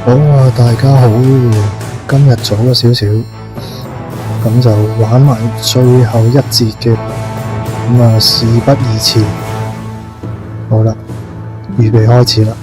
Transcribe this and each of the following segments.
好啊，大家好，今日早咗少少，咁就玩埋最後一節嘅，咁啊事不宜遲，好啦，預備開始啦。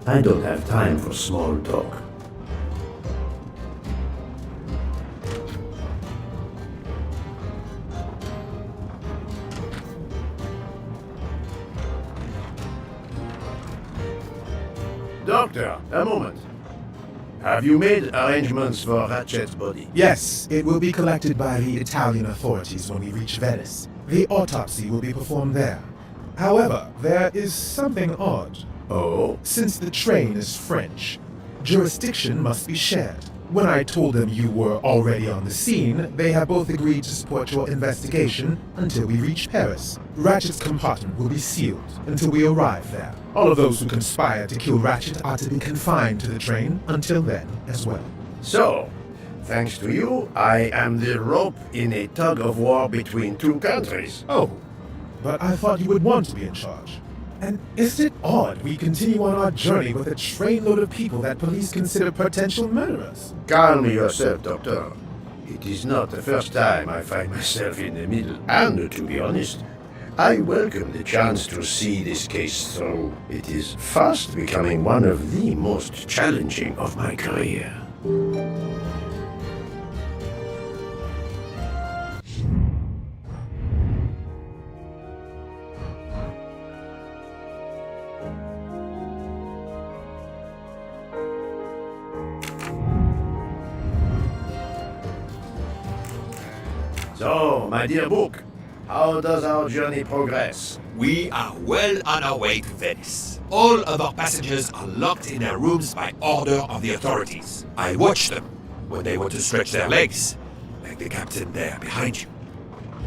I don't have time for small talk. Doctor, a moment. Have you made arrangements for Ratchet's body? Yes, it will be collected by the Italian authorities when we reach Venice. The autopsy will be performed there. However, there is something odd. Oh? Since the train is French, jurisdiction must be shared. When I told them you were already on the scene, they have both agreed to support your investigation until we reach Paris. Ratchet's compartment will be sealed until we arrive there. All of those who conspire to kill Ratchet are to be confined to the train until then as well. So, thanks to you, I am the rope in a tug-of-war between two countries. Oh, but I thought you would want to be in charge. And isn't it odd we continue on our journey with a trainload of people that police consider potential murderers? Calm yourself, Doctor. It is not the first time I find myself in the middle. And to be honest, I welcome the chance to see this case through. It is fast becoming one of the most challenging of my career. So, my dear book, how does our journey progress? We are well on our way to Venice. All of our passengers are locked in their rooms by order of the authorities. I watched them when they want to stretch their legs, like the captain there behind you.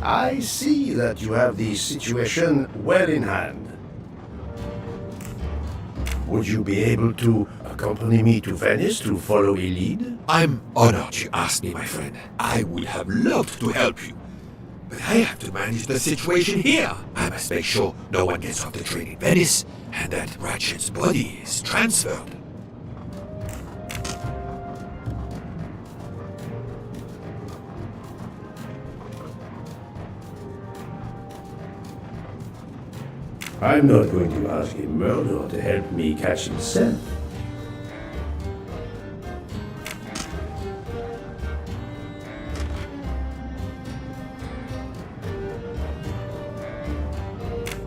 I see that you have the situation well in hand. Would you be able to accompany me to Venice to follow a lead? I'm honored you asked me, my friend. I would have loved to help you. But I have to manage the situation here. I must make sure no one gets off the train in Venice and that Ratchet's body is transferred. I'm not going to ask a murderer to help me catch himself.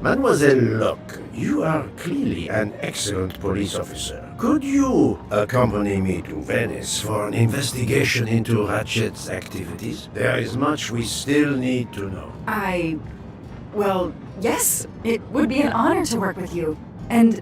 Mademoiselle Locke, you are clearly an excellent police officer. Could you accompany me to Venice for an investigation into Ratchet's activities? There is much we still need to know. Well, yes, it would be an honor to work with you. And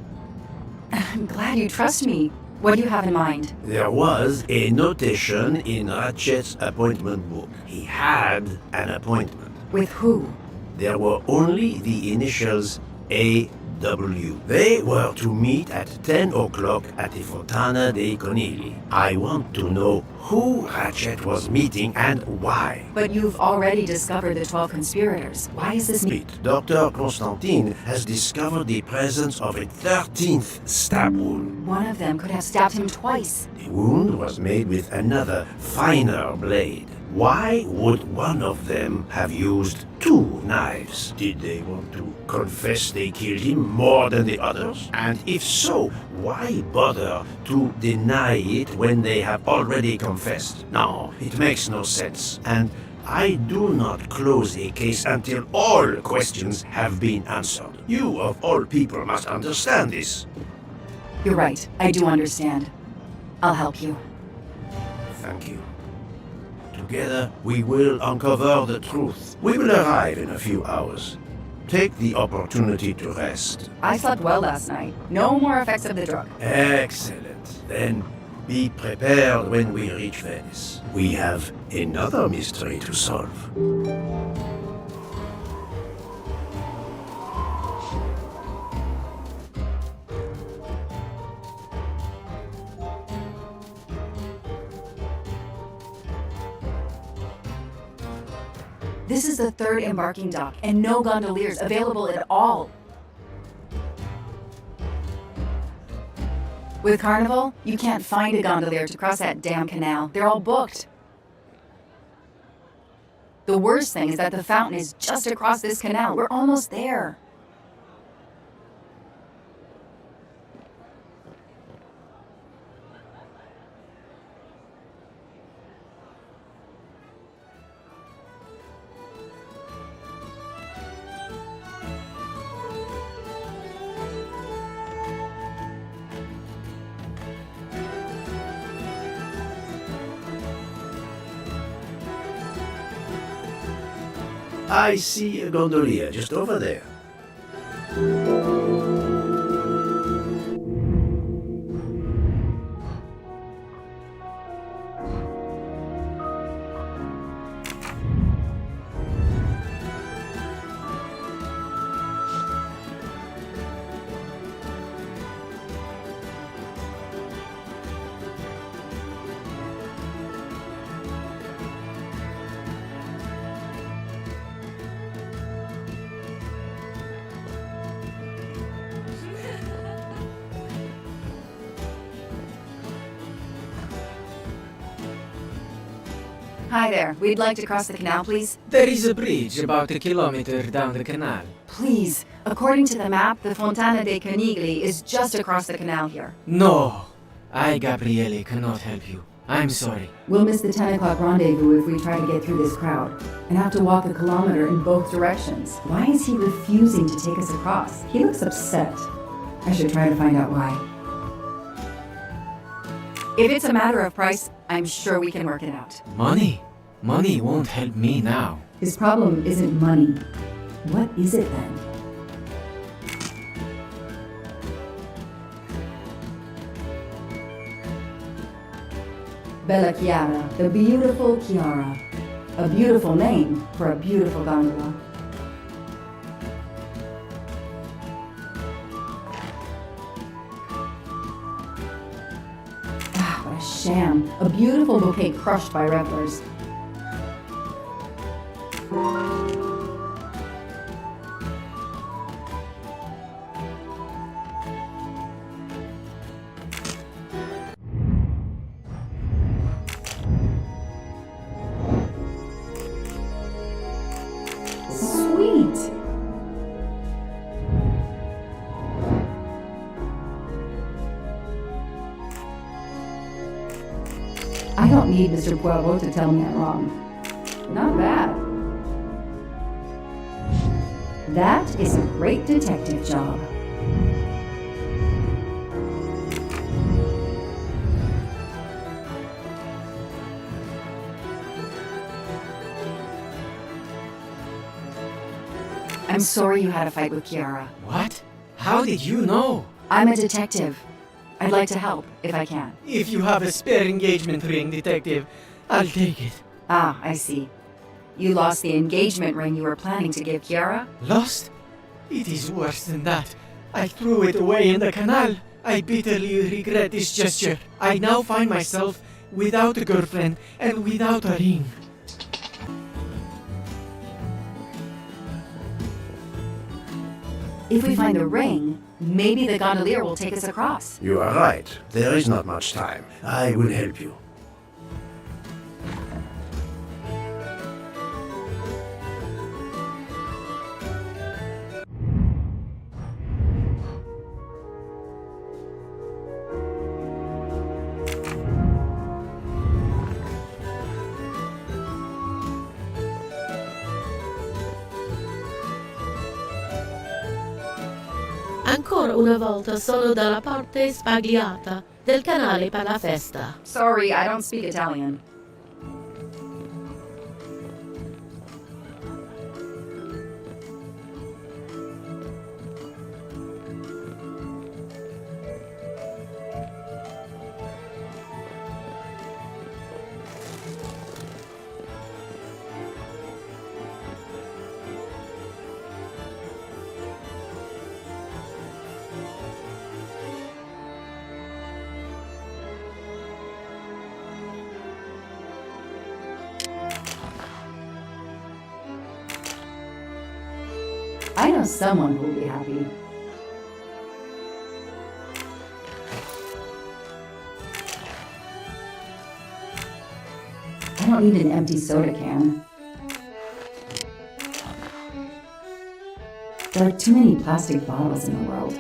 I'm glad you trust me. What do you have in mind? There was a notation in Ratchet's appointment book. He had an appointment. With who? There were only the initials A W. They were to meet at 10 o'clock at the Fontana dei Conigli. I want to know who Ratchet was meeting and why. But you've already discovered the 12 conspirators. Why is this Meet. Dr. Constantine has discovered the presence of a 13th stab wound. One of them could have stabbed him twice. The wound was made with another, finer blade. Why would one of them have used 2 knives? Did they want to confess they killed him more than the others? And if so, why bother to deny it when they have already confessed? No, it makes no sense. And I do not close a case until all questions have been answered. You, of all people, must understand this. You're right. I do understand. I'll help you. Thank you. Together, we will uncover the truth. We will arrive in a few hours. Take the opportunity to rest. I slept well last night. No more effects of the drug. Excellent. Then be prepared when we reach Venice. We have another mystery to solve. This is the 3rd embarking dock, and no gondoliers available at all. With Carnival, you can't find a gondolier to cross that damn canal. They're all booked. The worst thing is that the fountain is just across this canal. We're almost there. I see a gondolier just over there. Hi there. We'd like to cross the canal, please. There is a bridge about a kilometer down the canal. Please. According to the map, the Fontana dei Conigli is just across the canal here. No, I, Gabriele, cannot help you. I'm sorry. We'll miss the 10 o'clock rendezvous if we try to get through this crowd, and have to walk a kilometer in both directions. Why is he refusing to take us across? He looks upset. I should try to find out why. If it's a matter of price, I'm sure we can work it out. Money? Money won't help me now. His problem isn't money. What is it then? Bella Chiara, the beautiful Chiara. A beautiful name for a beautiful gondola. Ah, what a sham. A beautiful bouquet crushed by revelers. Sweet! I don't need Mr. Poirot to tell me I'm wrong. Not bad. That is a great detective job. I'm sorry you had a fight with Chiara. What? How did you know? I'm a detective. I'd like to help, if I can. If you have a spare engagement ring, detective, I'll take it. Ah, I see. You lost the engagement ring you were planning to give Chiara? Lost? It is worse than that. I threw it away in the canal. I bitterly regret this gesture. I now find myself without a girlfriend and without a ring. If we find the ring, maybe the gondolier will take us across. You are right. There is not much time. I will help you. Ancora una volta sono dalla parte sbagliata del canale per la festa. Sorry, I don't speak Italian. I know someone who will be happy. I don't need an empty soda can. There are too many plastic bottles in the world.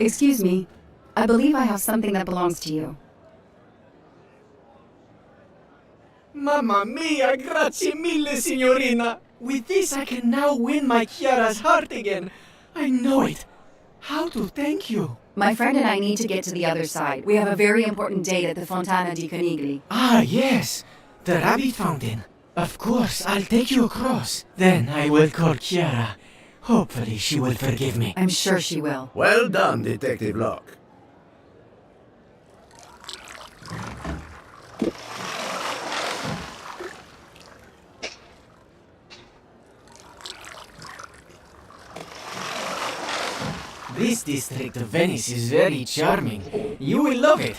Excuse me. I believe I have something that belongs to you. Mamma mia, grazie mille, signorina. With this, I can now win my Chiara's heart again. I know it. How to thank you? My friend and I need to get to the other side. We have a very important date at the Fontana di Conigli. Ah, yes. The rabbit fountain. Of course, I'll take you across. Then I will call Chiara. Hopefully she will forgive me. I'm sure she will. Well done, Detective Locke. This district of Venice is very charming. You will love it.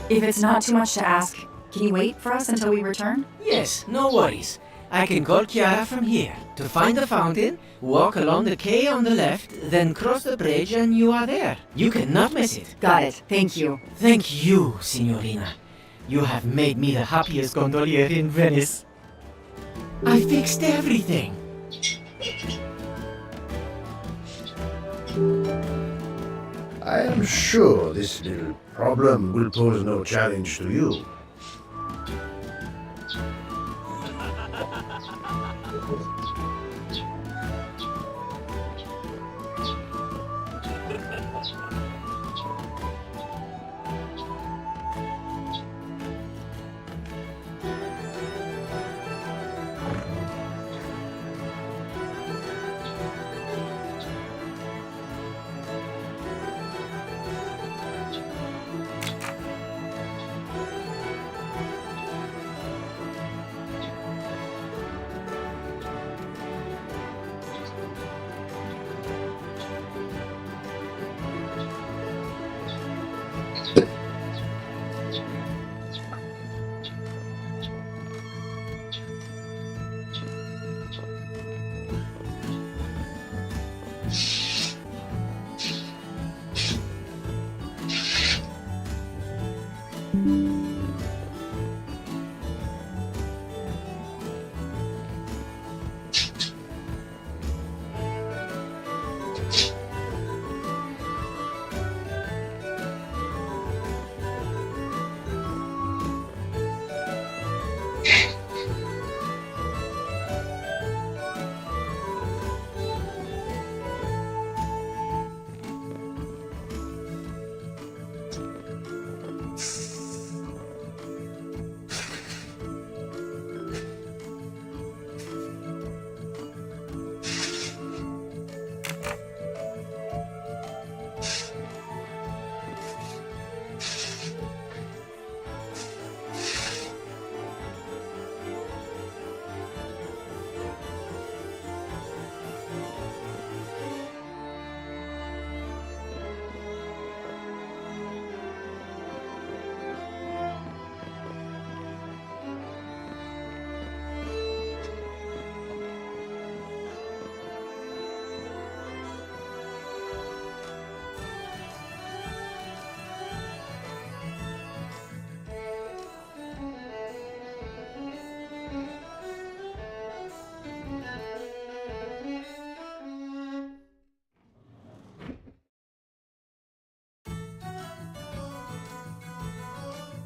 If it's not too much to ask, can you wait for us until we return? Yes, no worries. I can call Chiara from here. To find the fountain, walk along the quay on the left, then cross the bridge and you are there. You cannot miss it. Got it. Thank you. Thank you, signorina. You have made me the happiest gondolier in Venice. I fixed everything. I am sure this little problem will pose no challenge to you.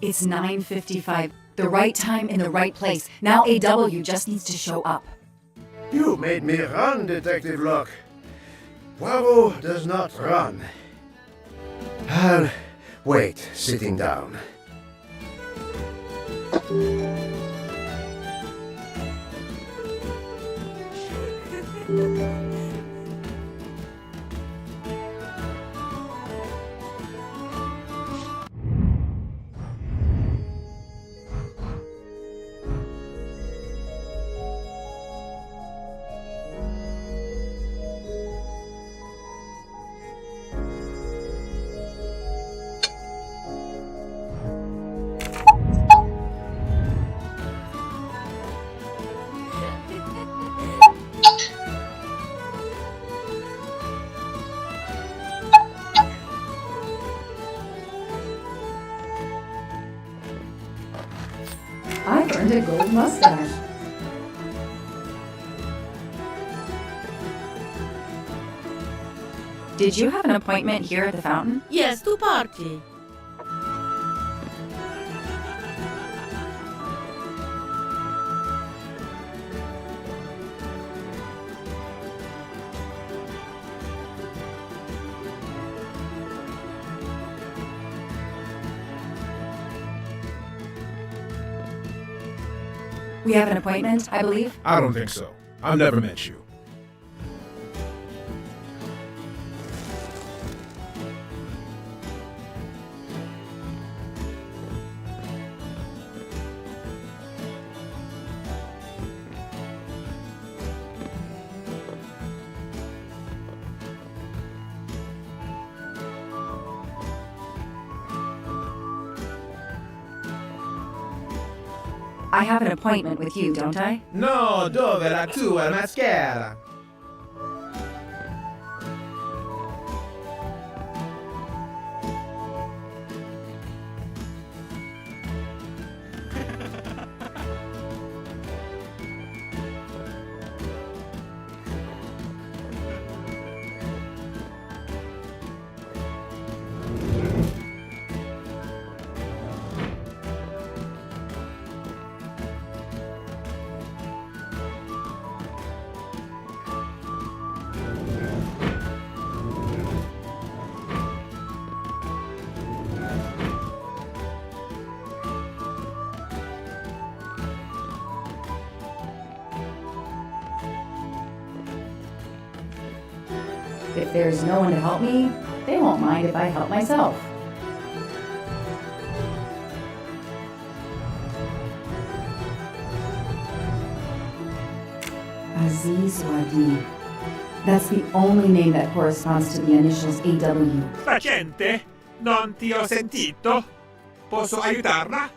It's 9:55. The right time in the right place. Now AW just needs to show up. You made me run, Detective Locke. Poirot does not run. I'll wait, sitting down. I've earned a gold mustache. Did you have an appointment here at the fountain? Yes, to party. We have an appointment, I believe. I don't think so. I've never met you. I have an appointment with you, don't I? No, dove la tua maschera? If there's no one to help me, they won't mind if I help myself. Aziz Wadi. That's the only name that corresponds to the initials AW. Paziente, non ti ho sentito. Posso aiutarla?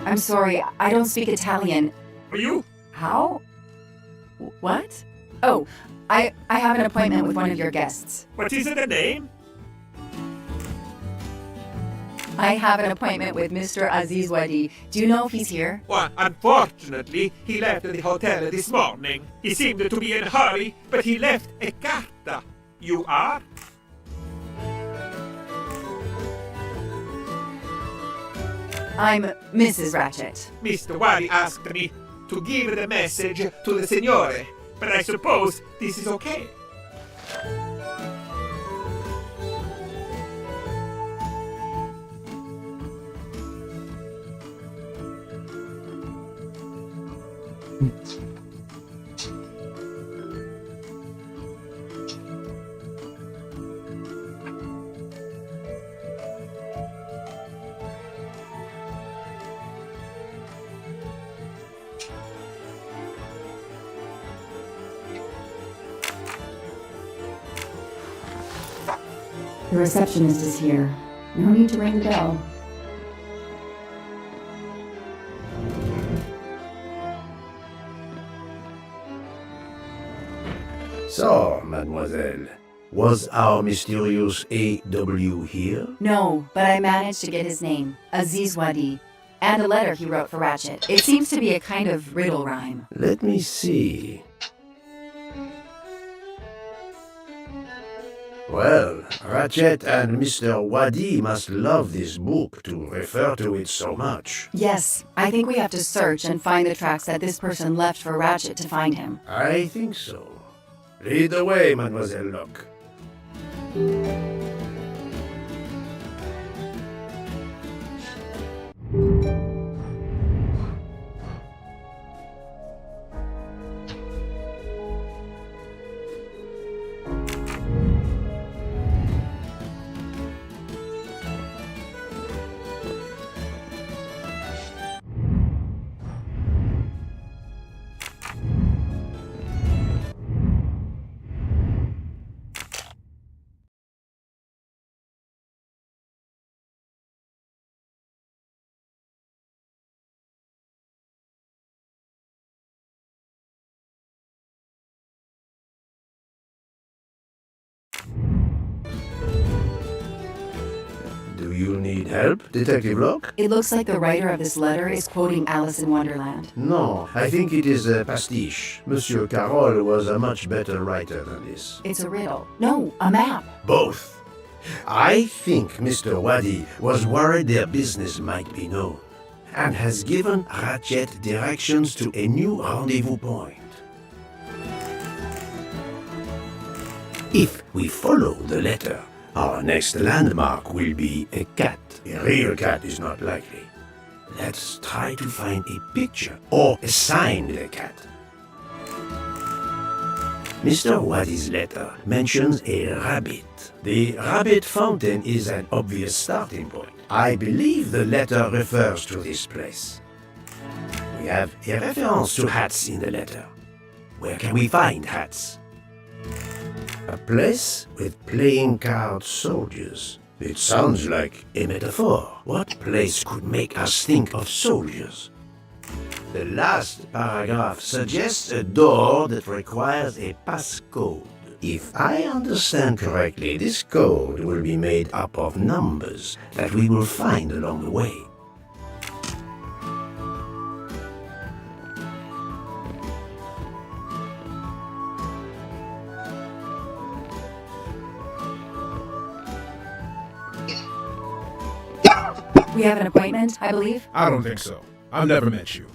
I'm sorry, I don't speak Italian. You? How? What? Oh, I have an appointment with one of your guests. What is the name? I have an appointment with Mr. Aziz Wadi. Do you know if he's here? Well, unfortunately, he left the hotel this morning. He seemed to be in a hurry, but he left a carta. You are? I'm Mrs. Ratchet. Mr. Wadi asked me to give the message to the signore, but I suppose this is okay. The receptionist is here. No need to ring the bell. So, mademoiselle, was our mysterious AW here? No, but I managed to get his name, Aziz Wadi, and a letter he wrote for Ratchet. It seems to be a kind of riddle rhyme. Let me see. Well, Ratchet and Mr. Wadi must love this book to refer to it so much. Yes, I think we have to search and find the tracks that this person left for Ratchet to find him. I think so. Lead the way, Mademoiselle Locke. Do you need help, Detective Locke? It looks like the writer of this letter is quoting Alice in Wonderland. No, I think it is a pastiche. Monsieur Carroll was a much better writer than this. It's a riddle. No, a map. Both. I think Mr. Wadi was worried their business might be known, and has given Ratchet directions to a new rendezvous point. If we follow the letter, our next landmark will be a cat. A real cat is not likely. Let's try to find a picture or a sign with a cat. Mr. Wadi's letter mentions a rabbit. The rabbit fountain is an obvious starting point. I believe the letter refers to this place. We have a reference to hats in the letter. Where can we find hats? A place with playing card soldiers. It sounds like a metaphor. What place could make us think of soldiers? The last paragraph suggests a door that requires a passcode. If I understand correctly, this code will be made up of numbers that we will find along the way. We have an appointment, I believe. I don't think so. I've never met you.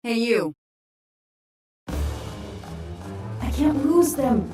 Hey, you. I can't lose them.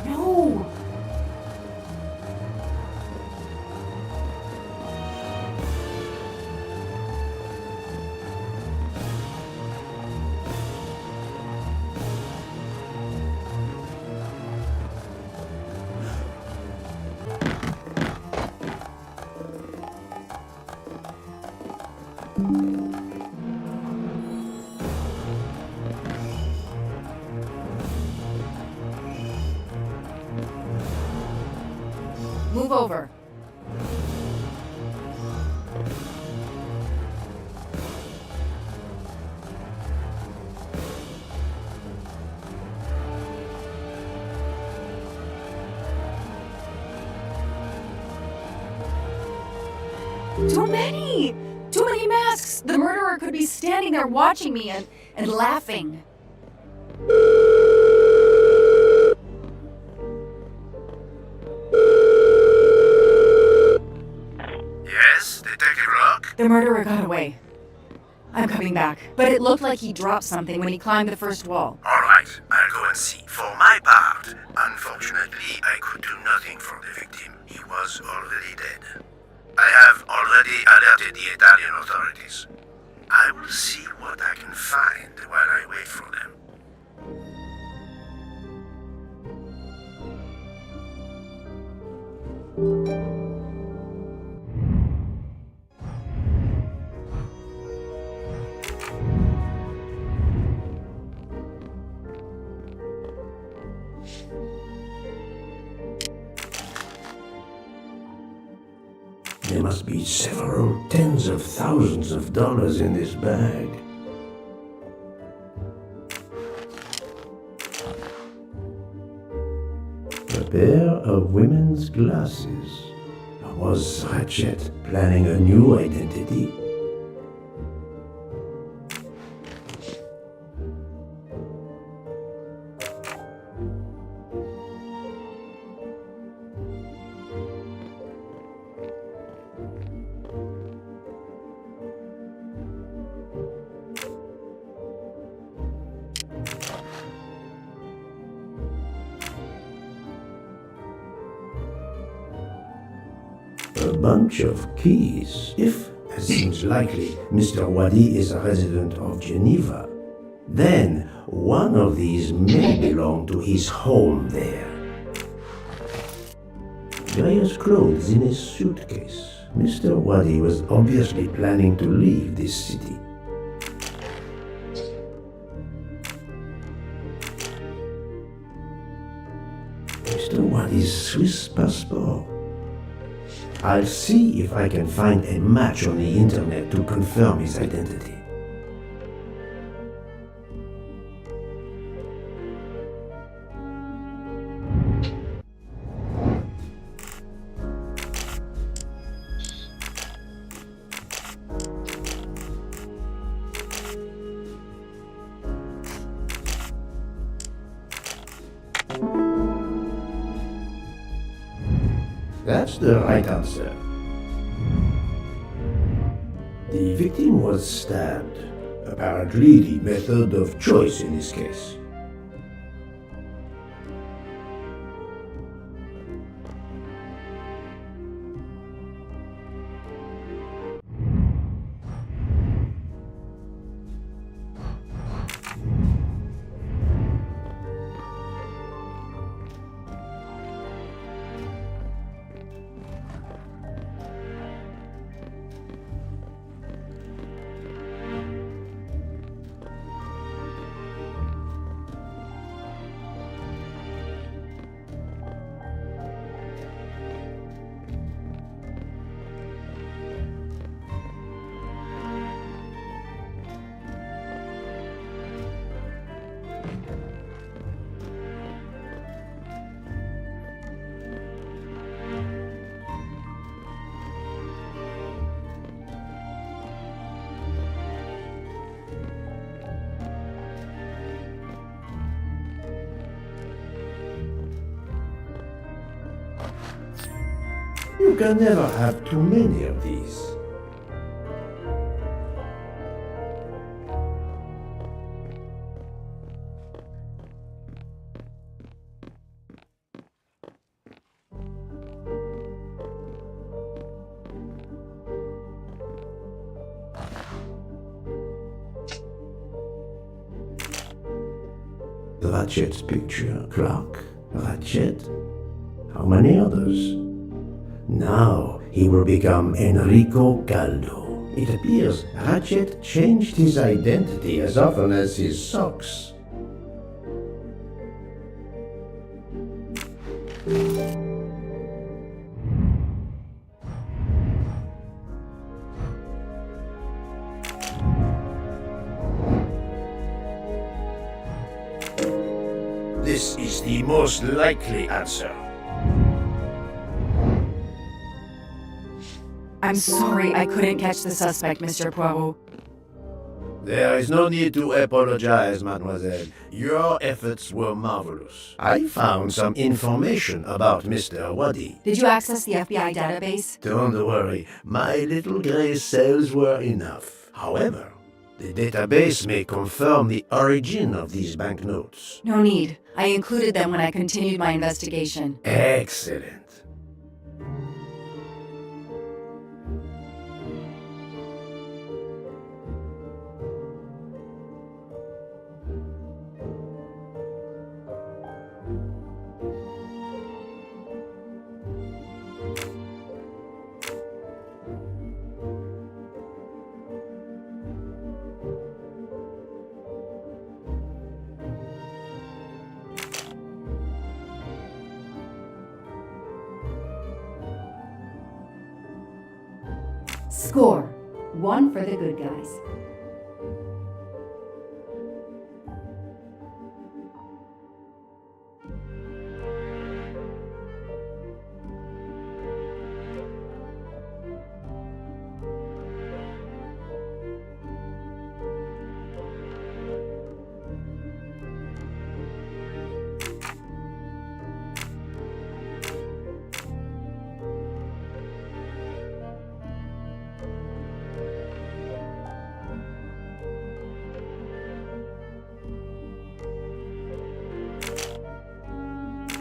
No! Move over. Too many! Too many masks! The murderer could be standing there watching me and laughing. Yes, Detective Rock? The murderer got away. I'm coming back. But it looked like he dropped something when he climbed the first wall. Alright, I'll go and see. For my part, unfortunately, I could do nothing for the victim. He was already dead. I have already alerted the Italian authorities. I will see what I can find while I wait for them. There must be several tens of thousands of dollars in this bag. A pair of women's glasses. Was Ratchet planning a new identity? A bunch of keys. If, as seems likely, Mr. Wadi is a resident of Geneva, then one of these may belong to his home there. Various clothes in his suitcase. Mr. Wadi was obviously planning to leave this city. Mr. Wadi's Swiss passport. I'll see if I can find a match on the internet to confirm his identity. That's the right answer. The victim was stabbed. Apparently the method of choice in this case. You can never have too many of these. Ratchet's picture, Clark. Ratchet? How many others? Now he will become Enrico Caldo. It appears Ratchet changed his identity as often as his socks. This is the most likely answer. I'm sorry I couldn't catch the suspect, Mr. Poirot. There is no need to apologize, mademoiselle. Your efforts were marvelous. I found some information about Mr. Wadi. Did you access the FBI database? Don't worry, my little gray cells were enough. However, the database may confirm the origin of these banknotes. No need. I included them when I continued my investigation. Excellent. Score. 1 for the good guys.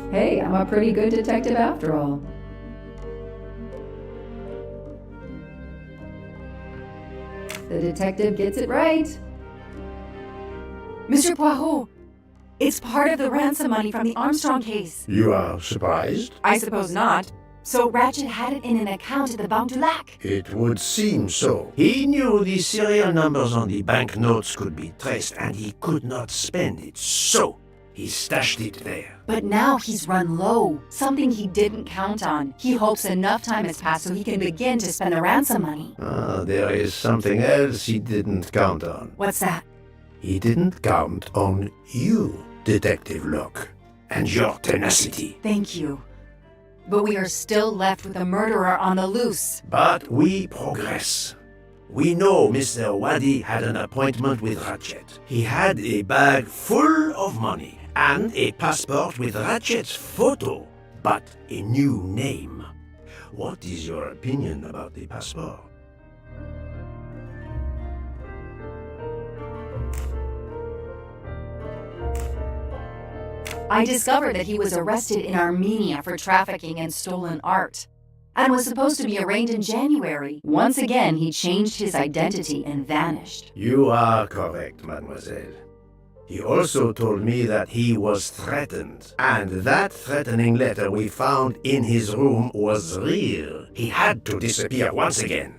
Hey, I'm a pretty good detective after all. The detective gets it right. Mr. Poirot, it's part of the ransom money from the Armstrong case. You are surprised? I suppose not. So Ratchet had it in an account at the Banque du Lac. It would seem so. He knew the serial numbers on the banknotes could be traced, and he could not spend it, so he stashed it there. But now he's run low, something he didn't count on. He hopes enough time has passed so he can begin to spend the ransom money. There is something else he didn't count on. What's that? He didn't count on you, Detective Locke, and your tenacity. Thank you. But we are still left with a murderer on the loose. But we progress. We know Mr. Wadi had an appointment with Ratchet. He had a bag full of money and a passport with Ratchet's photo, but a new name. What is your opinion about the passport? I discovered that he was arrested in Armenia for trafficking in stolen art and was supposed to be arraigned in January. Once again, he changed his identity and vanished. You are correct, mademoiselle. He also told me that he was threatened, and that threatening letter we found in his room was real. He had to disappear once again.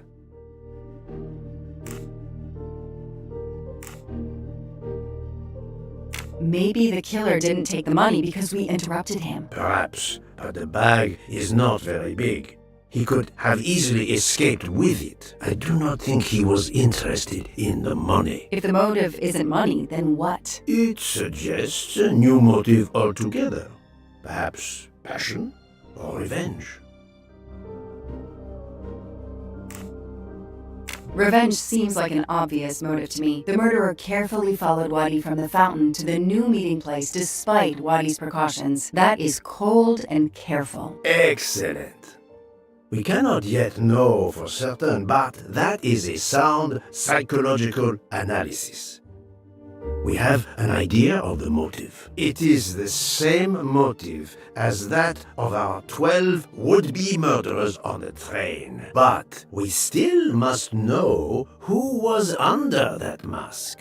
Maybe the killer didn't take the money because we interrupted him. Perhaps, but the bag is not very big. He could have easily escaped with it. I do not think he was interested in the money. If the motive isn't money, then what? It suggests a new motive altogether. Perhaps passion or revenge. Revenge seems like an obvious motive to me. The murderer carefully followed Wadi from the fountain to the new meeting place despite Wadi's precautions. That is cold and careful. Excellent. We cannot yet know for certain, but that is a sound psychological analysis. We have an idea of the motive. It is the same motive as that of our 12 would-be murderers on the train. But we still must know who was under that mask.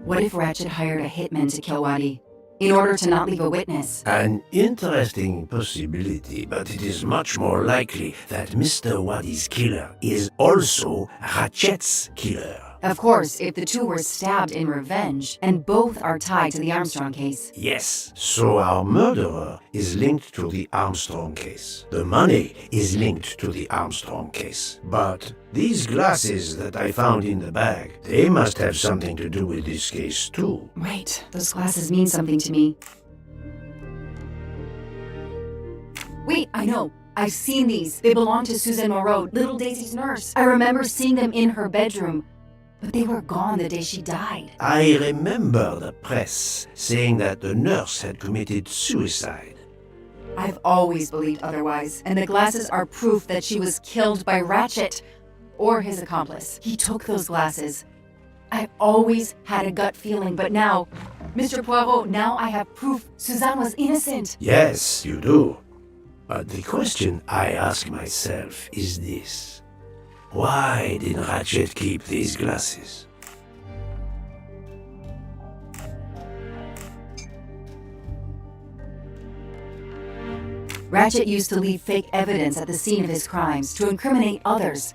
What if Ratchet hired a hitman to kill Wadi, in order to not leave a witness? An interesting possibility, but it is much more likely that Mr. Wadi's killer is also Ratchet's killer. Of course, if the two were stabbed in revenge, and both are tied to the Armstrong case. Yes, so our murderer is linked to the Armstrong case. The money is linked to the Armstrong case. But these glasses that I found in the bag, they must have something to do with this case too. Right, those glasses mean something to me. Wait, I know. I've seen these. They belong to Suzanne Moreau, little Daisy's nurse. I remember seeing them in her bedroom. But they were gone the day she died. I remember the press saying that the nurse had committed suicide. I've always believed otherwise, and the glasses are proof that she was killed by Ratchet, or his accomplice. He took those glasses. I've always had a gut feeling, but now, Mr. Poirot, now I have proof Suzanne was innocent. Yes, you do. But the question I ask myself is this. Why did Ratchet keep these glasses? Ratchet used to leave fake evidence at the scene of his crimes to incriminate others.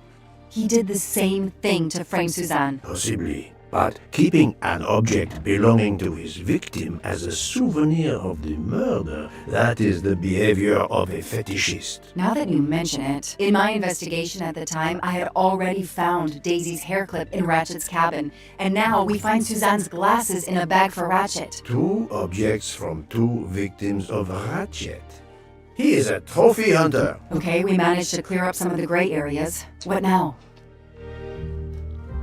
He did the same thing to frame Suzanne. Possibly. But keeping an object belonging to his victim as a souvenir of the murder, that is the behavior of a fetishist. Now that you mention it, in my investigation at the time, I had already found Daisy's hair clip in Ratchet's cabin, and now we find Suzanne's glasses in a bag for Ratchet. 2 objects from 2 victims of Ratchet. He is a trophy hunter. Okay, we managed to clear up some of the gray areas. What now?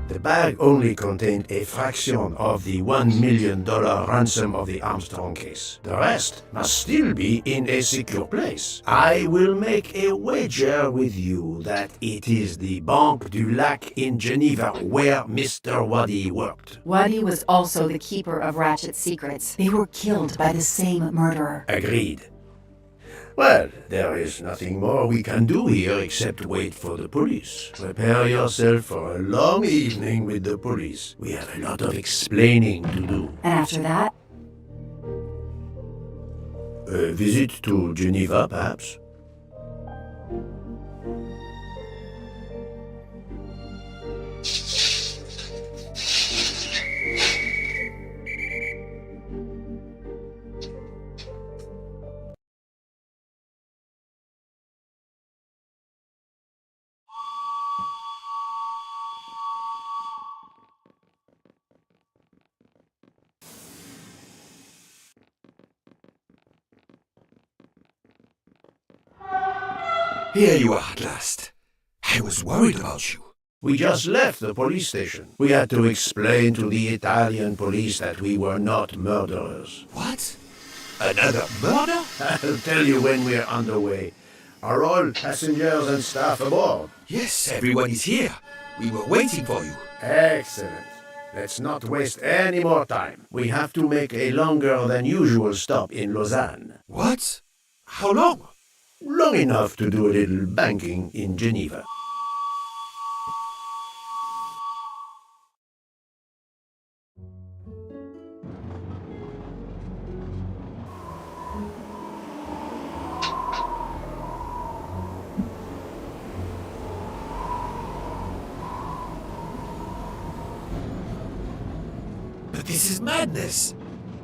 The bag only contained a fraction of the $1 million ransom of the Armstrong case. The rest must still be in a secure place. I will make a wager with you that it is the Banque du Lac in Geneva where Mr. Wadi worked. Wadi was also the keeper of Ratchet's secrets. They were killed by the same murderer. Agreed. Well, there is nothing more we can do here except wait for the police. Prepare yourself for a long evening with the police. We have a lot of explaining to do. And after that? A visit to Geneva, perhaps? Here you are at last. I was worried about you. We just left the police station. We had to explain to the Italian police that we were not murderers. What? Another murder? I'll tell you when we're underway. Are all passengers and staff aboard? Yes, everyone is here. We were waiting for you. Excellent. Let's not waste any more time. We have to make a longer than usual stop in Lausanne. What? How long? Long enough to do a little banking in Geneva. But this is madness.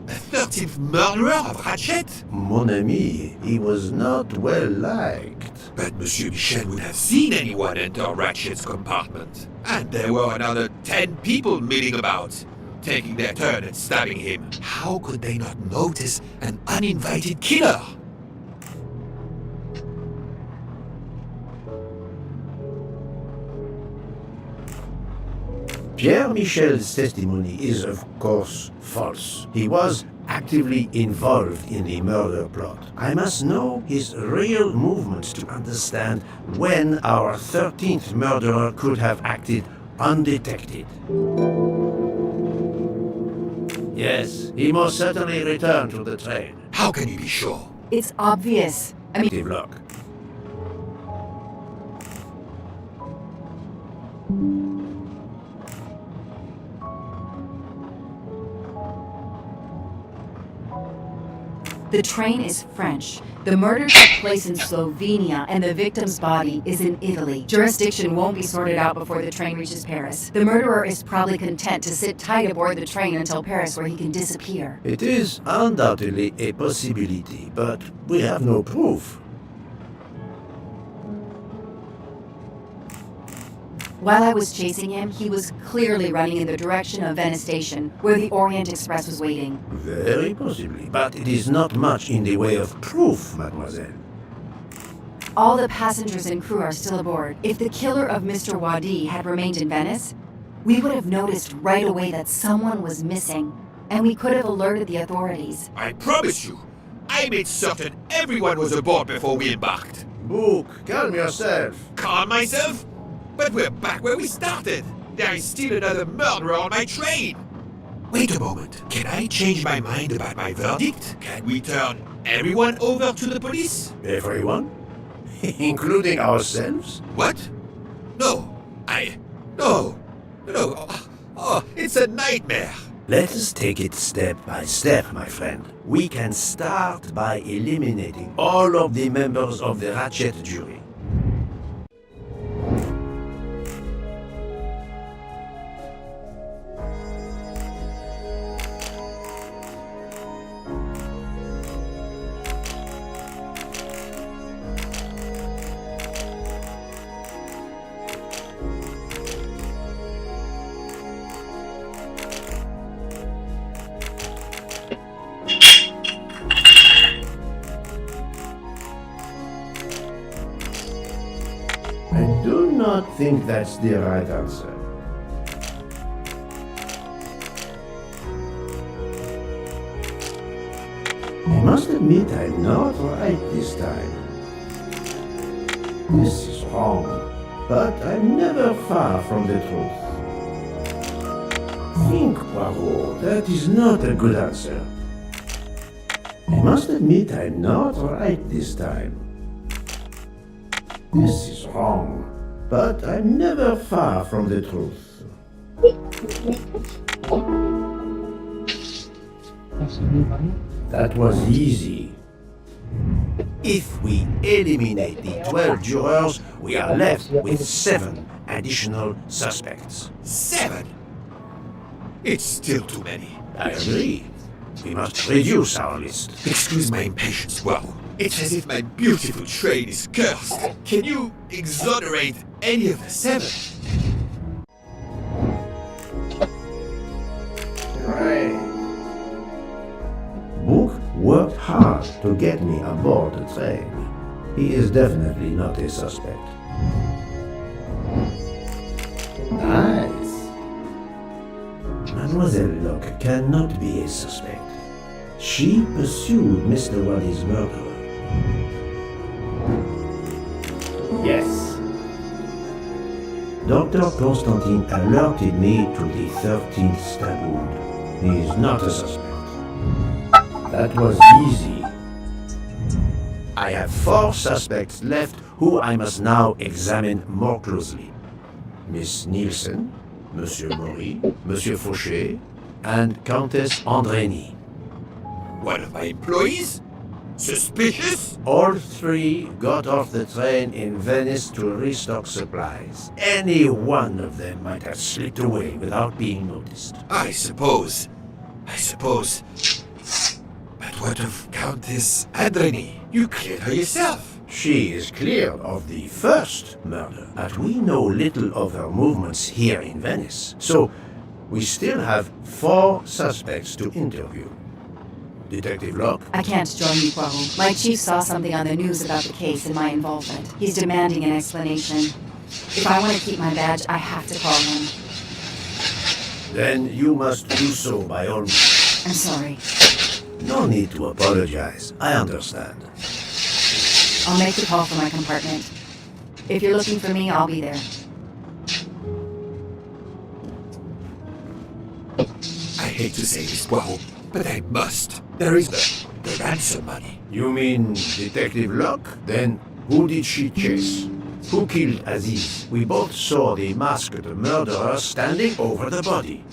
The 13th murderer of Ratchet? Mon ami, he was not well liked. But Monsieur Michel would have seen anyone enter Ratchet's compartment. And there were another 10 people milling about, taking their turn and stabbing him. How could they not notice an uninvited killer? Pierre Michel's testimony is, of course, false. He was actively involved in the murder plot. I must know his real movements to understand when our 13th murderer could have acted undetected. Yes, he most certainly returned to the train. How can you be sure? It's obvious. I mean, Look. the train is French. The murder took place in Slovenia, and the victim's body is in Italy. Jurisdiction won't be sorted out before the train reaches Paris. The murderer is probably content to sit tight aboard the train until Paris, where he can disappear. It is undoubtedly a possibility, but we have no proof. While I was chasing him, he was clearly running in the direction of Venice Station, where the Orient Express was waiting. Very possibly, but it is not much in the way of proof, mademoiselle. All the passengers and crew are still aboard. If the killer of Mr. Wadi had remained in Venice, we would have noticed right away that someone was missing, and we could have alerted the authorities. I promise you, I made certain everyone was aboard before we embarked. Book, calm yourself. Calm myself? But we're back where we started. There is still another murderer on my train. Wait a moment. Can I change my mind about my verdict? Can we turn everyone over to the police? Everyone? Including ourselves? What? No. No. Oh, it's a nightmare. Let us take it step by step, my friend. We can start by eliminating all of the members of the Ratchet jury. I do not think that's the right answer. I must admit I'm not right this time. This is wrong, but I'm never far from the truth. Think, Poirot, that is not a good answer. I must admit I'm not right this time. This is wrong, but I'm never far from the truth. That was easy. If we eliminate the 12 jurors, we are left with 7 additional suspects. 7? It's still too many. I agree. We must reduce our list. Excuse my impatience, well. It's as if my beautiful train is cursed. Can you exonerate any of the 7? Right. Book worked hard to get me aboard the train. He is definitely not a suspect. Nice. Mademoiselle Locke cannot be a suspect. She pursued Mr. Wadi's murderer. Yes. Dr. Constantine alerted me to the 13th stab wound. He is not a suspect. That was easy. I have 4 suspects left who I must now examine more closely. Miss Nielsen, Monsieur Maury, Monsieur Fauché, and Countess Andrény. One of my employees? Suspicious? All 3 got off the train in Venice to restock supplies. Any one of them might have slipped away without being noticed. I suppose. But what of Countess Andrény? You cleared her yourself. She is cleared of the first murder, but we know little of her movements here in Venice. So, we still have 4 suspects to interview. Detective Locke? I can't join you, Poirot. My chief saw something on the news about the case and my involvement. He's demanding an explanation. If I want to keep my badge, I have to call him. Then you must do so by all means. I'm sorry. No need to apologize. I understand. I'll make the call for my compartment. If you're looking for me, I'll be there. I hate to say this, Poirot, but I must. There is the ransom money. You mean Detective Locke? Then who did she chase? Who killed Aziz? We both saw the masked murderer standing over the body.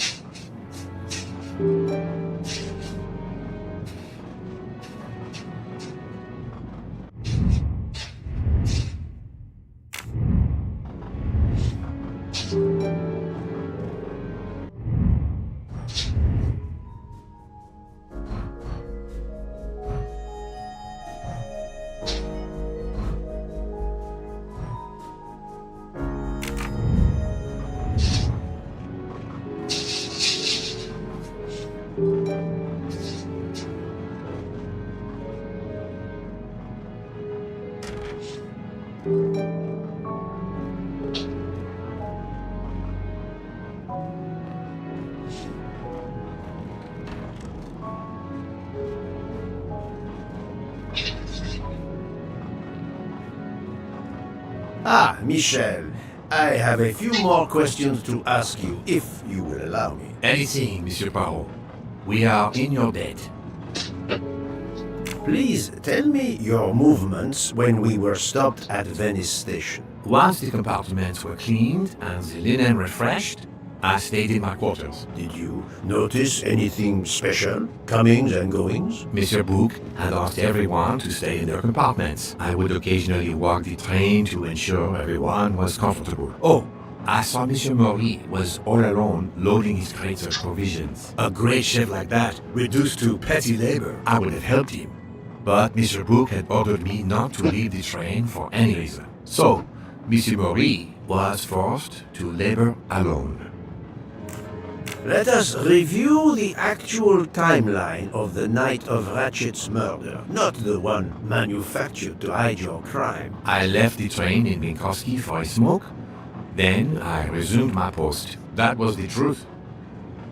Ah, Michel, I have a few more questions to ask you, if you will allow me. Anything, Monsieur Poirot. We are in your debt. Please tell me your movements when we were stopped at Venice Station. Once the compartments were cleaned and the linen refreshed, I stayed in my quarters. Did you notice anything special? Comings and goings? Monsieur Bouc had asked everyone to stay in their compartments. I would occasionally walk the train to ensure everyone was comfortable. Oh, I saw Monsieur Maury was all alone loading his crates of provisions. A great chef like that, reduced to petty labor, I would have helped him. But Monsieur Bouc had ordered me not to leave the train for any reason. So, Monsieur Maury was forced to labor alone. Let us review the actual timeline of the night of Ratchet's murder, not the one manufactured to hide your crime. I left the train in Minkowski for a smoke. Then I resumed my post. That was the truth.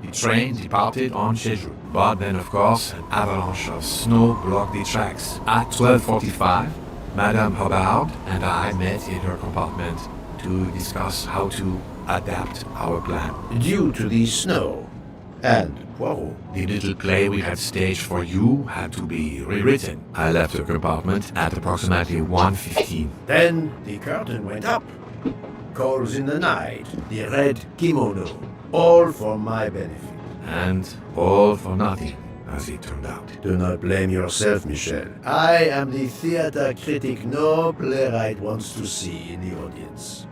The train departed on schedule. But then, of course, an avalanche of snow blocked the tracks. At 12:45, Madame Hubbard and I met in her compartment to discuss how to adapt our plan. Due to the snow and Poirot. The little play we had staged for you had to be rewritten. I left the compartment at approximately 1:15. Then the curtain went up. Calls in the night, the red kimono, all for my benefit. And all for nothing, as it turned out. Do not blame yourself, Michel. I am the theater critic no playwright wants to see in the audience.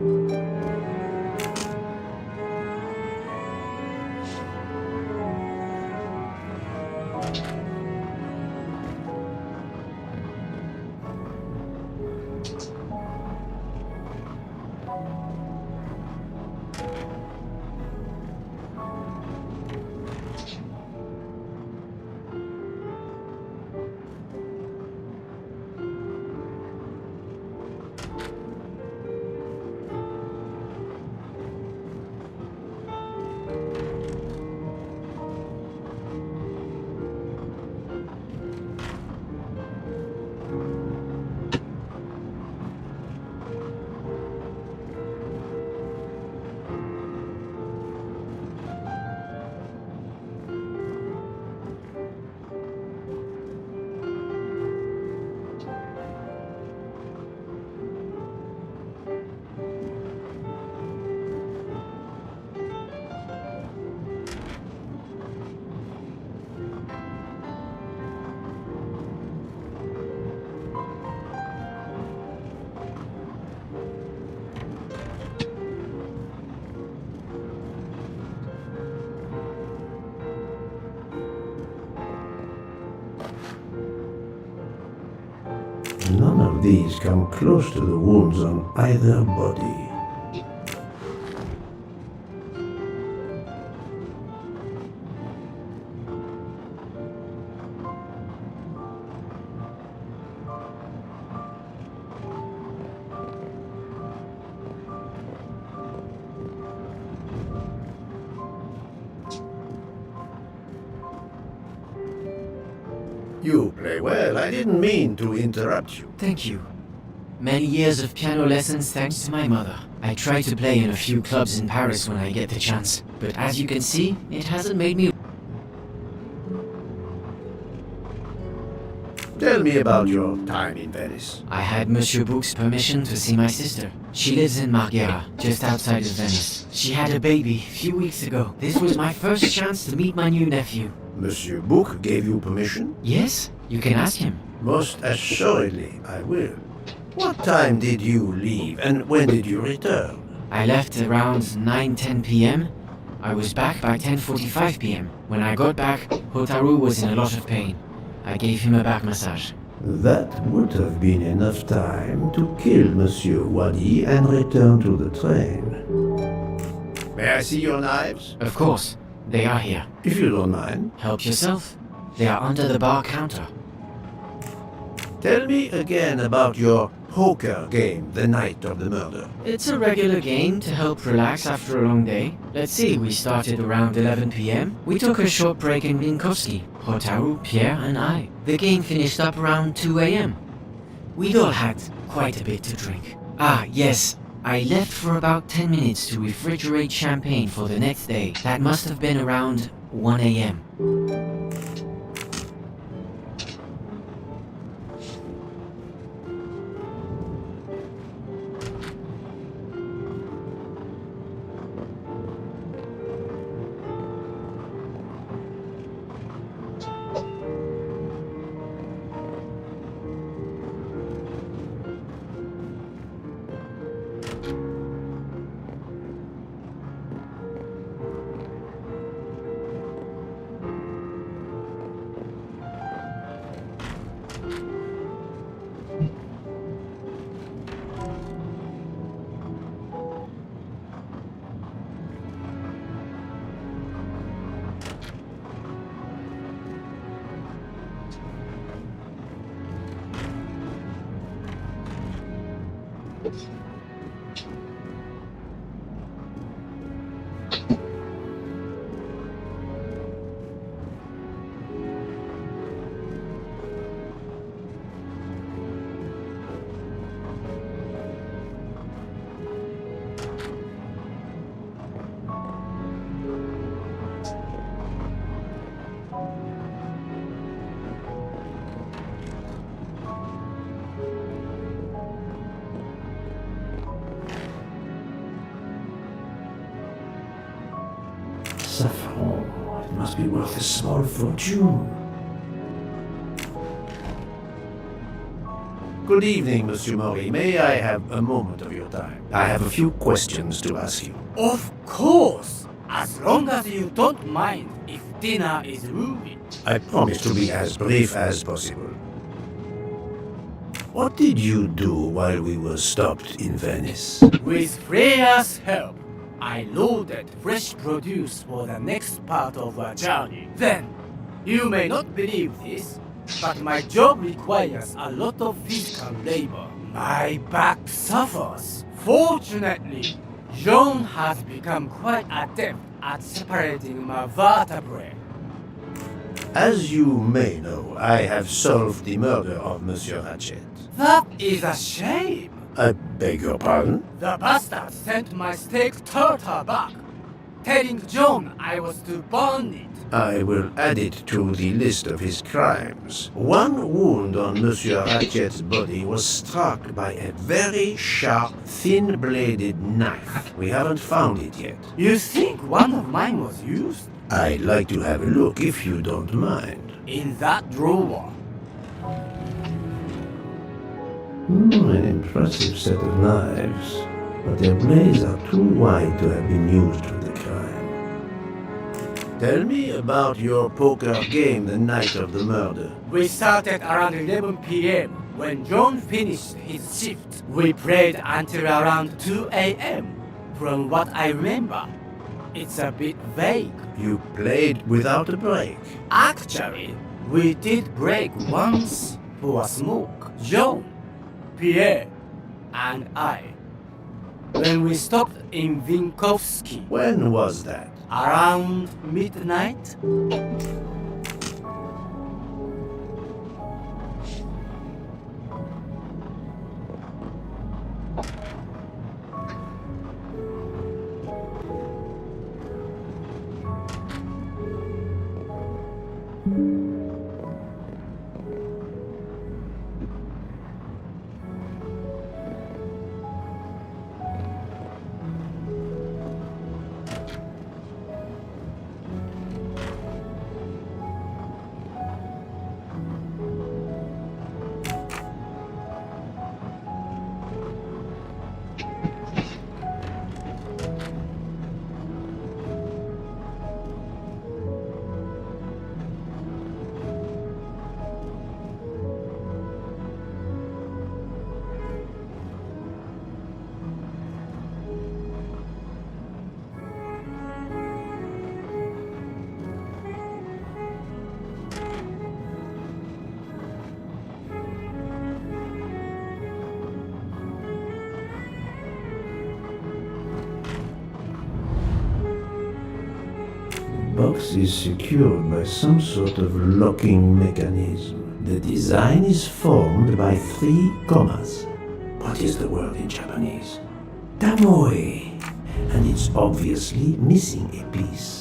None of these come close to the wounds on either body. You play well. I didn't mean to interrupt you. Thank you. Many years of piano lessons thanks to my mother. I try to play in a few clubs in Paris when I get the chance, but as you can see, it hasn't made me... Tell me about your time in Venice. I had Monsieur Book's permission to see my sister. She lives in Marghera, just outside of Venice. She had a baby a few weeks ago. This was my first chance to meet my new nephew. Monsieur Book gave you permission? Yes, you can ask him. Most assuredly, I will. What time did you leave and when did you return? I left around 9:10 p.m. I was back by 10:45 p.m. When I got back, Hotaru was in a lot of pain. I gave him a back massage. That would have been enough time to kill Monsieur Wadi and return to the train. May I see your knives? Of course, they are here. If you don't mind. Help yourself. They are under the bar counter. Tell me again about your poker game the night of the murder. It's a regular game to help relax after a long day. Let's see, we started around 11 p.m. We took a short break in Minkowski, Hotaru, Pierre and I. The game finished up around 2 a.m. We'd all had quite a bit to drink. Ah, yes, I left for about 10 minutes to refrigerate champagne for the next day. That must have been around 1 a.m. Saffron. It must be worth a small fortune. Good evening, Monsieur Mori. May I have a moment of your time? I have a few questions to ask you. Of course, as long as you don't mind if dinner is ruined. I promise to be as brief as possible. What did you do while we were stopped in Venice? With Freya's help, I loaded fresh produce for the next part of our journey. Then, you may not believe this, but my job requires a lot of physical labor. My back suffers. Fortunately, John has become quite adept at separating my vertebrae. As you may know, I have solved the murder of Monsieur Ratchet. That is a shame. I beg your pardon? The bastard sent my steak tartar back, telling John I was to burn it. I will add it to the list of his crimes. One wound on Monsieur Ratchet's body was struck by a very sharp, thin-bladed knife. We haven't found it yet. You think one of mine was used? I'd like to have a look if you don't mind. In that drawer. An impressive set of knives, but their blades are too wide to have been used for the crime. Tell me about your poker game the night of the murder. We started around 11 p.m. When John finished his shift. We played until around 2 a.m. From what I remember, it's a bit vague. You played without a break. Actually, we did break once for a smoke. John, Pierre, and I. When we stopped in Vinkovsky. When was that? Around midnight. box is secured by some sort of locking mechanism. The design is formed by 3 commas. What is the word in Japanese? Tamoe. And it's obviously missing a piece.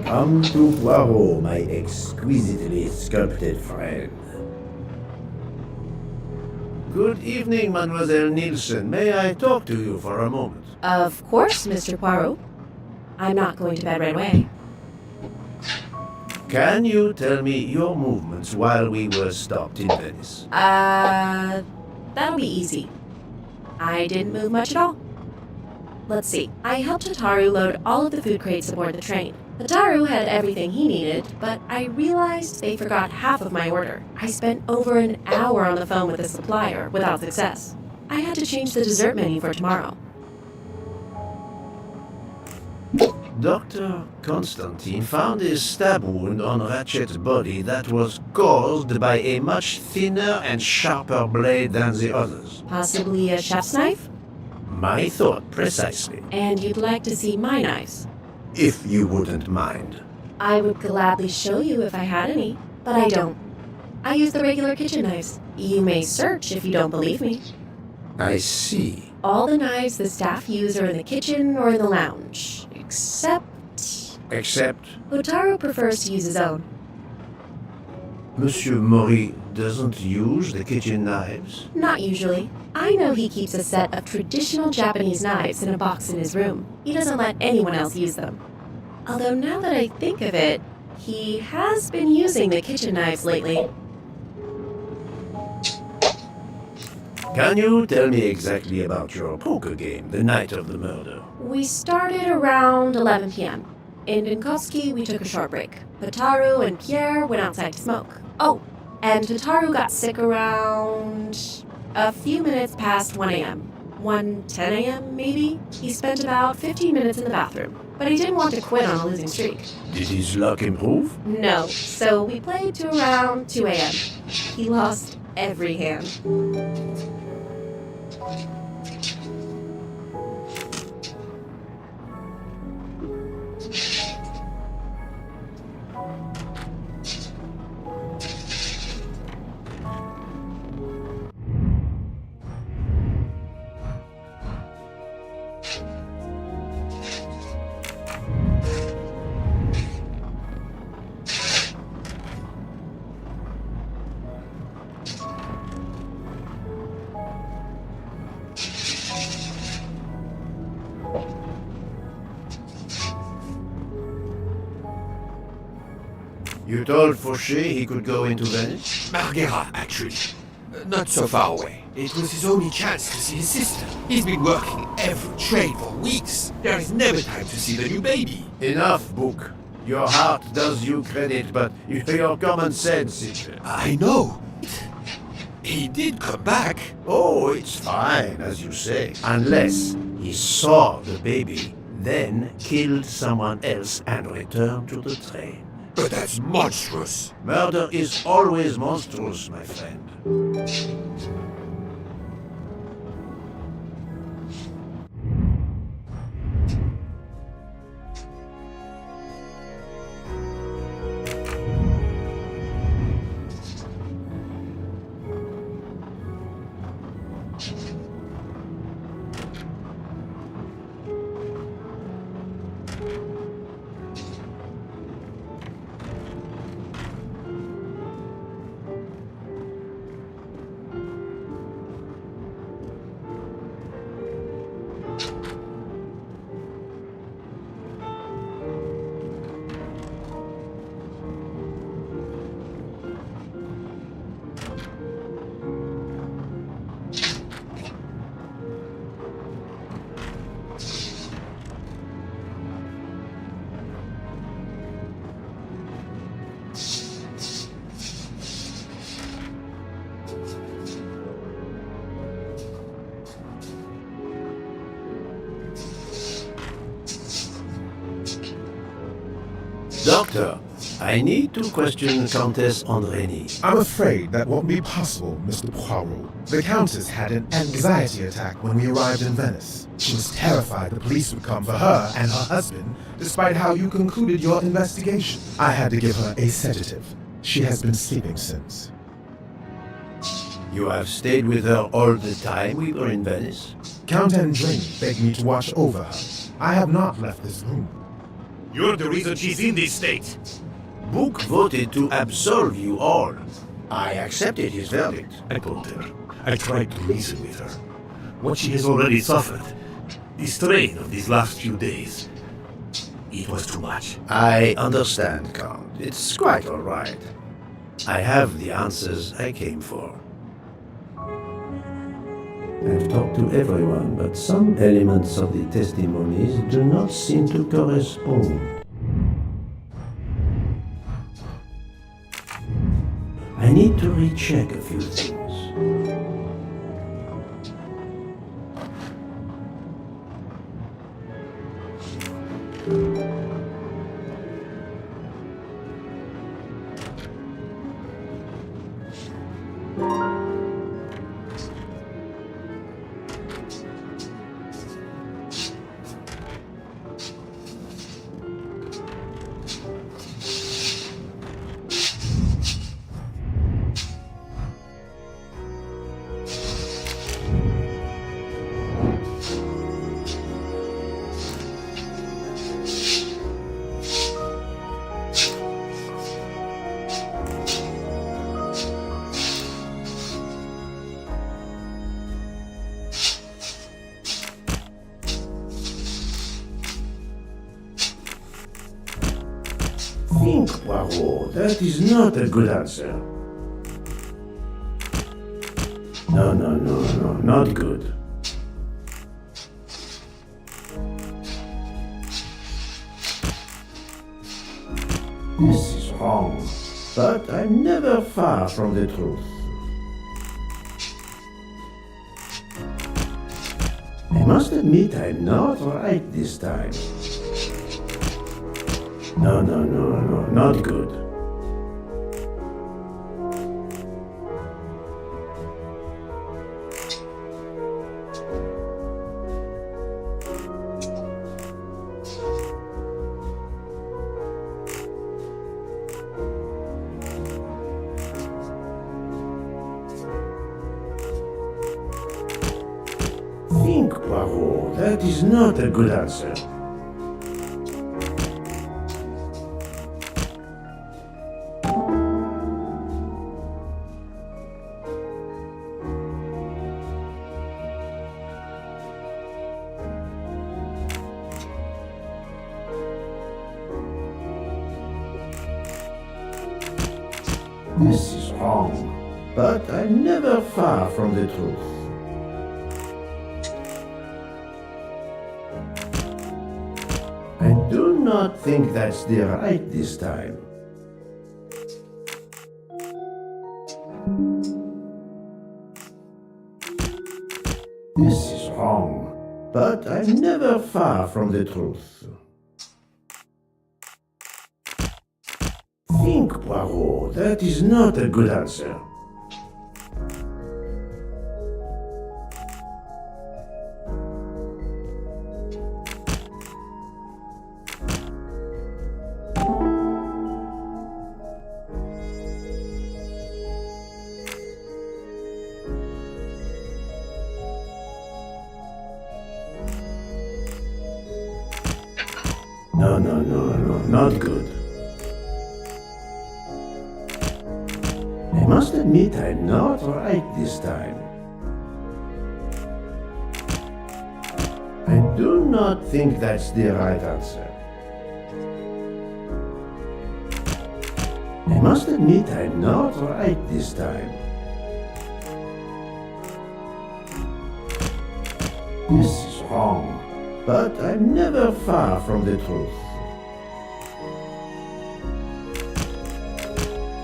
Come to Poirot, my exquisitely sculpted friend. Good evening, Mademoiselle Nielsen. May I talk to you for a moment? Of course, Mr. Poirot. I'm not going to bed right away. Can you tell me your movements while we were stopped in Venice? That'll be easy. I didn't move much at all. Let's see. I helped Hotaru load all of the food crates aboard the train. Hotaru had everything he needed, but I realized they forgot half of my order. I spent over an hour on the phone with the supplier without success. I had to change the dessert menu for tomorrow. Dr. Constantine found a stab wound on Ratchet's body that was caused by a much thinner and sharper blade than the others. Possibly a chef's knife? My thought precisely. And you'd like to see my knives? If you wouldn't mind. I would gladly show you if I had any, but I don't. I use the regular kitchen knives. You may search if you don't believe me. I see. All the knives the staff use are in the kitchen or in the lounge, except... Except? Hotaru prefers to use his own. Monsieur Mori doesn't use the kitchen knives? Not usually. I know he keeps a set of traditional Japanese knives in a box in his room. He doesn't let anyone else use them. Although now that I think of it, he has been using the kitchen knives lately. Can you tell me exactly about your poker game the night of the murder? We started around 11 p.m. In Dinkowski, we took a short break. Hotaru and Pierre went outside to smoke. Oh, and Hotaru got sick around a few minutes past 1 a.m. 1:10 a.m. maybe? He spent about 15 minutes in the bathroom, but he didn't want to quit on a losing streak. Did his luck improve? No, so we played to around 2 a.m. He lost every hand. You told Fauché he could go into Venice? Marghera, actually. Not so far away. It was his only chance to see his sister. He's been working every train for weeks. There is never time to see the new baby. Enough, Book. Your heart does you credit, but your common sense is... I know. He did come back. Oh, it's fine, as you say. Unless he saw the baby, then killed someone else and returned to the train. But that's monstrous. Murder is always monstrous, my friend. Doctor, I need to question Countess Andrény. I'm afraid that won't be possible, Mr. Poirot. The Countess had an anxiety attack when we arrived in Venice. She was terrified the police would come for her and her husband, despite how you concluded your investigation. I had to give her a sedative. She has been sleeping since. You have stayed with her all the time we were in Venice? Count Andrény begged me to watch over her. I have not left this room. You're the reason she's in this state. Book voted to absolve you all. I accepted his verdict. I told her. I tried to reason with her. What she has already suffered, the strain of these last few days, it was too much. I understand, Count. It's quite all right. I have the answers I came for. I've talked to everyone, but some elements of the testimonies do not seem to correspond. I need to recheck a few things. Think, Poirot. That is not a good answer. No, not good. This is wrong, but I'm never far from the truth. I must admit I'm not right this time. No, not good. Think, Poirot. That is not a good answer. This is wrong, but I'm never far from the truth. I do not think that's the right this time. This is wrong, but I'm never far from the truth. Think, Poirot. That is not a good answer. No, not good. I must admit I'm not right this time. I do not think that's the right answer. I must admit I'm not right this time. This is wrong, but I'm never far from the truth.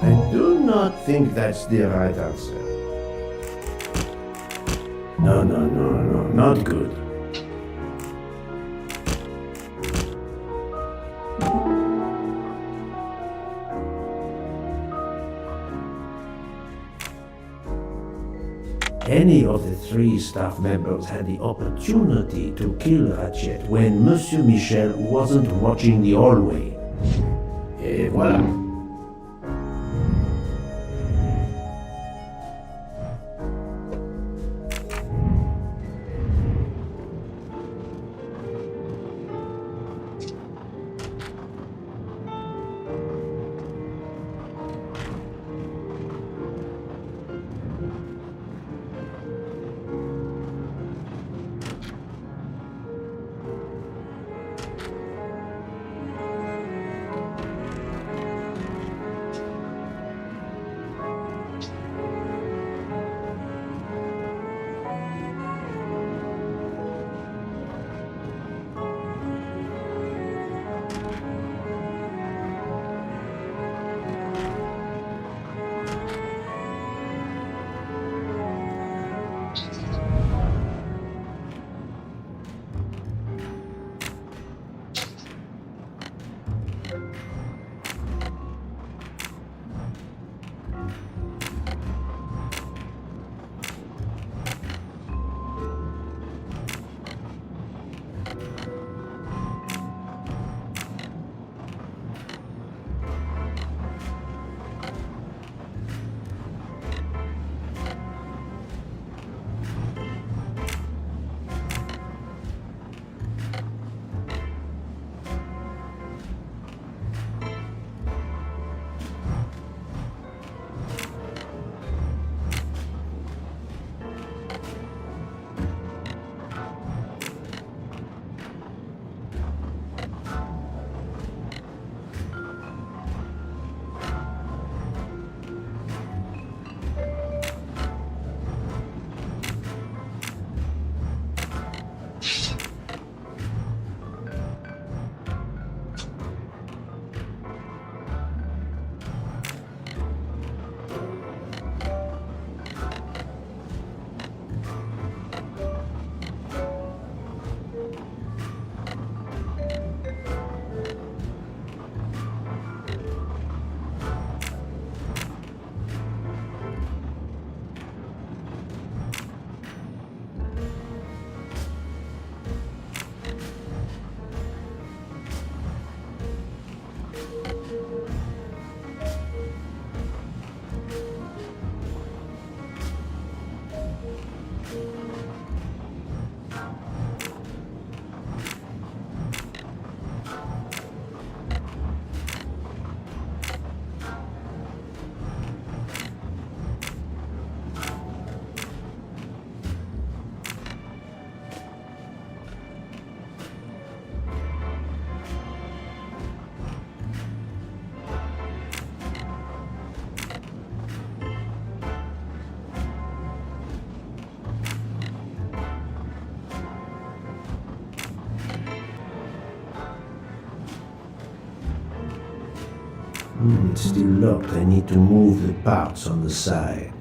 I do not think that's the right answer. No, not good. any of the 3 staff members had the opportunity to kill Ratchet when Monsieur Michel wasn't watching the hallway. Et voilà. It's still locked. I need to move the parts on the side.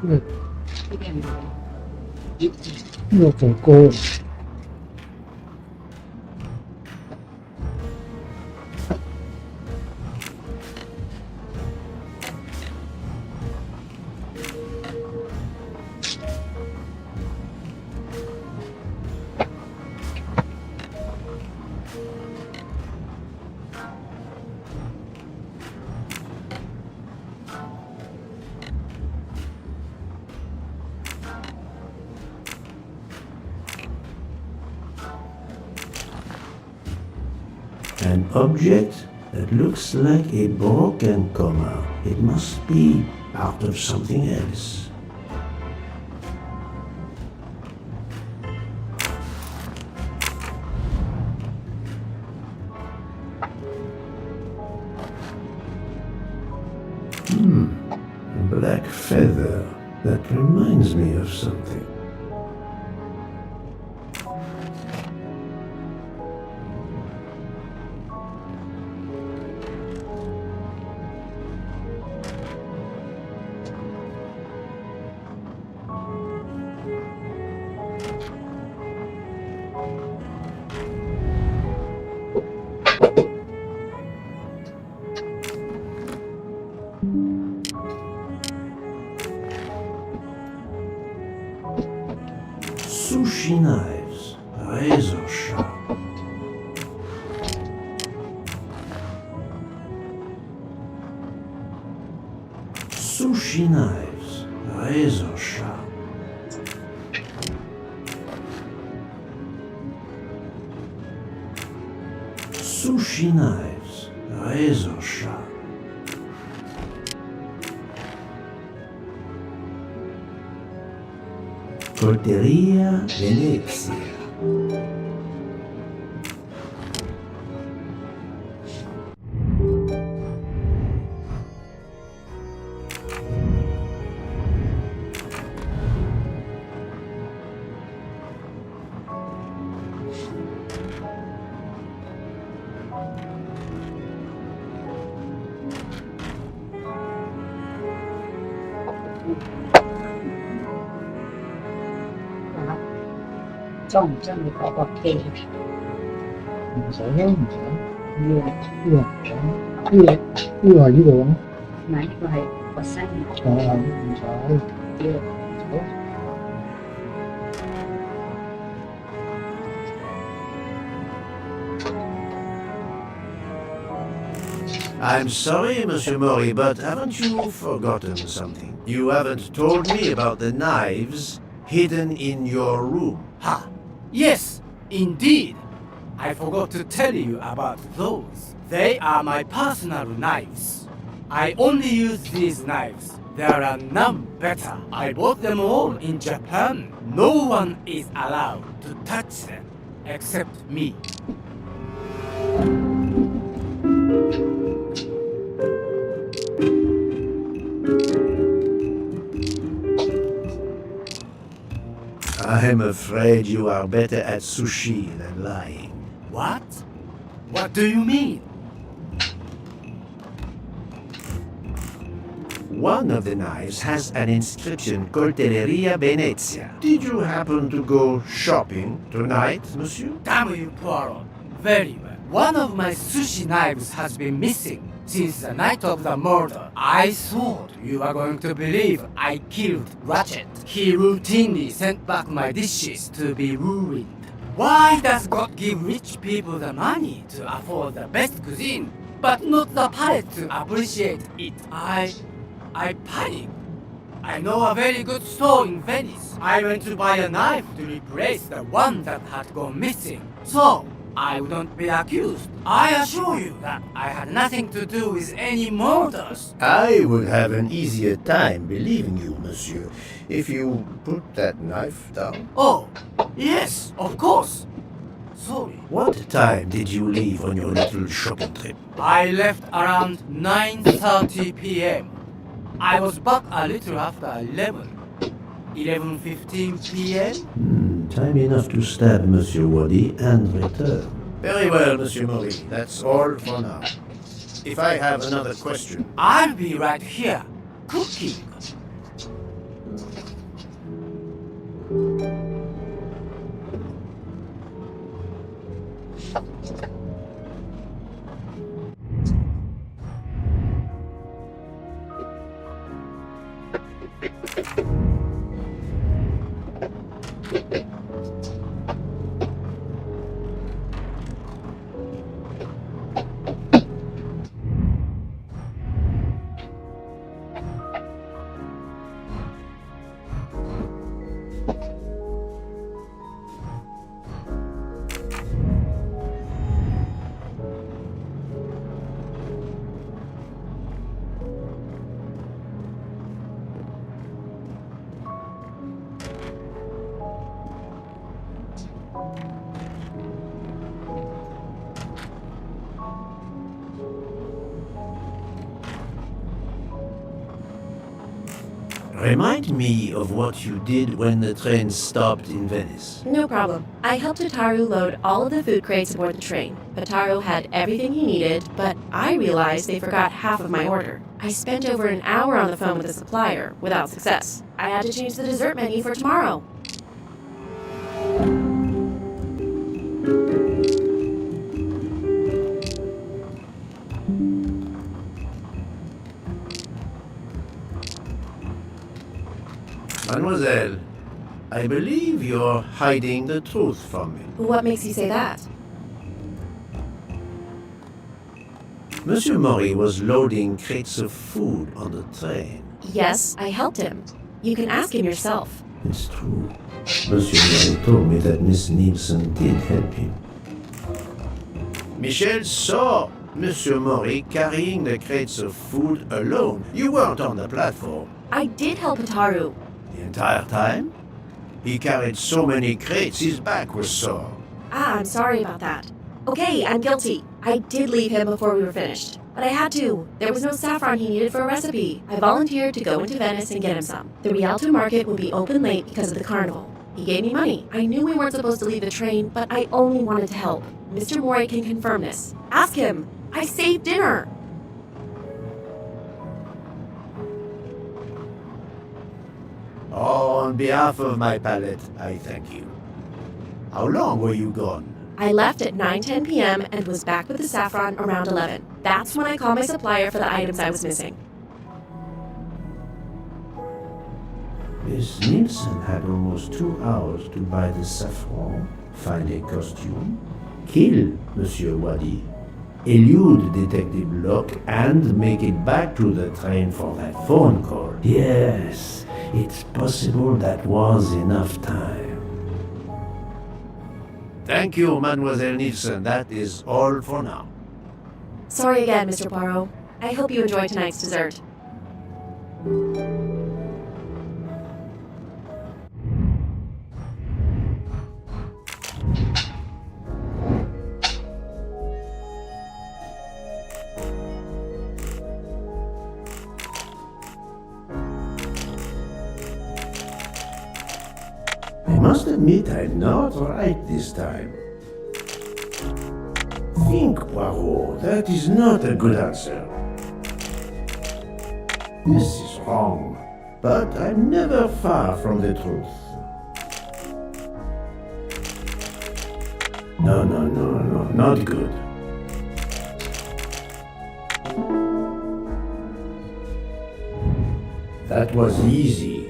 呢個火鍋。An object that looks like a broken comma. It must be part of something else. A black feather. That reminds me of something. Sushi knives, razor sharp. Sushi knives, razor sharp. Sushi knives, razor sharp. Colteria Venezia.裝唔裝你嗰個機？唔使啦，唔使。呢個唔使。呢個係呢個咩？唔係呢個係個新嘅。唔使。要。I'm sorry, Monsieur Mori, but haven't you forgotten something? You haven't told me about the knives hidden in your room. Ha! Yes, indeed. I forgot to tell you about those. They are my personal knives. I only use these knives. There are none better. I bought them all in Japan. No one is allowed to touch them except me. I'm afraid you are better at sushi than lying. What? What do you mean? One of the knives has an inscription Coltelleria Venezia. Did you happen to go shopping tonight, monsieur? Damn you, Poirot. Very well. One of my sushi knives has been missing since the night of the murder. I thought you were going to believe I killed Ratchet. He routinely sent back my dishes to be ruined. Why does God give rich people the money to afford the best cuisine, but not the palate to appreciate it? I panicked. I know a very good store in Venice. I went to buy a knife to replace the one that had gone missing. So, I wouldn't be accused. I assure you that I had nothing to do with any murders. I would have an easier time believing you, monsieur, if you put that knife down. Oh, yes, of course. Sorry. What time did you leave on your little shopping trip? I left around 9:30 p.m. I was back a little after 11. 11:15 p.m. Time enough to stab Monsieur Wadi and return. Very well, Monsieur Mori. That's all for now. If I have another question... I'll be right here, cooking. Remind me of what you did when the train stopped in Venice. No problem. I helped Hotaru load all of the food crates aboard the train. Hotaru had everything he needed, but I realized they forgot half of my order. I spent over an hour on the phone with the supplier, without success. I had to change the dessert menu for tomorrow. Mademoiselle, I believe you're hiding the truth from me. What makes you say that? Monsieur Mori was loading crates of food on the train. Yes, I helped him. You can ask him yourself. It's true. Monsieur Mori told me that Miss Nielsen did help him. Michel saw Monsieur Mori carrying the crates of food alone. You weren't on the platform. I did help Hotaru. The entire time? He carried so many crates, his back was sore. I'm sorry about that. Okay, I'm guilty. I did leave him before we were finished. But I had to. There was no saffron he needed for a recipe. I volunteered to go into Venice and get him some. The Rialto market would be open late because of the carnival. He gave me money. I knew we weren't supposed to leave the train, but I only wanted to help. Mr. Mori can confirm this. Ask him. I saved dinner. On behalf of my palate, I thank you. How long were you gone? I left at 9:10 p.m. and was back with the saffron around 11. That's when I called my supplier for the items I was missing. Miss Nielsen had almost 2 hours to buy the saffron, find a costume, kill Monsieur Wadi, elude Detective Locke, and make it back to the train for that phone call. Yes, it's possible that was enough time. Thank you, Mademoiselle Nielsen. That is all for now. Sorry again, Mr. Poirot. I hope you enjoyed tonight's dessert. I must admit I'm not right this time. Think, Poirot, that is not a good answer. This is wrong, but I'm never far from the truth. No, not good. That was easy.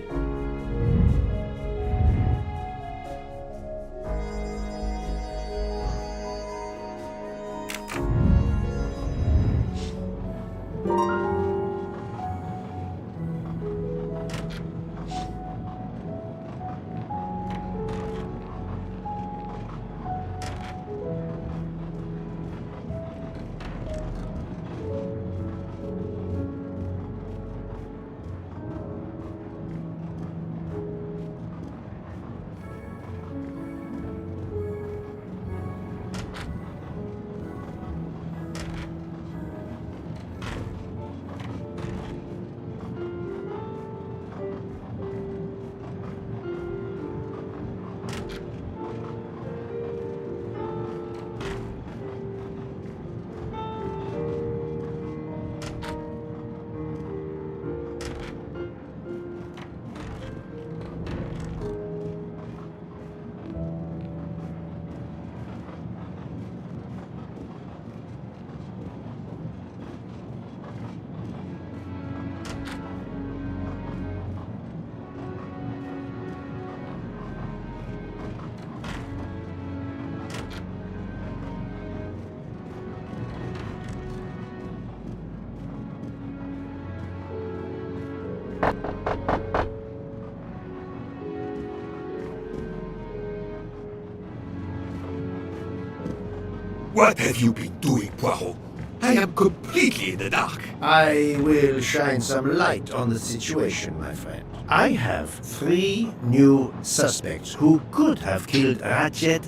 What have you been doing, Poirot? I am completely in the dark. I will shine some light on the situation, my friend. I have 3 new suspects who could have killed Ratchet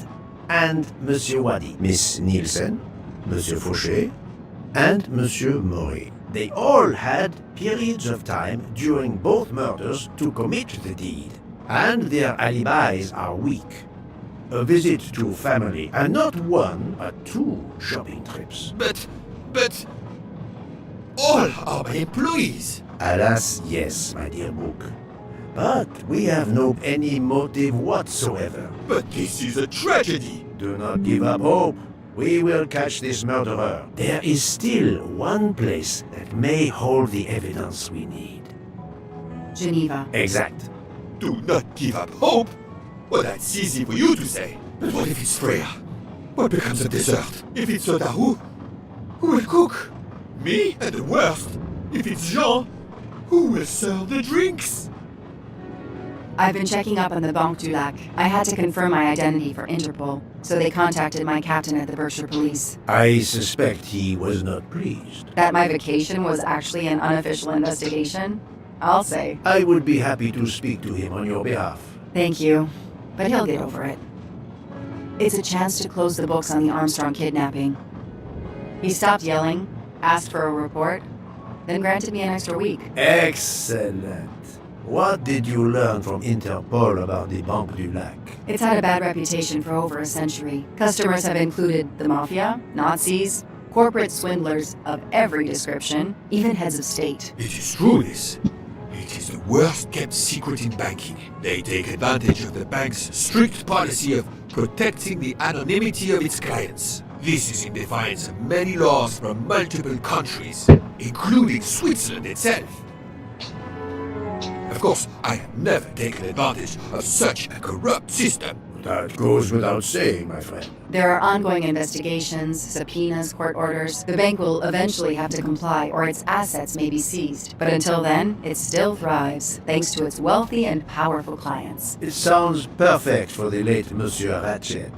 and Monsieur Wadi. Miss Nielsen, Monsieur Fauché, and Monsieur Mori. They all had periods of time during both murders to commit the deed, and their alibis are weak. A visit to family, and not one, but 2 shopping trips. But all are my employees. Alas, yes, my dear book. But we have no any motive whatsoever. But this is a tragedy. Do not give up hope. We will catch this murderer. There is still one place that may hold the evidence we need. Geneva. Exact. Do not give up hope. Well, that's easy for you to say. But what if it's Freya? What becomes of dessert? If it's Sotaru, who will cook? Me? And the worst, if it's Jean, who will serve the drinks? I've been checking up on the Banque du Lac. I had to confirm my identity for Interpol, so they contacted my captain at the Berkshire Police. I suspect he was not pleased. That my vacation was actually an unofficial investigation? I'll say. I would be happy to speak to him on your behalf. Thank you, but he'll get over it. It's a chance to close the books on the Armstrong kidnapping. He stopped yelling, asked for a report, then granted me an extra week. Excellent. What did you learn from Interpol about the Banque du Lac? It's had a bad reputation for over a century. Customers have included the mafia, Nazis, corporate swindlers of every description, even heads of state. It is true, this. It is the worst kept secret in banking. They take advantage of the bank's strict policy of protecting the anonymity of its clients. This is in defiance of many laws from multiple countries, including Switzerland itself. Of course, I have never taken advantage of such a corrupt system. That goes without saying, my friend. There are ongoing investigations, subpoenas, court orders. The bank will eventually have to comply or its assets may be seized. But until then, it still thrives, thanks to its wealthy and powerful clients. It sounds perfect for the late Monsieur Ratchet.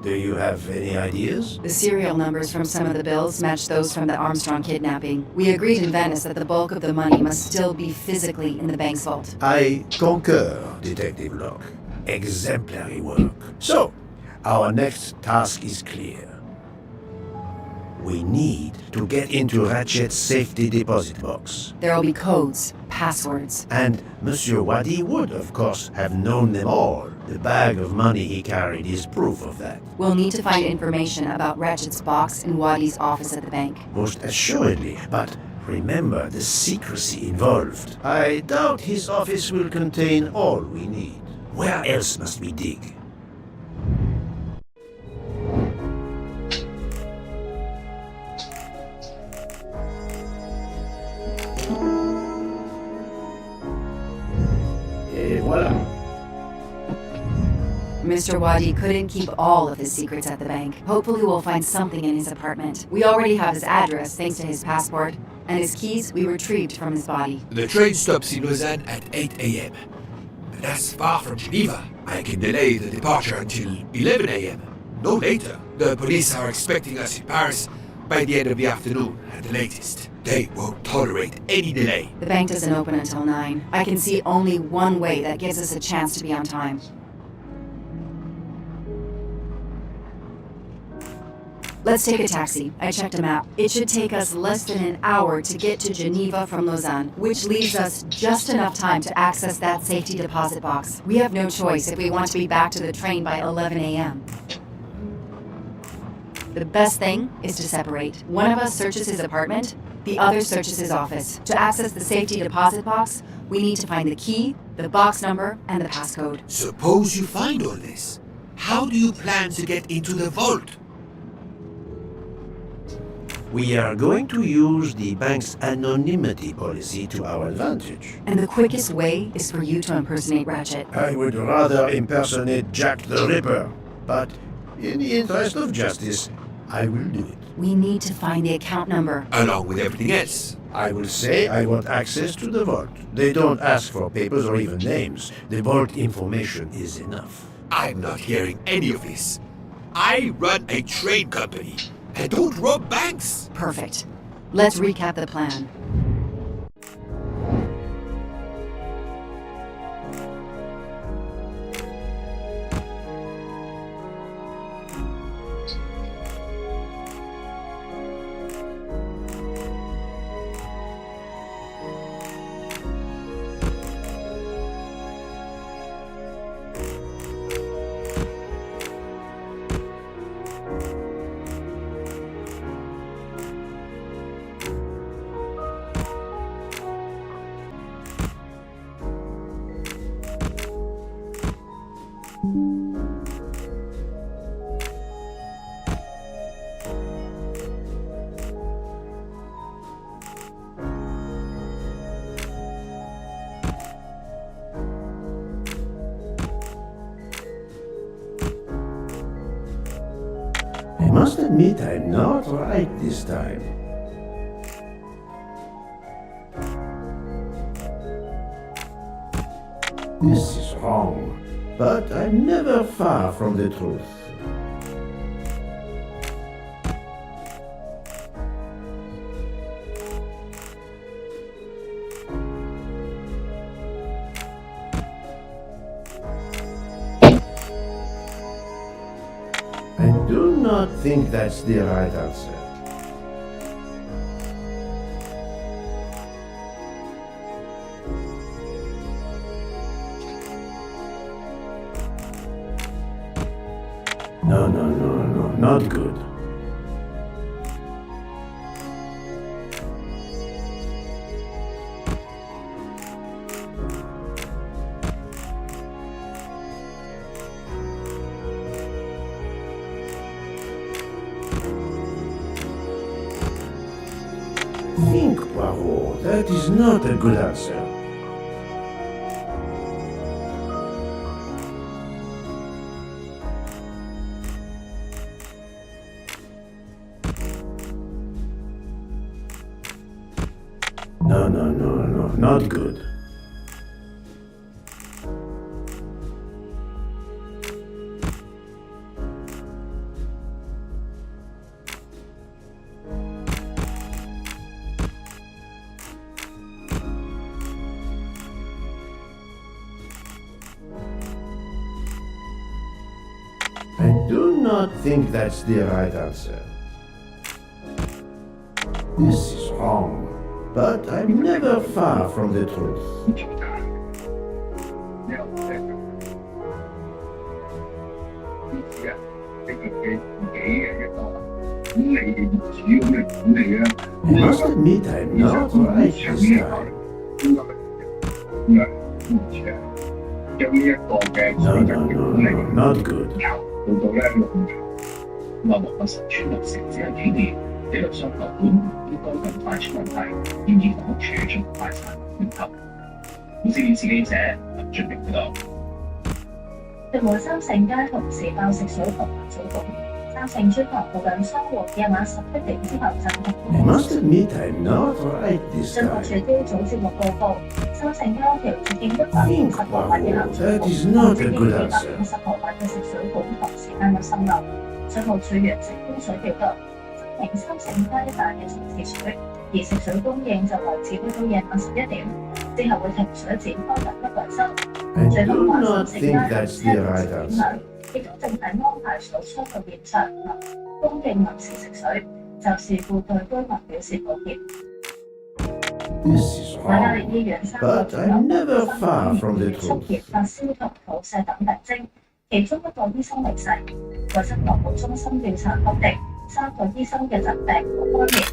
Do you have any ideas? The serial numbers from some of the bills match those from the Armstrong kidnapping. We agreed in Venice that the bulk of the money must still be physically in the bank's vault. I concur, Detective Locke. Exemplary work. So, our next task is clear. We need to get into Ratchet's safety deposit box. There will be codes, passwords. And Monsieur Wadi would, of course, have known them all. The bag of money he carried is proof of that. We'll need to find information about Ratchet's box in Wadi's office at the bank. Most assuredly, but remember the secrecy involved. I doubt his office will contain all we need. Where else must we dig? Et voilà. Mr. Wadi couldn't keep all of his secrets at the bank. Hopefully we'll find something in his apartment. We already have his address thanks to his passport, and his keys we retrieved from his body. The train stops in Lausanne at 8 a.m. That's far from Geneva. I can delay the departure until 11 a.m. No later. The police are expecting us in Paris by the end of the afternoon at the latest. They won't tolerate any delay. The bank doesn't open until 9. I can see only one way that gives us a chance to be on time. Let's take a taxi. I checked a map. It should take us less than an hour to get to Geneva from Lausanne, which leaves us just enough time to access that safety deposit box. We have no choice if we want to be back to the train by 11 a.m. The best thing is to separate. One of us searches his apartment, the other searches his office. To access the safety deposit box, we need to find the key, the box number, and the passcode. Suppose you find all this. How do you plan to get into the vault? We are going to use the bank's anonymity policy to our advantage. And the quickest way is for you to impersonate Ratchet. I would rather impersonate Jack the Ripper, but in the interest of justice, I will do it. We need to find the account number. Along with everything else. I will say I want access to the vault. They don't ask for papers or even names. The vault information is enough. I'm not hearing any of this. I run a train company. I don't rob banks. Perfect. Let's recap the plan. must admit I'm not right this time. This is wrong, but I'm never far from the truth. I do not think that's the right answer. No, not good. Think, Poirot, that is not a good answer. No, not good. I do not think that's the right answer. This is wrong, but I'm never far from the truth. I must admit I'm not right this time. No, not good. 到到咧6年後，話獲得實村落成者紀念紀律所託管應該盡快出問題，建議房屋署盡快查源頭。本市電視記者林俊明報道。屯門三聖街同時爆食水同埋水桶，三聖村旁附近商戶夜晚11點之後暫停。I must admit I'm not right this 進學 time. 處朝早節目報告，三聖街一條接近150毫米嘅行水庫， That is not a 接近 good answer. 250毫米嘅食水管同時間有滲漏。水務署完成供水調度，暫停三聖街一帶嘅城市水，而食水供應就維持去到夜晚11點，之後會停水展開緊急維修。 I 最 do 後話 not 三聖 think 街 that's 車 the 路 right 受影 answer. 響，亦都正係安排水箱到現場供應臨時食水，就事故對居民表示抱歉。 This is 瑪嘉烈 wrong, 醫院3個 but 左右 I'm never 發 far 現 from the 失 truth. 業、發燒同肚瀉等病徵，其中1個醫生離世。衞生防護中心調查確定3個醫生嘅疾病無關聯。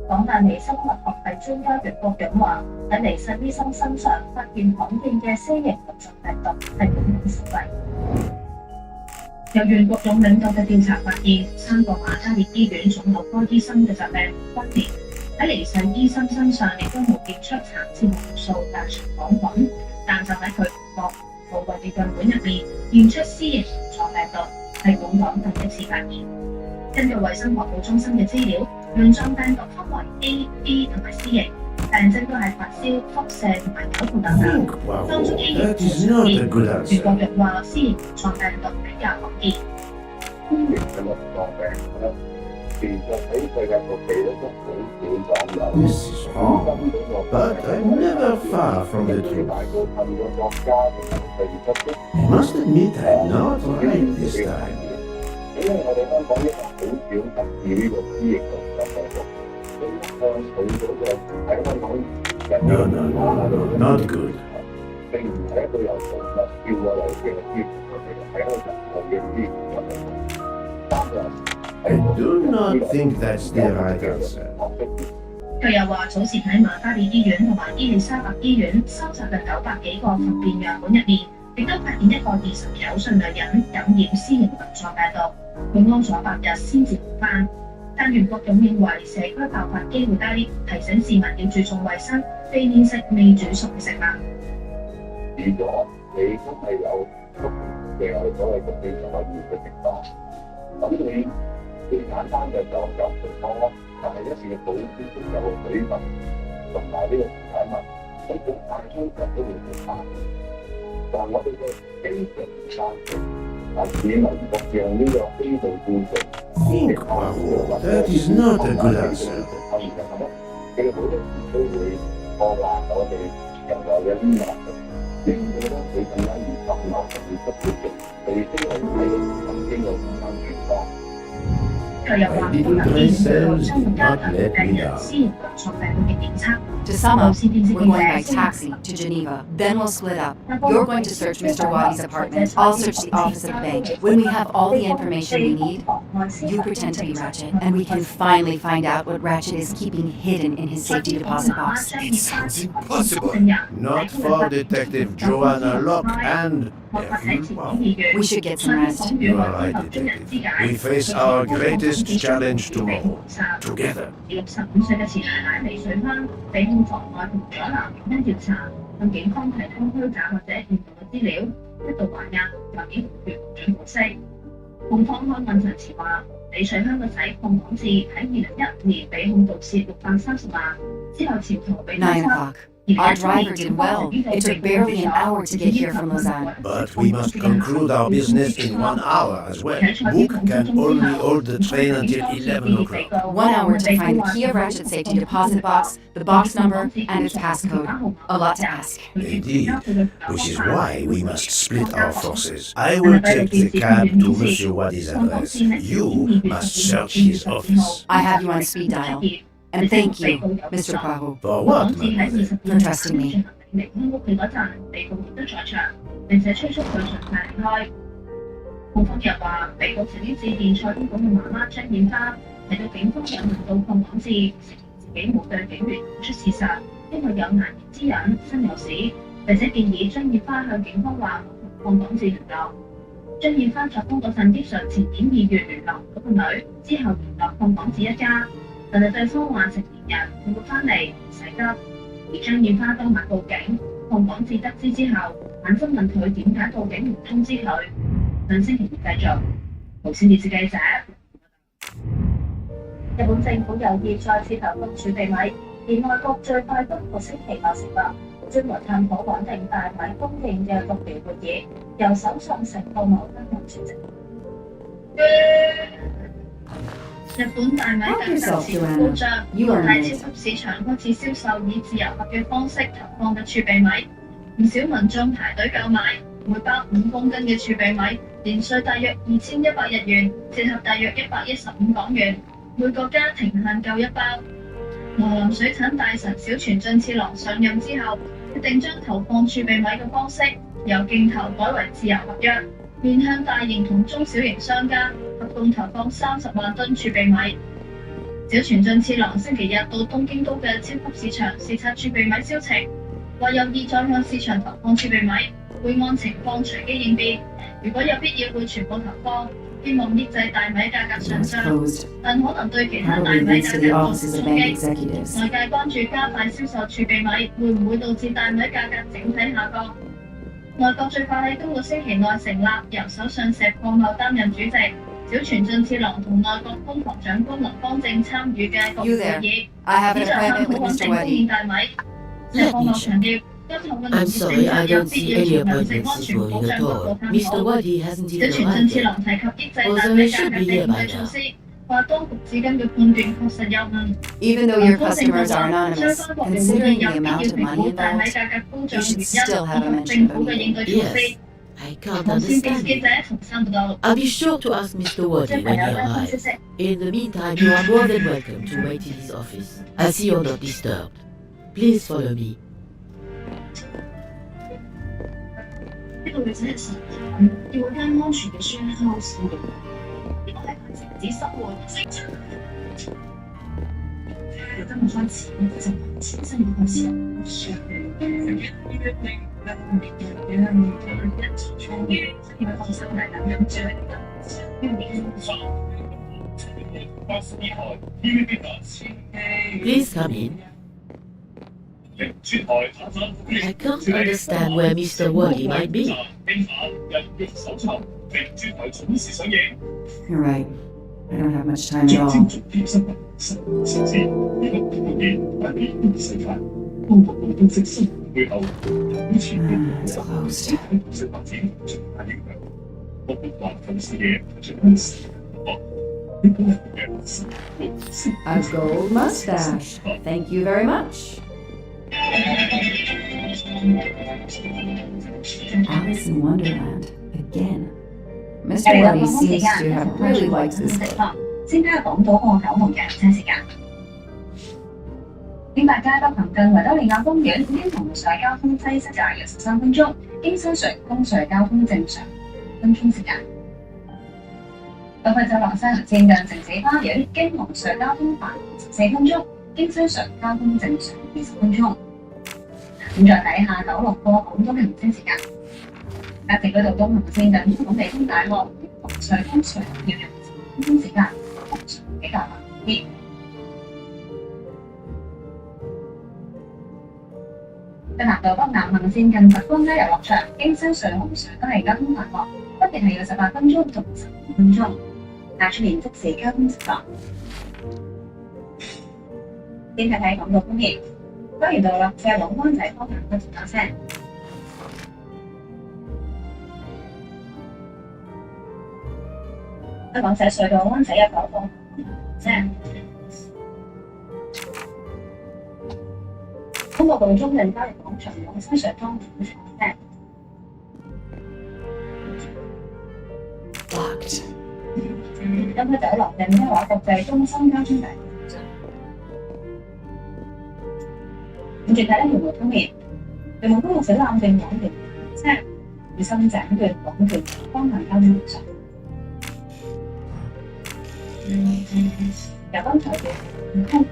港大微生物學系專家袁國勇話：喺離世醫生身上發現罕見嘅 C 型毒素病毒係感染實例。由袁國勇領導嘅調查發現，3個瑪嘉烈醫院腫瘤科醫生嘅疾病無關聯。喺離世醫生身上亦都冇驗出產致毒素大腸桿菌，但就喺佢腹部胃嘅樣本入面驗出 C 型毒素病毒，係本港第一次發現。根據衛生防護中心嘅資料，冠狀病毒分為 A、B 同埋 C 型，病徵都係發燒、腹瀉同埋嘔吐等等。 Think, 當中 A Poirot, 型 that 最 is 常 not a 見， good 袁 answer. 國勇話 C 型冠狀病毒比較罕見。C 型嘅綠狀病毒咧，其實喺世界各地咧都好少講有。 This is wrong, but I'm never far from the 最 truth. 大部分嘅國家同埋地區 I must admit I'm not right this time. 因為我哋香港一個好少特異呢個 C 型綠狀病毒，佢嗰個喺香港入 No, not good. 並唔係一個有動物叫過嚟嘅 C 型綠病毒，係一個人類嘅 C 型綠病毒。當然 I do not think that's the right answer. 佢又話：早前喺瑪嘉烈醫院同埋伊利沙伯醫院收集嘅900幾個糞便樣本入面，亦都發現一個29歲女人感染 C 型冠狀病毒，佢安咗8日先至好返。但袁國勇認為社區爆發機會低，提醒市民要注重衞生，避免食未煮熟嘅食物。如果你真係有足嘅所謂嘅非常惡劣嘅情況，咁你最簡單嘅就入地方，但係一定要保持足夠嘅水分同埋呢個時間物，咁好大通常都會好大。但我哋嘅非常時間，但市民各樣呢個非道故事。Think, Poirot, that is not a good answer. 佢哋好多時都會破壞我哋人類嘅黏膜，令到咧佢更加易滲漏同埋出血嘅，除非係喺曾經嘅時間情況。佢又話可能見到將會加強病人私營合作病毒嘅檢測。To sum up, we're going by taxi to Geneva. Then we'll split up. You're going to search Mr. Wadi's apartment. I'll search the office of the bank. When we have all the information we need, you pretend to be Ratchet, and we can finally find out what Ratchet is keeping hidden in his safety deposit box. It sounds impossible. Not for Detective Joanna Locke and... We should get some rest. You are right, Detective. We face our greatest challenge tomorrow. Together. 65歲嘅前奶奶李水香被控妨礙同阻撓原因調查，向警方提供虛假或者誤導嘅資料，一度還押，舊年6月獲准保釋。控方開案陳詞話，李水香個仔鄺廣志喺2015年被控盜竊630萬，之後潛逃被拉沙。Our driver did well. It took barely an hour to get here from Lausanne. But we must conclude our business in 1 hour as well. Book can only hold the train until 11 o'clock. 1 hour to find the key of Ratchet's safety deposit box, the box number, and its passcode. A lot to ask. Indeed, which is why we must split our forces. I will take the cab to Monsieur Wadi's address. You must search his office. I have you on speed dial. And thank you, Mr. Poirot. For what, mademoiselle? For trusting me. 離開屋企嗰陣，被告亦都在場，並且催促佢盡快離開。控方又話，被告曾經致電蔡公公嘅媽媽張燕花，提到警方有問到鄺廣志，承認自己冇對警員講出事實，因為有難言之隱、身有屎，並且建議張燕花向警方話同鄺廣志聯絡。張燕花作供嗰陣，憶述前年2月聯絡嗰個女，之後聯絡鄺廣志一家。但係對方話成年人佢會翻嚟，唔使急。而張燕花當晚報警，鄺廣志得知之後，反覆問佢點解報警唔通知佢。上星期二繼續。無線電視記者。日本政府有意再次投放儲備米，而內閣最快今個星期落成啦。專門探討穩定大米供應嘅局聯會議，由首相成個茂登人主席。日本大米價格持續高漲，各大超級市場開始銷售以自由合約方式投放嘅儲備米，唔少民眾排隊購買，每包5公斤嘅儲備米，年稅大約2100日元，折合大約115港元，每個家庭限購1包。農林水產大臣小泉進次郎上任之後，決定將投放儲備米嘅方式由競投改為自由合約，面向大型同中小型商家，合共投放30萬噸儲備米。小泉進次郎星期日到東京都嘅超級市場視察儲備米銷情，話有意再向市場投放儲備米，會按情況隨機應變，如果有必要會全部投放，希望抑制大米價格上漲，但可能對其他大米價格造成衝擊。外界關注加快銷售儲備米會唔會導致大米價格整體下降。內閣最快喺今個星期內成立，由首相石破茂擔任主席，小泉進次郎同內閣官房長官林芳正參與嘅局會議，旨在探討穩定供應大米。石破茂強調，今後嘅農業政策有必要從糧食安全保障角度探討。小泉進次郎提及抑制大米價格嘅應對措施，話當局至今嘅判斷確實有誤。 Even though your customers are anonymous, considering the amount of money involved, you should still have a mention of me. Yes, I can't understand. I'll be sure to ask Mr. Wadi when he arrives. In the meantime, you are more than welcome to wait in his office. I see you're not disturbed. Please follow me. 呢個女仔係神人，要間安全嘅 share house。如果係佢自己生活正常，由今日開始就重新開始。因為放心大膽咁做，因為 Please come in. I can't understand where Mr. Wadi might be. You're right. I don't have much time at all. It's closed. A gold mustache. Thank you very much. Alice in Wonderland again. Mr. Waddy seems to have really liked this book. 先睇下港島個9號嘅車時間。經百佳北行近維多利亞公園，經紅隧交通擠塞大約13分鐘，經西隧、東隧交通正常分鐘時間。到去走廊西行線近城市花園，經紅隧交通繁14分鐘，經西隧交通正常20分鐘。咁再睇下九龍過港島嘅行車時間。隔直嗰度東行線近香港理工大學，紅隧、東隧要用10分鐘時間，紅隧比較慢啲。漆咸道北南行線近佛光街遊樂場，經西隧、紅隧都係交通繁忙，分別係要18分鐘同15分鐘。大出現即時交通情況。先睇睇港島方面，花園道落斜往灣仔方向不停有車。香港仔隧道灣仔入口方車。中國道中近交易廣場往西隧方向車。Locked. 金區走廊近嘉華國際中心交通大樓。跟住睇咧，屯門方面，屯門公路小欖段往屯車，與深井段往屯方向交通正常。由剛才嘅空。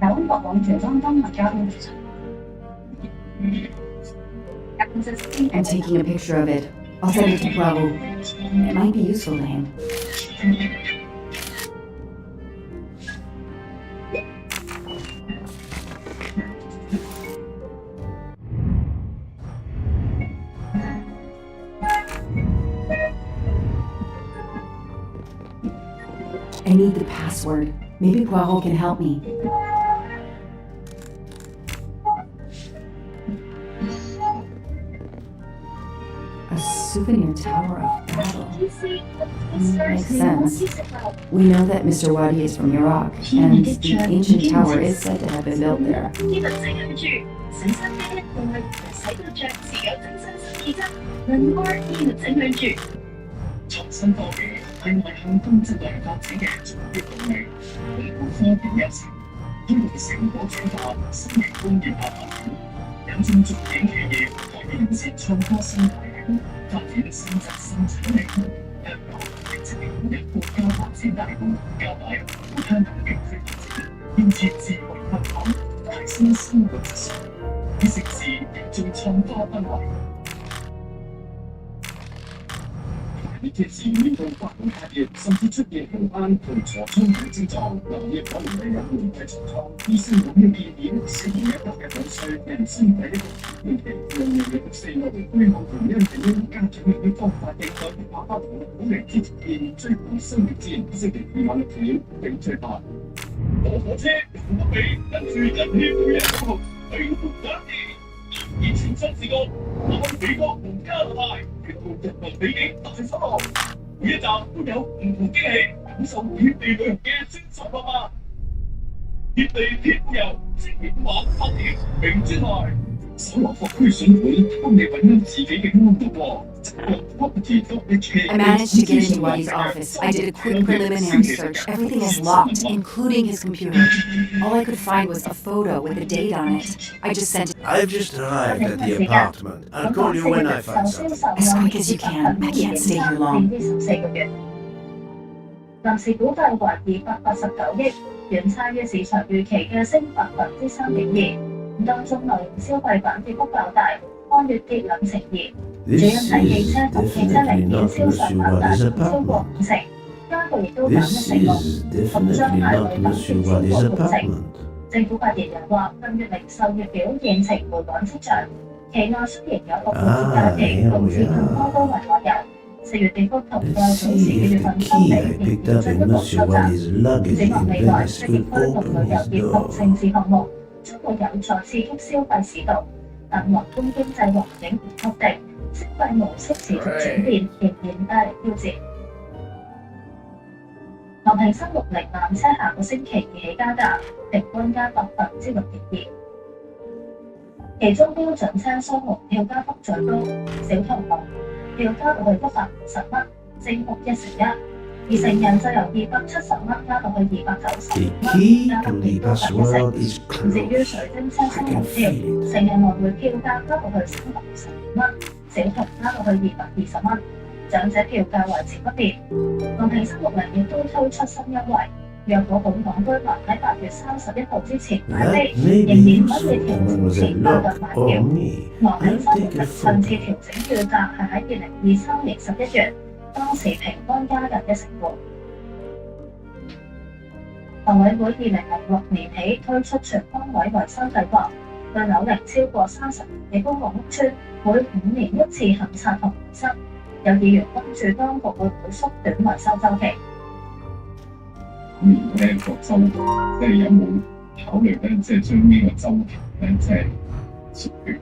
大灣角往荃灣方向交通正常。I'm taking a picture of it. I'll send it to Bravo. It might be useful to him. I need the password. Maybe Poirot can help me. A souvenir tower of battle. Makes sense. We know that Mr. Wadi is from Iraq, and the ancient tower is said to have been built there. I managed to get into Wadi's office. I did a quick preliminary search. Everything is locked, including his computer. All I could find was a photo with a date on it. I just sent it. I've just arrived at the apartment. I'll call you when I find something. As quick as you can. I can't stay here long. 臨時估計為289億，遠差於市場預期嘅升3.2%。當中內消費品跌幅較大，按月跌2.2%。主因係汽車同汽車零件銷售額大超過50%，家具亦都減1.6%，服裝鞋類等跌超過6%。政府發言人話，近月零售業表現呈回穩跡象，期內雖然有復活節假期，同時更多高危外遊。4月地方同嘅早時2月份收尾仍然進一步收窄。展望未來，積極推動旅遊業同盛事項目，將會有助刺激消費市道。但宏觀經濟環境唔確定，消費模式持續轉變，仍然帶嚟挑戰。昂坪360纜車下個星期二起加價，平均加6.2%。其中標準車雙門票加幅最高，小童號票加到去150蚊，升幅1成1，而成人就由270蚊加到去295蚊，加幅亦高達1成。至於水晶車雙門票，成人來回票價加到去355蚊，小童加到去220蚊，長者票價維持不變。昂坪360亦都推出新優惠，若果本港居民喺8月31號之前買飛，仍然可以調整前8日買票。昂坪360上次調整票價係喺2023年11月，當時平均加近1成半。房委會2006年起推出全方位維修計劃，對樓齡超過30年嘅公共屋邨，每5年一次勘察同維修。有議員關注當局會唔會縮短維修週期。咁如果呢個週期，即係有冇考慮咧，即係將呢個週期咧，即係縮短？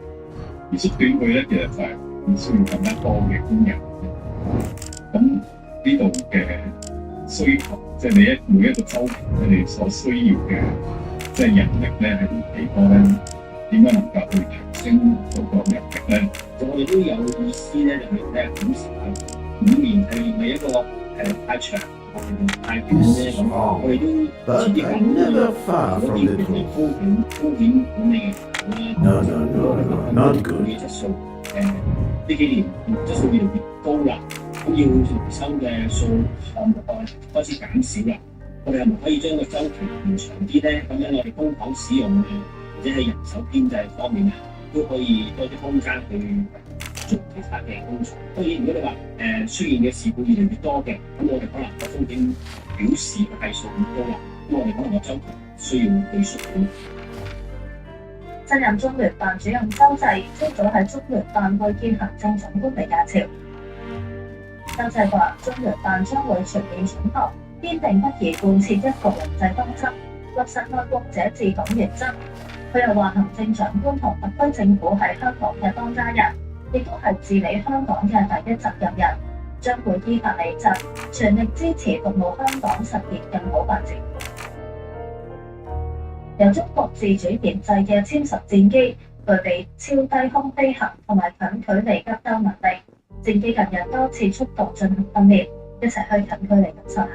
而縮短佢咧，其實就係唔需要更加多嘅工人。咁呢度嘅需求，即係你每一個週期，你所需要嘅即係人力咧係幾多咧？點樣能夠去提升嗰個人力咧？我哋都有意思咧，就係睇下點時5年係咪一個太長，太短咧？咁我哋都自己講嗰啲風險管理嘅not good。質素呢幾年質素越嚟越高啦，咁要維修嘅項目開始減少啦。我哋係咪可以將個週期延長啲咧？咁樣我哋公帑使用或者係人手編制方面都可以多啲空間去做其他嘅工作。當然，如果你話出現嘅事故越嚟越多嘅，咁我哋可能個風險表示嘅係數唔高啦。咁我哋可能個週期需要去縮短。新任中聯辦主任周濟朝早喺中聯辦會見行政長官李家超。周濟話：中聯辦將會全面準確、堅定不移貫徹一國兩制方針，落實愛國者治港原則。佢又話：行政長官同特區政府係香港嘅當家人，亦都係治理香港嘅第一責任人，將會依法履責，全力支持服務香港實現更好發展。由中國自主研製嘅殲10戰機，具備超低空飛行同埋近距離格鬥能力。戰機近日多次出動進行訓練，一齊去近距離感受下。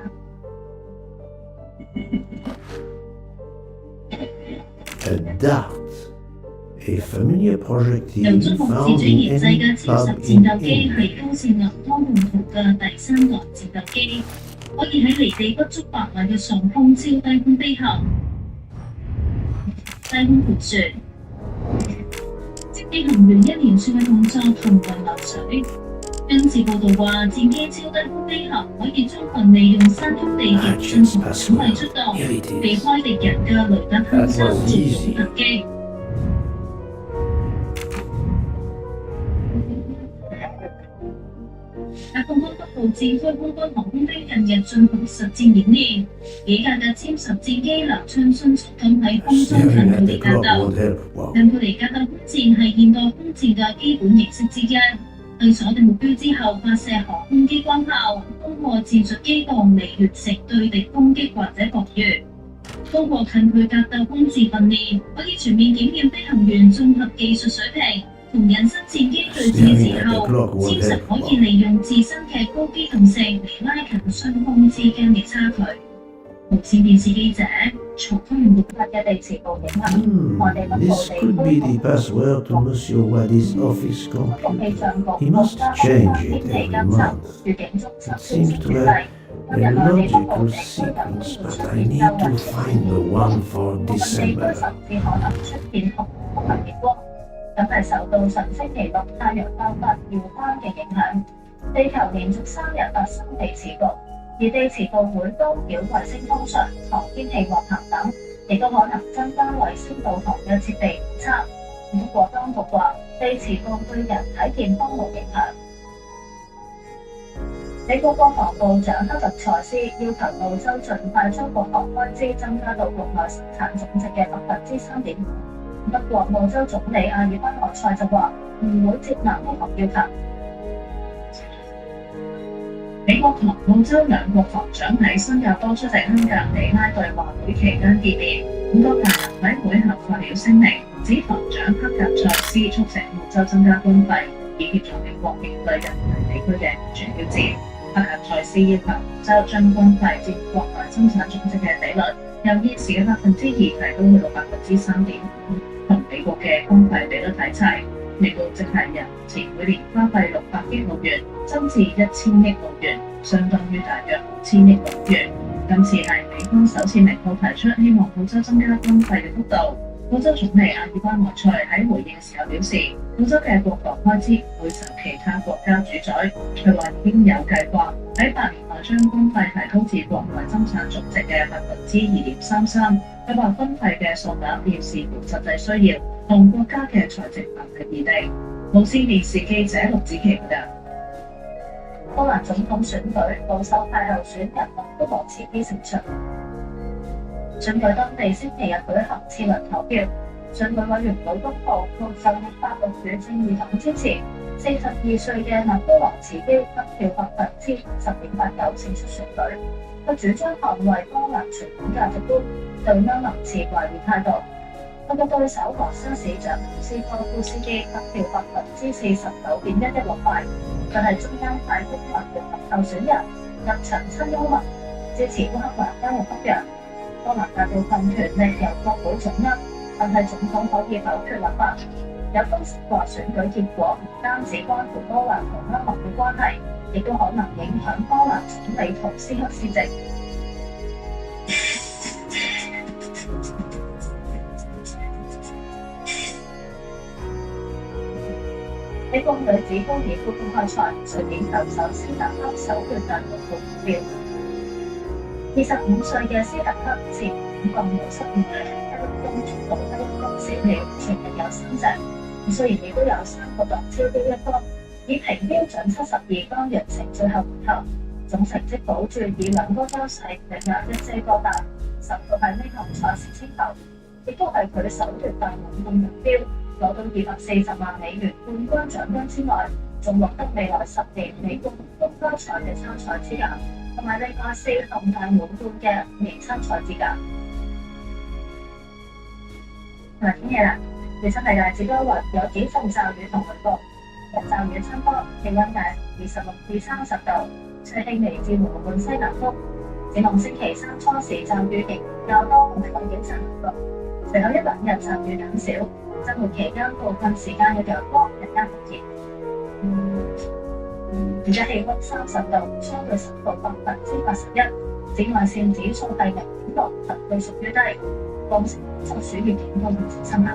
由中國自主研製嘅殲10戰鬥機係高性能多用途嘅第3代戰鬥機，可以喺離地不足8米嘅上空超低空飛行。低空盤旋，即機行完一連串嘅動作行雲流水。根據報道話，戰機超低空飛行可以充分利用山峰地形進行隱蔽出動，避開敵人嘅雷達探測進行突擊。解放軍北部戰區空軍航空兵近日進行實戰演練，幾架嘅殲10戰機流暢迅速咁喺空中近距離格鬥。近距離格鬥空戰係現代空戰嘅基本形式之一。對鎖定目標之後發射航空機關炮，通過戰術機動嚟完成對敵攻擊或者防禦。通過近距格鬥空戰訓練，可以全面檢驗飛行員綜合技術水平。同隱身戰機對峙嘅時候，殲10可以利用自身嘅高機動性嚟拉近雙方之間嘅差距。無線電視記者曹康元報道嘅地磁暴影響，內地北部地區空氣象局國家天氣監測預警中心宣傳主例，今日內地北部地區有機會出現較為嚴重部分地區甚至可能出現紅紅烈光。咁係受到上星期6太陽爆發耀斑嘅影響，地球連續3日發生地磁暴，而地磁暴會干擾衛星通訊、航天氣運行等，亦都可能增加衛星導航嘅設備誤差。不過當局話，被持報對人體健康冇影響。美國國防部長克特賽斯要求澳洲盡快將國防開支增加到國內生產總值嘅3.5%。不過澳洲總理阿爾巴內塞就話唔會接納呢項要求。美國同澳洲兩國防長喺新加坡出席香格里拉對話會期間見面。5個大人喺會後發表聲明，指防長克特賽斯促成澳洲增加軍費，以協助美國應對人類地區嘅主挑戰。克特賽斯要求澳洲將軍費佔國內生產總值嘅比率由現時嘅2%提高去到3.5%，同美國嘅軍費比率睇齊。美國即係人前每年花費600億澳元，增至1000億澳元，相當於大約5000億港元。今次係美方首次明確提出希望澳洲增加軍費嘅幅度。澳洲總理阿爾巴內塞喺回應時候表示，澳洲嘅國防開支會受其他國家主宰。佢話已經有計劃喺8年內將軍費提高至國內生產總值嘅2.33%。佢話軍費嘅數額要視乎實際需要同國家嘅財政能力而定。無線電視記者陸子琪報道。波蘭總統選舉保守派候選人都羅茨基勝出。選舉當地星期日舉行次輪投票，選舉委員會公佈獲就業法律與正義黨支持42歲嘅納多羅茨基得票10.89%勝出選舉。佢主張捍衛波蘭傳統價值觀，對歐盟持懷疑態度。佢嘅對手華沙市長斯科夫斯基得票49.11%落敗。佢係中間派烏克蘭獨立候選人，入場親歐盟，支持烏克蘭加入北約。波蘭大部分權力由國會掌握，但係總統可以否決立法。有分析話，選舉結果唔單止關乎波蘭同歐盟嘅關係，亦都可能影響波蘭總理圖斯克施政。美國女子高爾夫公開賽，瑞典球手斯特克首奪大陸目標。25歲嘅斯特克前5項冇失誤，一粒弓速度一粒弓少了，全日有3隻。雖然亦都有3個檔超標一分，以平標準72分完成最後回合，總成績保住以2個優勢力壓一姐哥大。10個喺呢項賽事之後，亦都係佢首奪大滿貫目標，攞到240萬美元冠軍獎金之外，仲獲得未來10年美國公開賽嘅參賽資格，同埋另外4項大滿貫嘅年參賽資格。同埋天氣啦，預測係大致多雲，有幾陣驟雨同雷暴，日驟雨增多，氣溫介26至30度，吹輕微至和緩西南風。展望星期3初時驟雨仍較多，同埋有幾陣雷暴，隨後1、2日驟雨減少。週末期間部分時間有陽光，日間酷熱。而家氣溫30度，相對濕度81%，紫外線指數係0.6，強度屬於低。黃色就暑熱警告現時生效。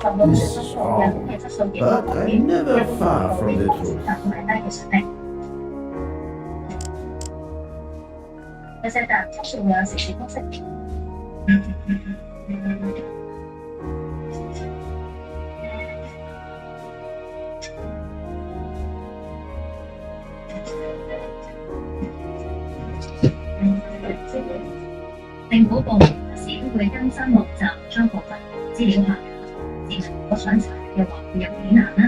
受到雪質素嘅空氣質素健康方面，一般同埋低嘅水平。有些大質素會有時時風色。政府部門不時都會更新網站，將部分資料下架。市民如果想查嘅話，會有幾難啦。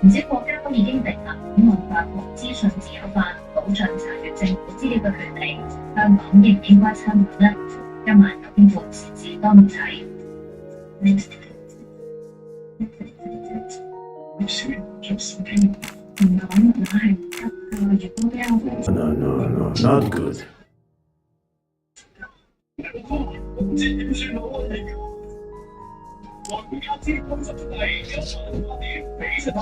唔少國家都已經訂立檔案法同資訊自由法，保障查閱政府資料嘅權利。香港應唔應該參考呢？今晚有邊部時事多媒體？No, not good. 唔知點算好啊！來回家之公司出嚟108點比出台，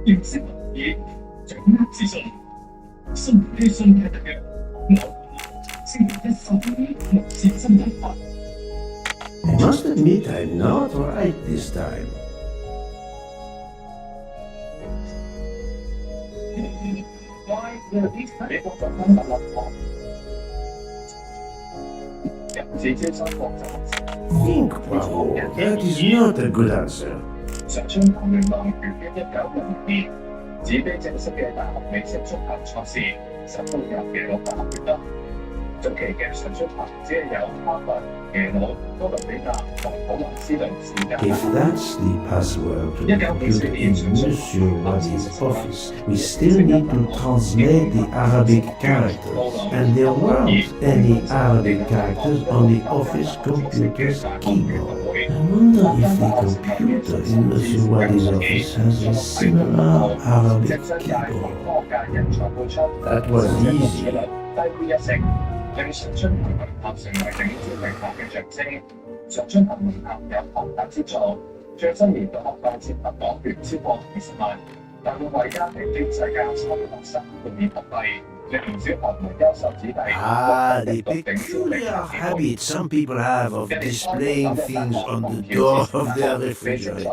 認識民意，掌握資訊，新披新劇嘅我星期1收聽無線新聞台。I must admit I'm not right this time. 美國總統特朗普自招生國際學生。 Think, Bravo. That is not a good answer. 常春藤原來源於1960年，只非正式嘅大學美式足球賽事，十分有嘅老大學得。早期嘅常春藤只係有哈佛、耶魯、哥倫比亞同普林斯頓四間。 If that's the password to the computer in Monsieur Wadi's office, we still need to translate the Arabic characters, and there weren't any Arabic characters on the office computer's keyboard. I wonder if the computer in Monsieur Wadi's office has a similar Arabic keyboard. That was easy. 低於一成，令常春藤名校成為頂尖名校嘅象徵。常春藤名校有龐大資助，最新年度學費折合港元超過20萬，但會為家庭經濟較差嘅學生豁免學費，令唔少寒門優秀子弟 The peculiar habit some people have of displaying things on the door of their refrigerator.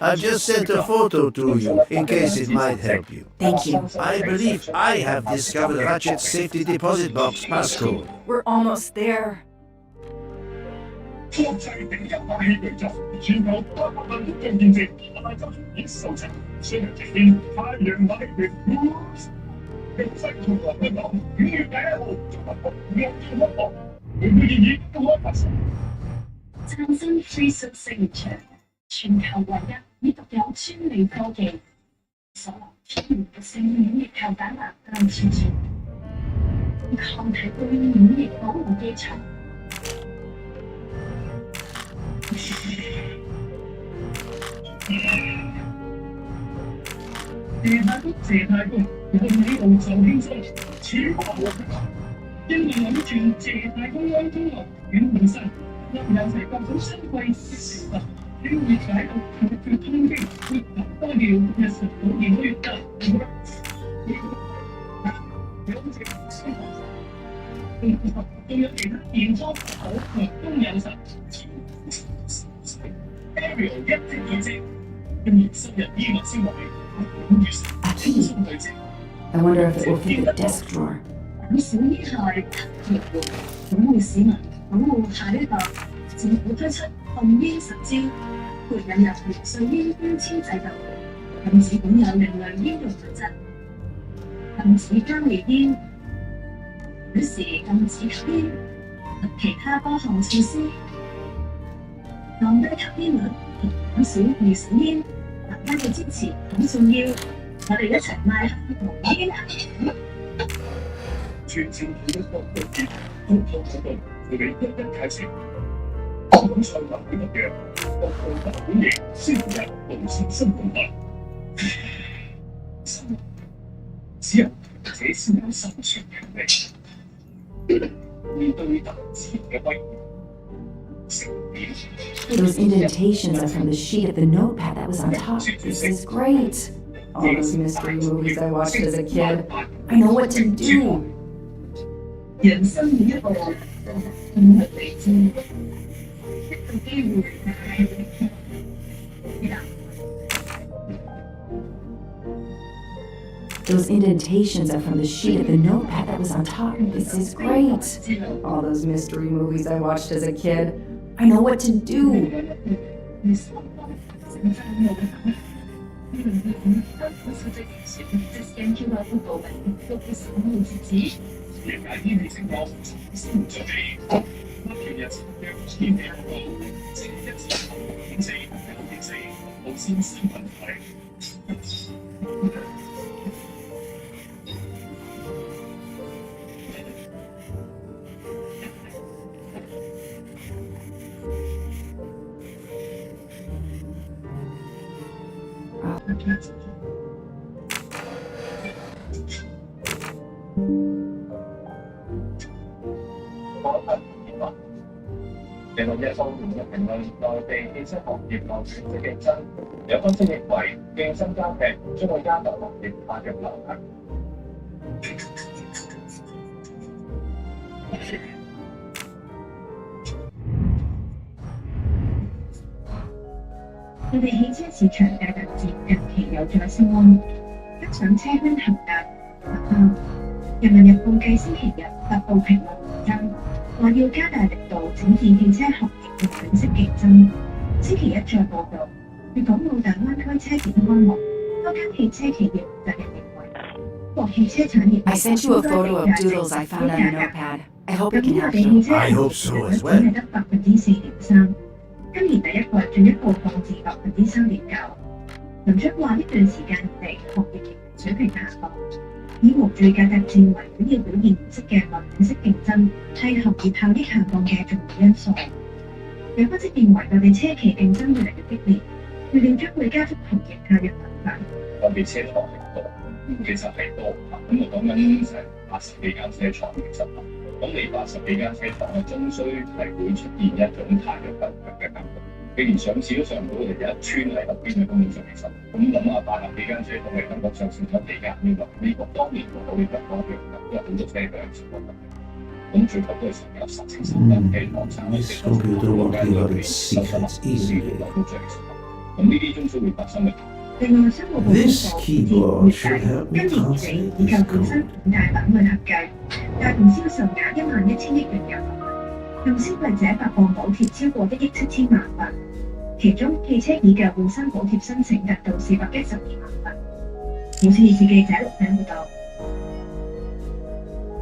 I've just sent a photo to you in case it might help you. Thank you. I believe I have discovered Ratchet's safety deposit box passcode. We're almost there. 國際頂級大戲巨作，全球800萬觀眾見證，大家熱收場，雖然直見太陽大月經濟從來香港5月1號進入6月1號，每個建議都可以發生。嶄新 Freezer Signature， 全球唯一以獨有專利科技所能天然活性免疫球蛋白單儲存，抗體對免疫保護機場。謝太公，我喺度就輕鬆，此話無敵。因為諗住謝太公安中樂遠門山，又齊各種新貴食物，輕易解到佢嘅通經，會打多了日常保健都要得。有隻新學生，仲有其他健康好樂都有實。Ariel 一直對症，跟住深入醫學思維。A key. I wonder if it will fit the desk drawer. 減少依賴保護市民，保護下一代。政府推出控煙實招，撥引入零碎煙標籤制度，禁止管有另類煙用物質，禁止加熱煙，表示禁止吸煙及其他多項措施，降低吸煙率同減少二手煙。大家嘅支持好重要，我哋一齊邁向無煙。全城每一個無煙通通活動，會俾一介紹。香港賽馬會特約，各項大本營先日無線新動態。只有這先有生存權利。面對大自然嘅威脅。Those indentations are from the sheet of the notepad that was on top. This is great. All those mystery movies I watched as a kid. I know what to do. 人生每一步都係未知，一個機會係Those indentations are from the sheet of the notepad that was on top. This is great. All those mystery movies I watched as a kid. I know what to do.評論嘅方面嘅評論，內地汽車行業內卷嘅競爭，有分析認為競爭加劇將會加大行業下嘅流行。我哋汽車市場嘅特質近期有再升溫，加上車圈恒大、人民日報繼星期日發布評論文章，話要加大力度整治汽車行業嘅本色競爭。星期一再報導，粵港澳大灣區車展開幕，多間汽車企業就係認為，國汽車產業 I sent you a photo of doodles I found on a notepad. I hope it can help you. I hope so as well. 只係得4.3%，今年第一季進一步降至3.9%。林卓話：呢段時間以嚟，行業盈利水平下降，以無住價格戰為主要表現形式嘅內卷式競爭，係行業效益下降嘅重要因素。有分析認為，內地車企競爭越嚟越激烈，預料將會加速行業汰弱留強。特別車廠係多，其實係多咁我講緊成80幾間車廠其實咁你80幾間車廠嘅終須係會出現一種汰弱留強嘅格局。既然上市都上唔到，我哋有一村喺後邊嘅供應商其實咁諗下80幾間車廠喺香港上市咗幾間呢個美國當年我哋香港一樣因為好多車喺前國特咁最後都係成有10至15間車廠產嘅車廠，嗰間都係收得落市落到最咁呢啲終須會發生嘅。另外，商務部公布截至月底，今年以嚟以舊本身五大品類合計，大同銷售額11000億元人民幣，向消費者發放補貼超過1億7000萬份，其中汽車以舊換新補貼申請達到412萬份。無線電視記者陸炳報道。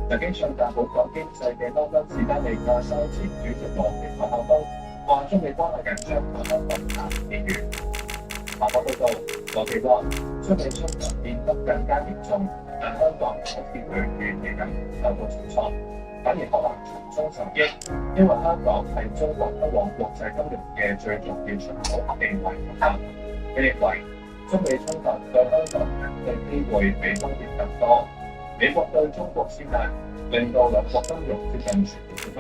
曾經暢談本港經濟嘅多間士丹利亞生前主席羅奇馬克東話：中美關係緊張，香港難以避免。馬克報道，羅奇話：中美衝突變得更加嚴重，但香港好似佢預期咁受到重創，反而可能從中受益，因為香港係中國通往國際金融嘅最重要出口地位國家。佢認為，中美衝突對香港嘅機會比風險更多。美國對中國施壓，令到兩國金融接近全面脫鈎。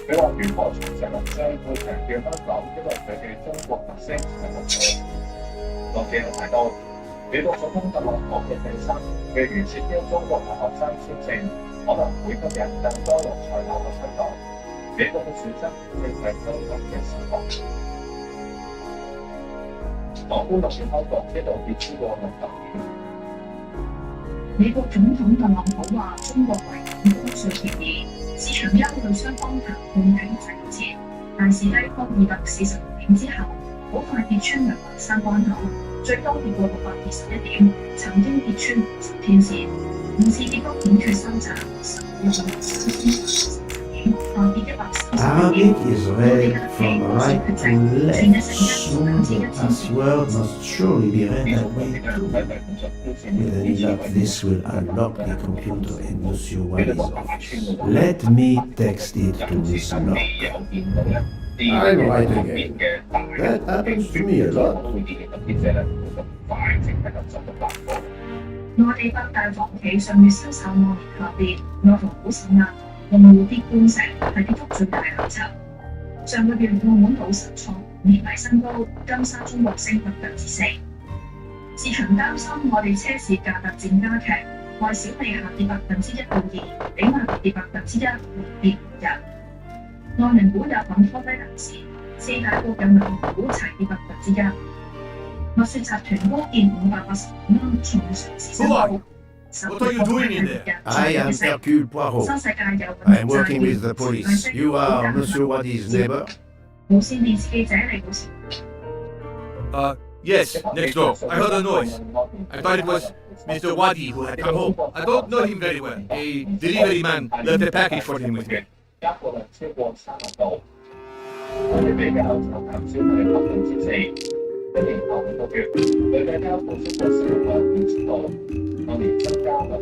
佢話：如果從實物上會強調香港，因為佢嘅中國特色係獨特。羅奇又提到，美國總統特朗普嘅政策，譬如撤銷中國大學生簽證，可能會吸引更多人才流入香港。美國嘅選擇正係香港嘅時刻。港股6月開局一度跌超過60點。美國總統特朗普話：中國違反關稅協議，市場憂慮雙方談判停滯前，但是低方240點之後，好快跌穿203關口，最多跌過621點，曾經跌穿50天線，五次跌幅顯著收窄，30點，下跌130點。 is read from right to left, so this world must surely be read that way too. With any luck, this will unlock the computer in Monsieur Wally's office. Let me text it to Miss Lock. I'm right again. That happens to me a lot. 內地八大房企上月銷售按年下跌，內房股受壓，用戶跌半成，係跌幅最大兩層。上個月澳門股實創年嚟新高，金沙中國升4%。市場擔心內地車市價格戰加劇，話小米下跌1%到2%，比亞迪跌1%，連跌5日。內銀股有份拖低樓市，四大國有銀行股齊跌1%。蜜雪集團高見585蚊，重上市新高。What are you doing in there? I am Hercule Poirot. I am working with the police. You are Monsieur Waddy's neighbor? 無線電視記者李寶時。Yes, next door. I heard a noise. I thought it was Mr. Waddy who had come home. I don't know him very well. A delivery man left a package for him with me. 加貨量超過30度，我哋比較就減少係4%。1年後5個月，累計交付超過4萬5千度，按年增加9%。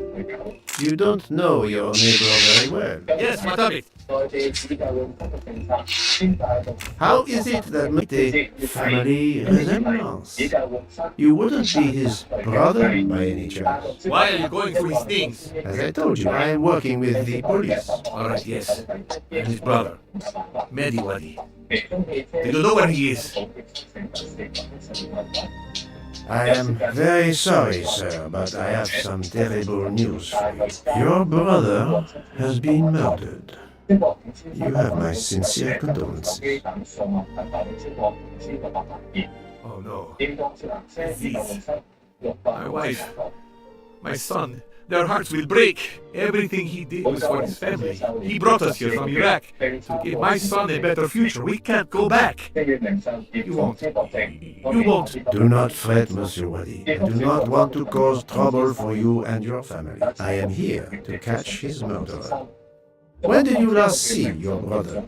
You don't know your neighbor very well. Yes, what of it? 內地指教用新嘅政策，先帶動。 How is it that the family resemblance? You wouldn't be his brother by any chance? Why are you going through his things? As I told you, I am working with the police. All right, yes. And his brother, Mehdi Waddy. Do you know where he is? I am very sorry, sir, but I have some terrible news for you. Your brother has been murdered. You have my sincere condolences. Oh no. My wife, my son, Their hearts will break. Everything he did was for his family. He brought us here from Iraq to give my son a better future. We can't go back. You won't. You won't. Do not fret, Monsieur Wadi. I do not want to cause trouble for you and your family. I am here to catch his murderer. When did you last see your brother?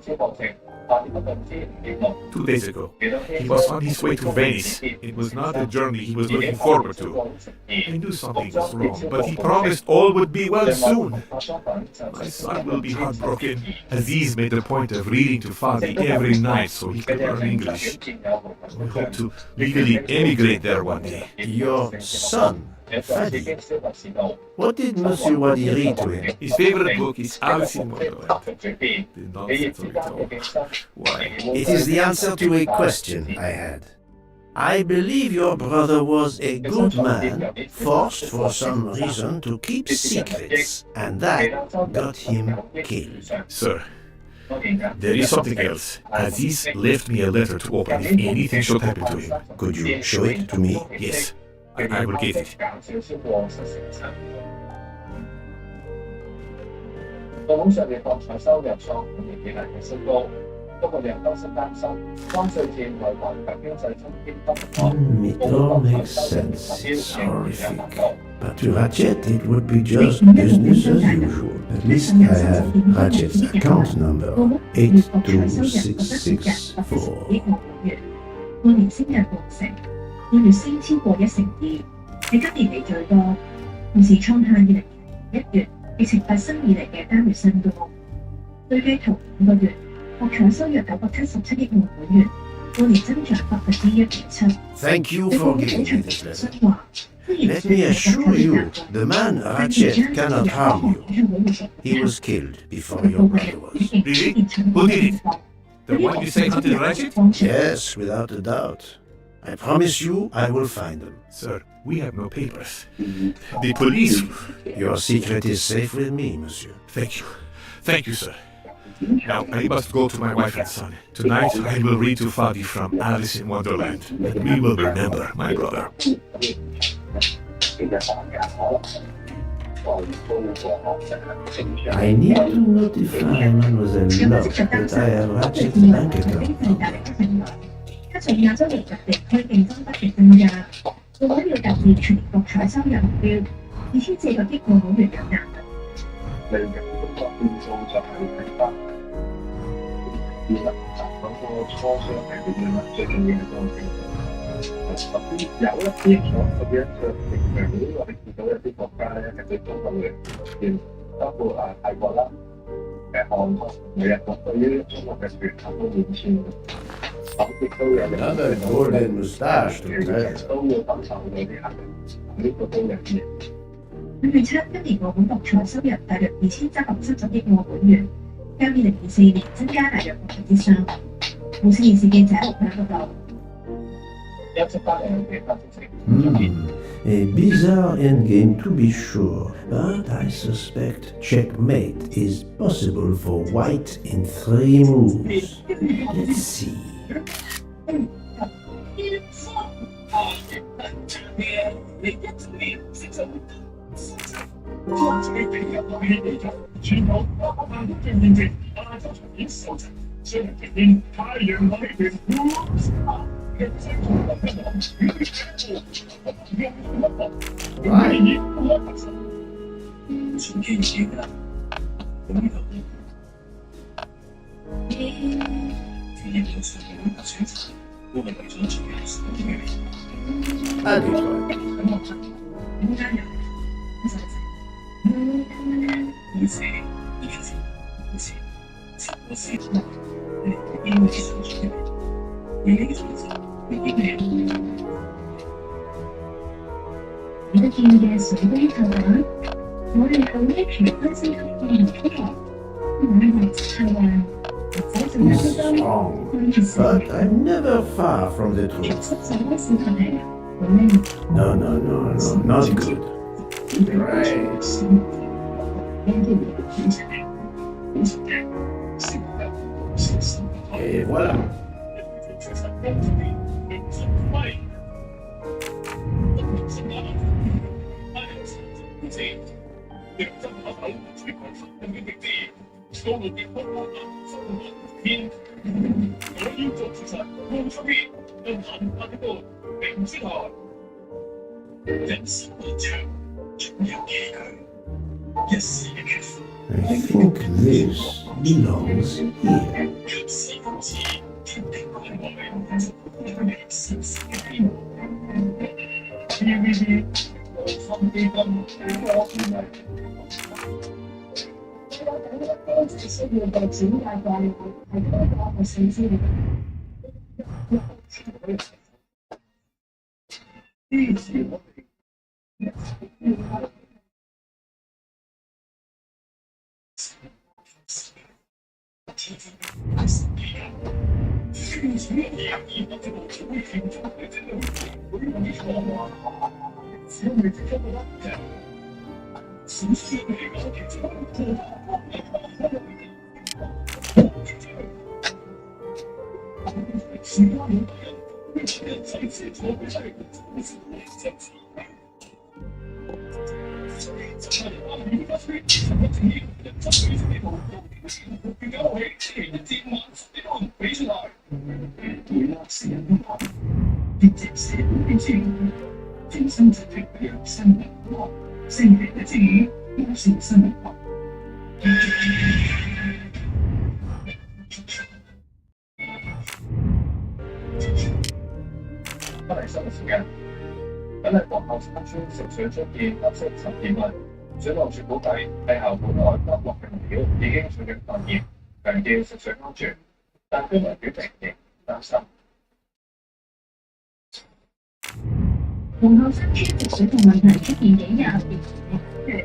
2 days ago. He was on his way to Venice. It was not a journey he was looking forward to. I knew something was wrong, but he promised all would be well soon. My son will be heartbroken. Aziz made a point of reading to Fadi every night so he could learn English. We hope to legally emigrate there one day. Your son, Fadi. What did Monsieur Wadi read to him? His favorite book is Alice in Wonderland. The nonsense of it all. Why? It is the answer to a question I had. I believe your brother was a good man, forced for some reason to keep secrets, and that got him killed. Sir, there is something else. Aziz left me a letter to open if anything should happen to him. Could you show it to me? Yes, I will get it. 澳門上嘅博彩收入創5年以嚟嘅新高，不過人都是擔心關稅戰為環球經濟衝擊不明。 It all makes sense. It's horrific. But to Ratchet, it would be just business as usual. At least I have Ratchet's account number, 82664. 按年升約6成，按月升超過1.2%，係今年嚟最多，同時創下2021月疫情發生以嚟嘅單月新高。累計頭5個月，博彩收入977億澳門元，按年增長1.7%。 Thank you for giving me this letter. Let me assure you, the man Ratchet cannot harm you. He was killed before your brother was. Really? Who did it? The one you say hunted Ratchet? Yes, without a doubt. I promise you I will find them. Sir, we have no papers. The police... Your secret is safe with me, monsieur. Thank you. Thank you, sir. Now, I must go to my wife and son. Tonight, I will read to Fadi from Alice in Wonderland. And we will remember my brother. I need to notify Mademoiselle Locke that I have Ratchet's bank account. 加上亞洲零入地區競爭不斷增加，澳門要達至全年博彩收入目標2400億澳門元有難。嚟緊中國變數就係睇翻現實嗰個磋商係點樣啦，最重要係個情況。首先有一啲所謂嘅平常呢個你見到有啲國家咧係對中國嘅見，包括泰國啦、韓國、日國對於中國嘅團客都免簽。 Another golden moustache to tell. 都會感受到啲壓力，呢個都有啲。佢預測今年澳門博彩收入大約2370億澳門元，較2024年增加大約3%。無線電視記者陸響報道。A bizarre endgame to be sure, but I suspect checkmate is possible for white in 3 moves. Let's see. Strong, but I'm never far from the truth. No, not good. Right. Et voilà. 認真下手，全憑實用嘅極致。掃腦電波新聞篇，我要做事實，冇出邊，用行法嘅道，明珠台。人生漫長，總有崎嶇，一時嘅缺乏。I think this belongs here. 及時今次，天地關愛，總會少少嘅變。TVB 愛心基金多年嚟。都只需要嘅轉介個案係多過一個信息嚟。支持我哋。宣傳而言，我哋冇做會慶祝嘅啫，會冇錯啊！只係即刻覺得嘅。少少嚟講，其實都唔時間好多人會出人仔寫錯嘅出嚟，好似你真係。所以就係話，而家雖然其實我正義人真係呢度都變咗我哋千年戰萬你都唔俾出嚟。會啦，成日都講，啲直社會嘅戰，正心直情嘅有新聞喎，星期一至五有新聞喎。翻嚟新嘅時間，緊係皇后山村食水出現黑色沉澱物，水務署估計係校本外不落嘅料已經取緊發現，強調食水安全，但居民表明仍擔心。皇后山村食水道問題出現幾日，仍未解決。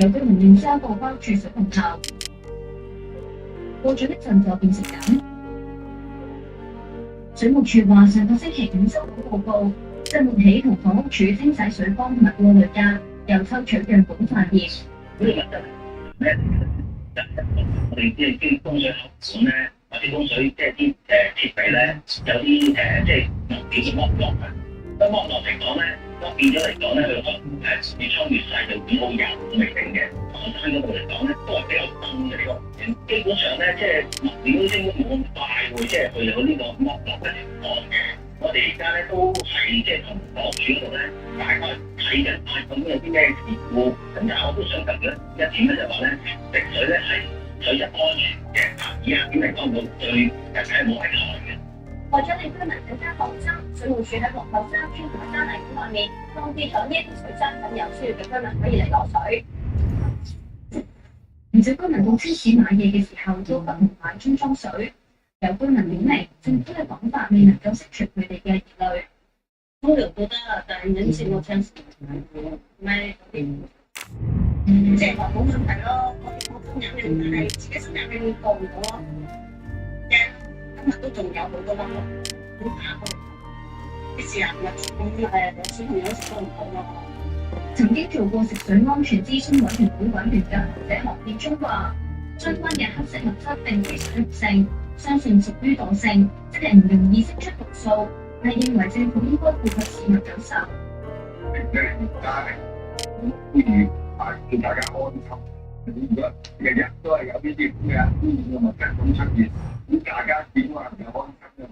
有居民亂沙過關注水龍頭，過咗一陣就變成咁。水務署話上個星期五收到報告，周末起同房屋署清洗水缸同埋過濾架，又抽取樣本發現。呢個問題咧，我哋即係啲供水喉管咧，或者供水即係啲設備咧，有啲即係物件嘅剝落嘅。咁剝落嚟講咧，咁變咗嚟講咧，佢個越沖越細，就變好油都未定嘅。房山嗰度嚟講咧，都係比較深嘅呢個。基本上咧，即係物料應該冇咁快會即係去到呢個剝落嘅情況嘅。我哋而家咧都係即係同房署嗰度咧，大概睇緊咁有啲咩事故。咁但係我都想特別一點咧，就話咧食水咧係水質安全嘅。以下點嚟講到最係冇危害嘅。為咗令居民更加放心，水務署喺皇后山村同埋山泥館內面放置咗呢一啲水箱，等有需要嘅居民可以嚟攞水。唔少居民到超市買嘢嘅時候都不唔買樽裝水，有居民表明政府嘅講法未能夠釋除佢哋嘅疑慮。通常覺得，但係忍住我聽時唔係嗰啲，即係話冇問題咯。我哋普通人嘅係自己身入邊過唔到咯。今日都仲有好多蚊咯，好怕咯。啲時候咪小朋友食都唔好咯。曾經做過食水安全諮詢委員會委員嘅學者何建中話，相關嘅黑色物質並非水溶性，相信屬於惰性，即係唔容易釋出毒素，係認為政府應該顧及市民感受。即係而家係呼籲叫大家安心。如果日日都係有呢啲咁嘅污染嘅物質咁出現，咁大家點話唔安心啊？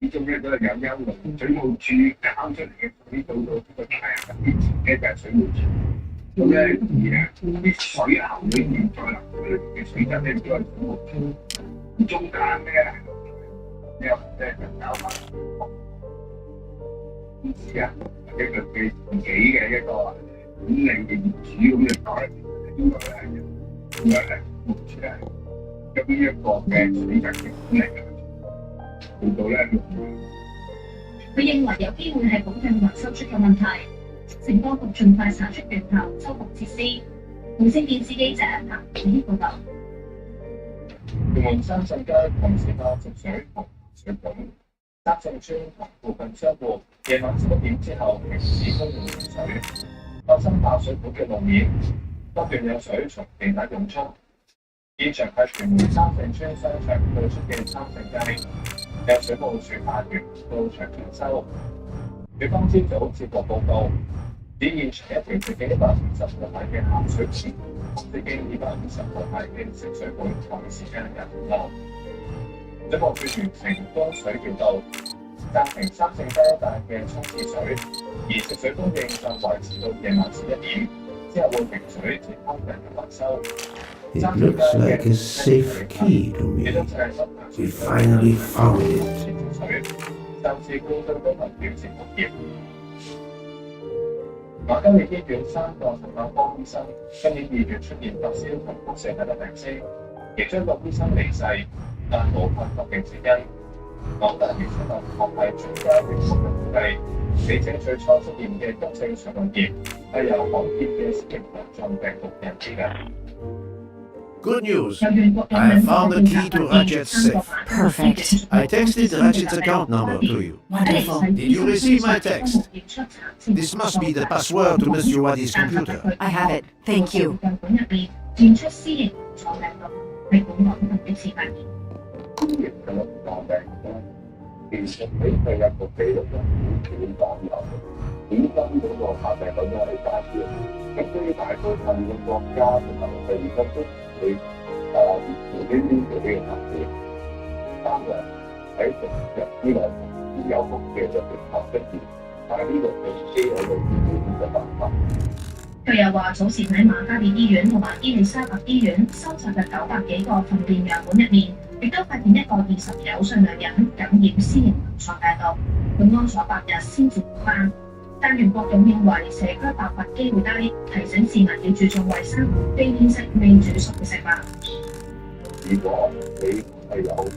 始終咧都係有憂慮。水務署搞出嚟嘅水到到呢個大廈啲錢咧就係水務署。咁咧而啲水喉裏面再流嘅水質咧都係水務署。中間咧喺度之後咧就搞埋公司啊，或者佢自己嘅一個管理嘅業主咁嘅講咧，應該係水務署係有呢一個嘅水質嘅管理。佢認為有機會係保養維修出咗問題，承當局盡快查出源頭，修復設施。無線電視記者彭偉報導。屯門三聖街同時發食水同水管，三聖村同附近商戶夜晚11點之後停止供應水，發生爆水管嘅路面，不斷有水從地底湧出。現場係屯門三聖村商場對出嘅三聖街。有水務署派員到場檢修。警方朝早接獲報告，指只現場一條直徑150毫米嘅鹹水池，直徑250毫米嘅食水管同時間引流。水務處完成供水調度，暫停3聖加1大嘅沖廁水，而食水供應就維持到夜晚11點，之後會停水至工人嘅維修。It looks like a safe key to me. We finally found it. 就是固對居民表示服業。馬嘉烈醫院3個腎臟科醫生今年2月出現發燒同腹瀉等病徵，其中一個醫生離世，但無幸確定死因。港大微生物學系專家袁國勇估計，死者最初出現嘅急性腸胃炎係由罕見嘅新型冠狀病毒引致嘅。Good news! I have found the key to Ratchet's safe. Perfect. I texted Ratchet's account number to you. Wonderful. Did you receive my text? This must be the password to Mr. Wadi's computer. I have it. Thank you. 驗出 C 型肝臟病毒係本港第一次發現。C 型嘅肝臟病毒其實比佢有個比率點講有，點解嗰個發病率係大啲？咁所以大部分嘅國家同埋地區都會自己呢個呢個發展。當然喺食入之內而有福嘅就適合出現，但係呢個係基有個醫院嘅辦法。佢又話，早前喺瑪嘉烈醫院同埋伊利沙伯醫院收集嘅900幾個糞便樣本入面，亦都發現一個29歲女人感染 C 型肝臟病毒，佢安咗8日先至好返。但袁國勇認為社區爆發機會低，提醒市民要注重衞生，避免食未煮熟嘅食物。如果你係有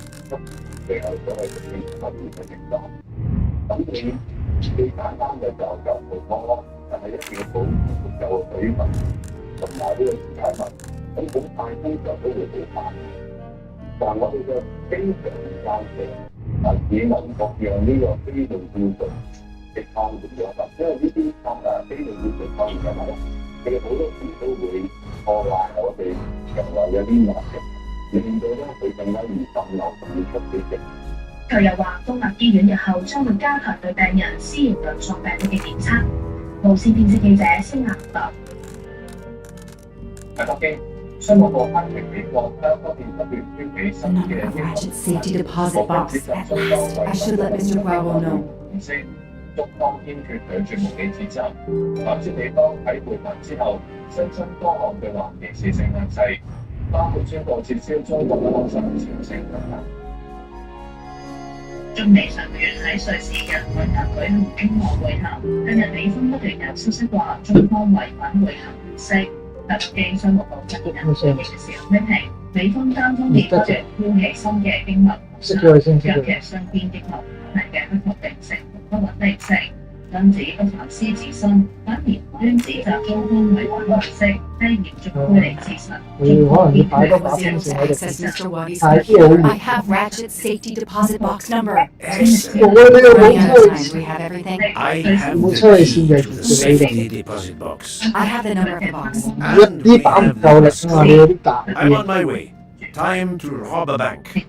最後所謂嘅發現嘅情況，咁你最簡單嘅就冇錯咯，但係一定要保持足夠嘅水分同埋呢個時間物，咁好快通常都會好快。但我哋嘅經常間嘅市民各樣呢個非常注重。抗炎藥物，因為呢啲非常要做抗炎藥物咧，佢哋好多時都會破壞我哋腸胃嘅黏膜嘅，令到咧佢更加易滲漏同易出血嘅。佢又話，公立醫院日後將會加強對病人 C 型肝臟病毒嘅檢測。無線電視記者星亞報道。喺北京，商務部批評美國將不斷捐俾新嘅英國safety deposit box. At last, I should let Mr. Bravo know. 中方堅決拒絕無理指責，反之美方喺會談之後新增多項對華刑事性限制，包括宣布撤銷中國學生簽證等等。中美上個月喺瑞士日內塔舉行經貿會談，近日美方不斷有消息話中方違反會談儀式。北京商務部發言人回應嘅時候批評美方單方面不斷挑起新嘅經貿摩擦，尤其係雙邊經貿關係嘅不確定性。不穩定性，因此不反思自身，反而無端指責中方違反儀式，係嚴重背離事實。I have Ratchet's safety deposit box number. Excellent. We have everything. I have the safety deposit box. I have the number of the box. And we have the password. I'm on my way. Time to rob a bank.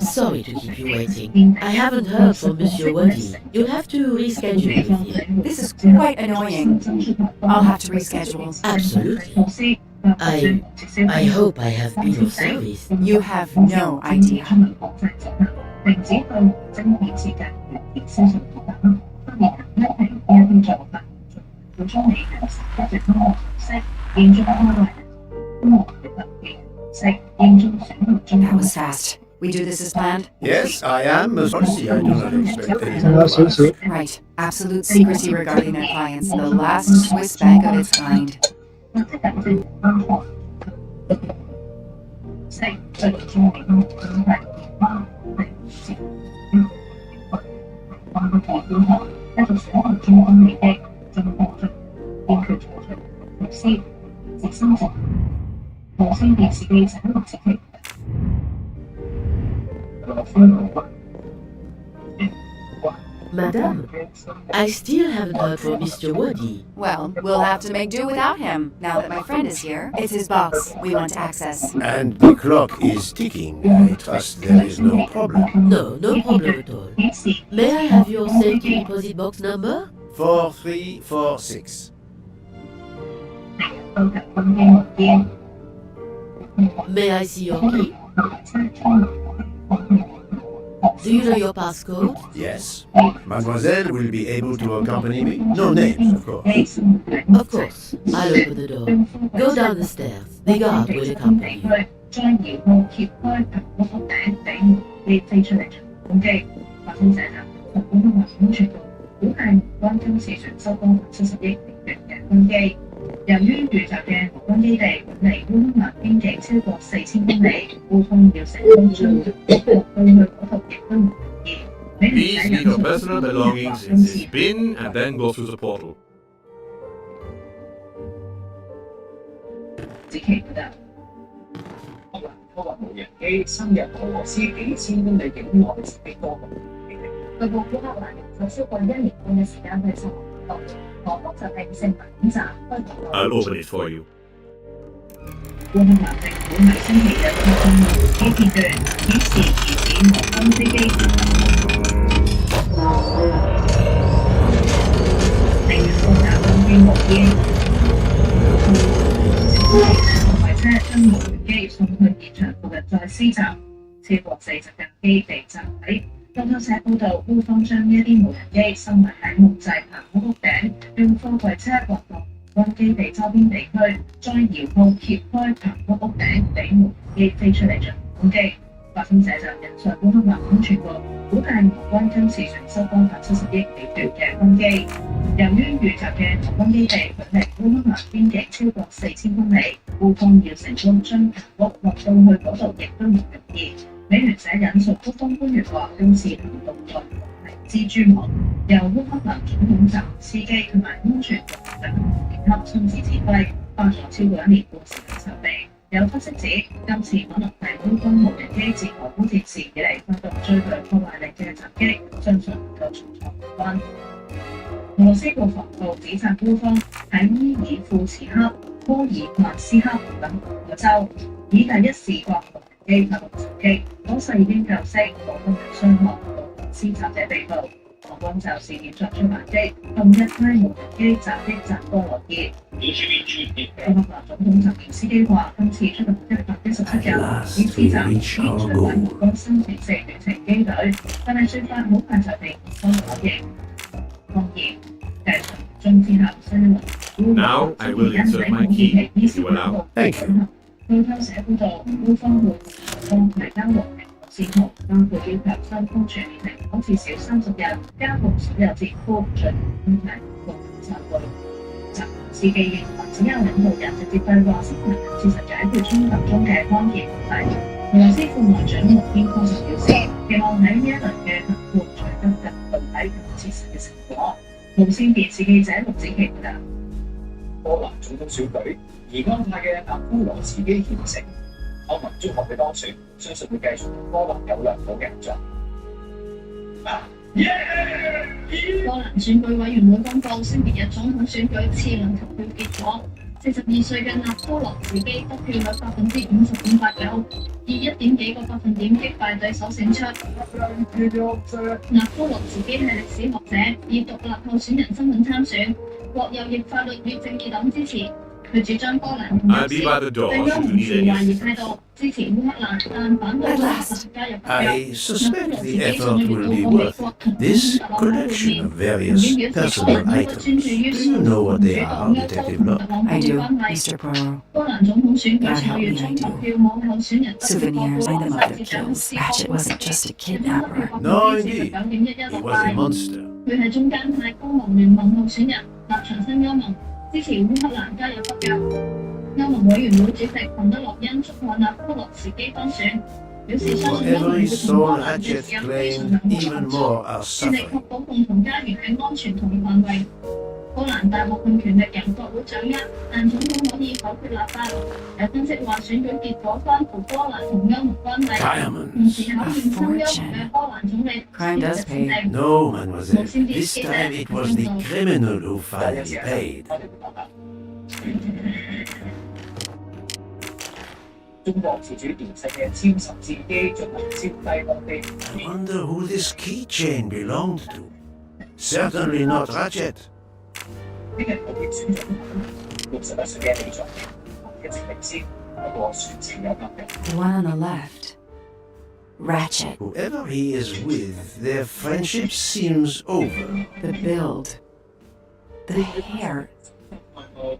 Sorry to keep you waiting. I haven't heard from Monsieur Wadi. You'll have to reschedule with him. This is quite annoying. I'll have to reschedule. Absolutely. I hope I have been of service. You have no idea. That was fast. We do this as planned? Yes, I am. Sorry, I do not expect anything. Right. Absolute secrecy regarding their clients. The last Swiss bank of its kind. Madame, I still haven't heard from Mr. Wadi. Well, we'll have to make do without him, now that my friend is here. It's his box we want to access. And the clock is ticking. I trust there is no problem. No problem at all. May I have your safety deposit box number? 4346. May I see your key? Do you know your passcode? Yes. Mademoiselle will be able to accompany me. No names, of course. Of course. I'll open the door. Go down the stairs. The guard will accompany you. 將遙控揭開屏幕屋頂頂機飛出嚟巡控機，發生者就日本空運安全部估計無關今次船收多達70億美元嘅軍機。由於預習嘅航軍基地距離烏克蘭邊境超過4000公里，烏方要成功將人過去嗰度亦都唔容易。 Please leave your personal belongings in this bin and then go through the portal. 只期覺得。科幻無人機深入俄羅斯幾千公里境內自己多個基地。據報烏克蘭用咗超過1年半嘅時間去修航道，俄方就係性文站開航道。I'll open it for you. 烏克蘭政府喺星期日嘅新聞機片段顯示疑似俄軍飛機令人複雜嘅機幕煙。快車將無人機送去現場附近再施襲，超過40架機被炸毀。路透社報道，烏方將呢一啲無人機收埋喺木製棚屋屋頂，用貨櫃車滑落軍基地周邊地區，再遙控揭開棚屋屋頂，俾無人機飛出嚟進行攻擊。發生者就引述烏克蘭安全部估計俄軍今次船收多達70億美元嘅軍機。由於預習嘅俄軍基地距離烏克蘭邊境超過4000公里，烏方要成功將棚屋落到去嗰度亦都唔容易。美聯社引述烏方官員話，今次行動內容係蜘蛛網，由烏克蘭總統澤連斯基同埋安全局長傑克親自指揮，花咗超過1年半時間籌備。有分析指，今次可能係烏軍無人機自俄烏戰事以嚟發動最具破壞力嘅襲擊，相信能夠重創俄軍。俄羅斯國防部指責烏方喺伊爾庫茨克、科爾曼斯克等5個州以第一視角無人機發動襲擊，火勢已經救熄，冇軍人傷亡，無施襲者被捕。俄軍就事件作出反擊，用一批無人機襲擊扎波羅熱。烏克蘭總統澤連斯基話：今次出動117人，以施襲並摧毀俄軍新型4遠程機隊，但係説法好快就被俄方否認。當然，繼上中之後新一輪烏方將會因喺武器期伊斯蘭國進行。路透社報導，烏方會向提交和平線圖，包括要求雙方全面停火至少30日，加強所有戰俘進行分體和集會。澤連斯基認為，只有領導人直接對話先能夠切實解決衝突中嘅關鍵問題。俄羅斯副外長莫邊科就表示，期望喺呢一輪嘅談判取得具體同切實嘅成果。無線電視記者陸子琪報道。波蘭總統選舉，而安泰嘅納夫羅茨基完成，歐盟中學嘅當選，相信會繼續同波蘭有良好嘅合作。波蘭選舉委員會公佈星期日總統選舉次輪投票結果，42歲嘅納夫羅茨基得票率50.89%，以1.幾個百分點擊敗對手勝出。納夫羅茨基係歷史學者，以獨立候選人身份參選，獲右翼法律與正義黨支持。佢主張波蘭同俄羅斯對歐盟持懷疑態度，支持烏克蘭，但反對烏克蘭加入北約。 I suspect the effort will be worth this collection of various personal items. Do you know what they are, Detective Law? I do, Mr. Poirot. 波蘭總統選舉4月中投票冇候選人得票過 Souvenirs by the mother kills. Ratchet wasn't just a kidnapper. No, indeed. He was a monster. 佢係中間派歐盟聯盟候選人，立場新歐盟，支持烏克蘭加入北約。歐盟委員會主席馮德萊恩祝賀納夫羅茨基當選，表示相信歐盟會同波蘭嘅自由非常良好合作，致力確保共同家園嘅安全同繁榮。波蘭大部分權力由國會掌握，但總統可以否決立法。有分析話選舉結果關乎波蘭同歐盟關係，同時考驗親歐盟嘅波蘭總理 Crime does pay. No, mademoiselle. This time it was the criminal who finally paid. 中國自主電信嘅超十字機進行超低空飛。I wonder who this keychain belonged to. Certainly not Ratchet. 呢日我哋選總統，61歲嘅李在明，一直領先，不過選前有壓力。The one on the left. Ratchet. Whoever he is with, their friendship seems over. The build. The hair.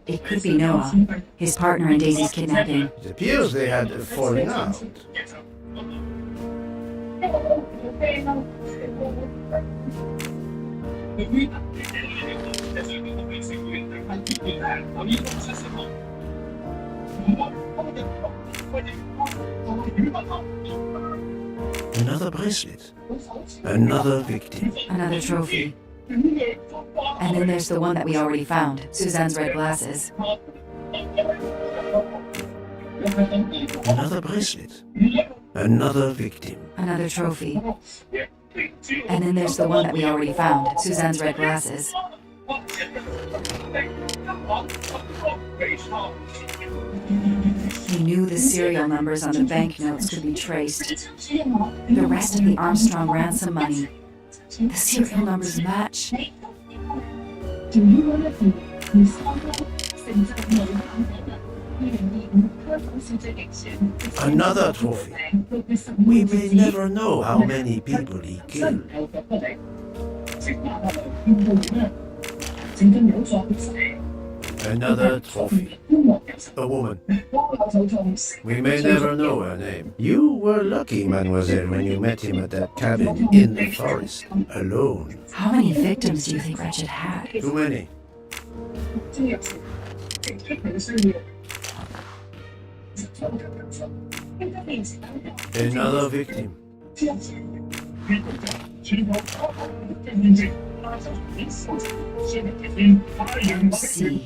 It could be Noah, his partner in Daisy's kidnapping. It appears they had a falling out. Another bracelet. Another victim. Another trophy. And then there's the one that we already found, Suzanne's red glasses. Another bracelet. Another victim. Another trophy. And then there's the one that we already found, Suzanne's red glasses. He knew the serial numbers on the banknotes could be traced. The rest of the Armstrong ransom money. The serial numbers match. Another trophy. We may never know how many people he killed. Another trophy. A woman. We may never know her name. You were lucky, mademoiselle, when you met him at that cabin in the forest, alone. How many victims do you think Ratchet had? Too many. Another victim. See,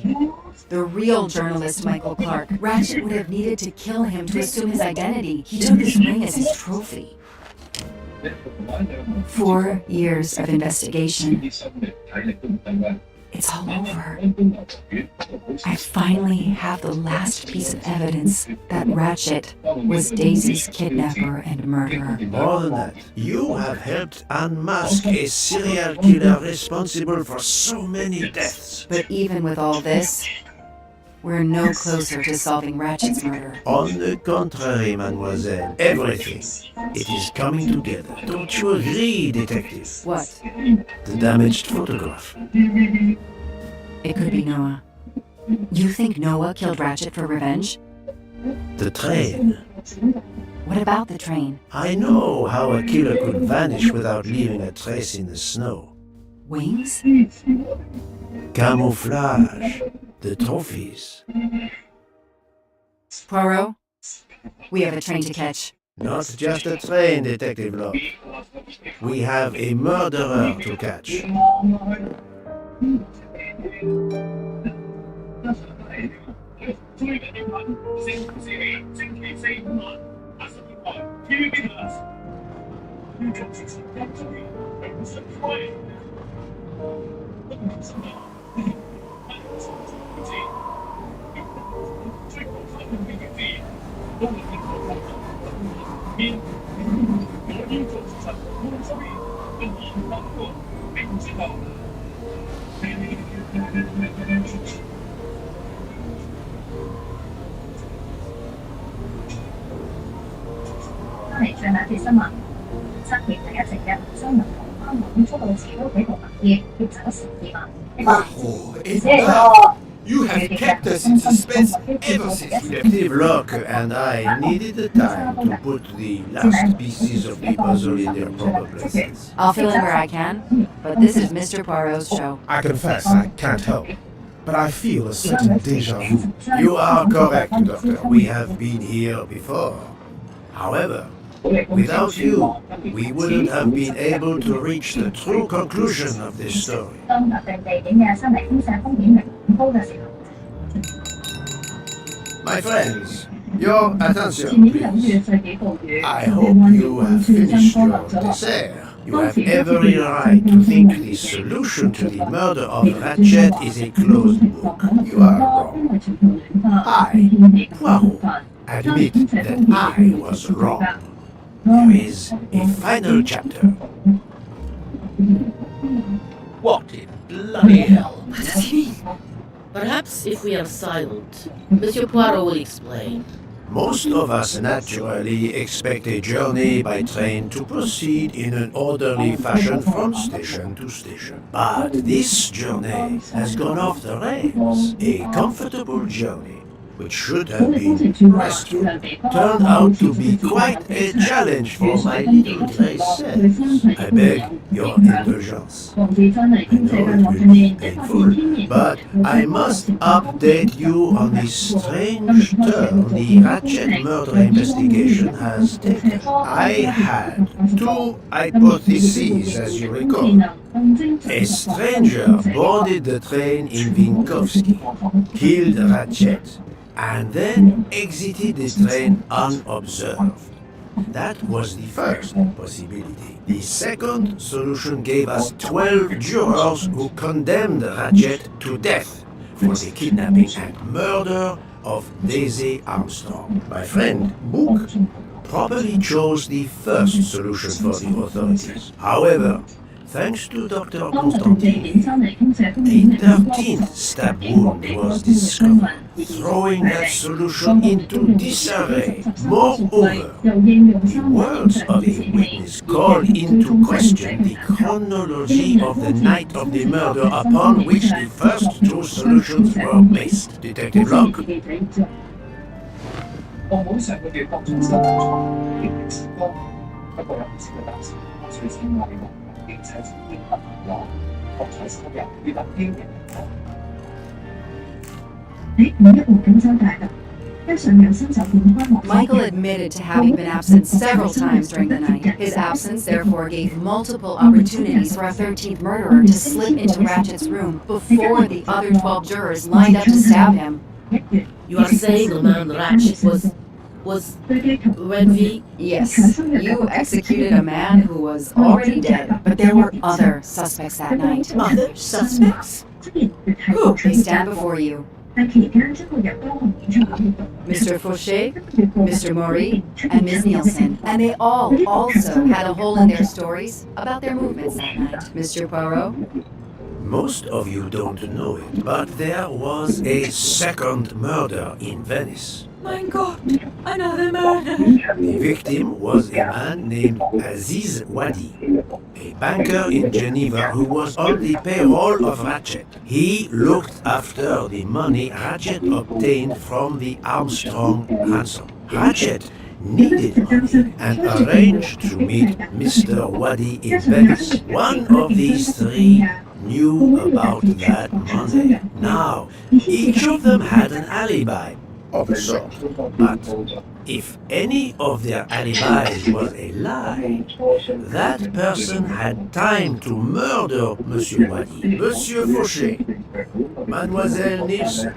the real journalist Michael Clark. Ratchet would have needed to kill him to assume his identity. He took this ring as his trophy. 4 years of investigation. It's all over. I finally have the last piece of evidence that Ratchet was Daisy's kidnapper and murderer. More than that, you have helped unmask a serial killer responsible for so many deaths. But even with all this, we're no closer to solving Ratchet's murder. On the contrary, mademoiselle, everything. It is coming together. Don't you agree, detective? What? The damaged photograph. It could be Noah. You think Noah killed Ratchet for revenge? The train. What about the train? I know how a killer could vanish without leaving a trace in the snow. Wings? Camouflage. The trophies. Poirot, we have a train to catch. Not just a train, Detective Locke. We have a murderer to catch. You have kept us in suspense ever since we left. Detective Locke and I needed the time to put the last pieces of the puzzle in their proper places. I'll fill in where I can, but this is Mr. Poirot's show. I confess I can't help, but I feel a certain deja vu. You are correct, Doctor. We have been here before. However, Without you, we wouldn't have been able to reach the true conclusion of this story. 當特定地點嘅山泥傾瀉風險明顯高嘅時候， My friends, your 前 attention, 面等 please. 住碎幾暴雨， I 佢 hope 哋 you 溫 have 血浸 finished 波 your 流咗落。 dessert. You have every right to think the solution to the murder of Ratchet is a closed book. You are wrong. I, Poirot, admit that I was wrong. There is a final chapter. What in bloody hell? What does he mean? Perhaps if we are silent, Monsieur Poirot will explain. Most of us naturally expect a journey by train to proceed in an orderly fashion from station to station. But this journey has gone off the rails. A comfortable journey, which should have been restful, turned out to be quite a challenge for my little gray cells. I beg your indulgence. I know it will be painful, but I must update you on the strange turn the Ratchet murder investigation has taken. I had two hypotheses, as you recall. A stranger boarded the train in Vinkovsky, killed Ratchet, and then exited the train unobserved. That was the first possibility. The second solution gave us 12 jurors who condemned Ratchet to death for the kidnapping and murder of Daisy Armstrong. My friend, Book, probably chose the first solution for the authorities. However, thanks to Dr. Constantine, a 13th stab wound was discovered, throwing that solution into disarray. Moreover, the words of a witness called into question the chronology of the night of the murder upon which the first two solutions were based. Detective Locke? 我冇上個月當中收到咗極力時光，不過有唔少嘅擔心，隨之外國經濟前景不明朗，博彩收入越等經營唔好。你五一黃金週大特，加上有新酒店開幕。 Michael admitted to having been absent several times during the night. His absence therefore gave multiple opportunities for a 13th murderer to slip into Ratchet's room before the other 12 jurors lined up to stab him. You are saying the man Ratchet was Renvy? Yes, you executed a man who was already dead, but there were other suspects that night. Other suspects? Who? They stand before you. Mr. Fauché, Mr. Maury, and Ms. Nielsen. And they all also had a hole in their stories about their movements that night. Mr. Poirot? Most of you don't know it, but there was a second murder in Venice. My God, another murder! The victim was a man named Aziz Wadi, a banker in Geneva who was on the payroll of Ratchet. He looked after the money Ratchet obtained from the Armstrong ransom. Ratchet needed money and arranged to meet Mr. Wadi in Venice. One of these three knew about that money. Now, each of them had an alibi of a sort. But if any of their alibis was a lie, that person had time to murder Monsieur Wadi, Monsieur Fauché, Mademoiselle Nielsen,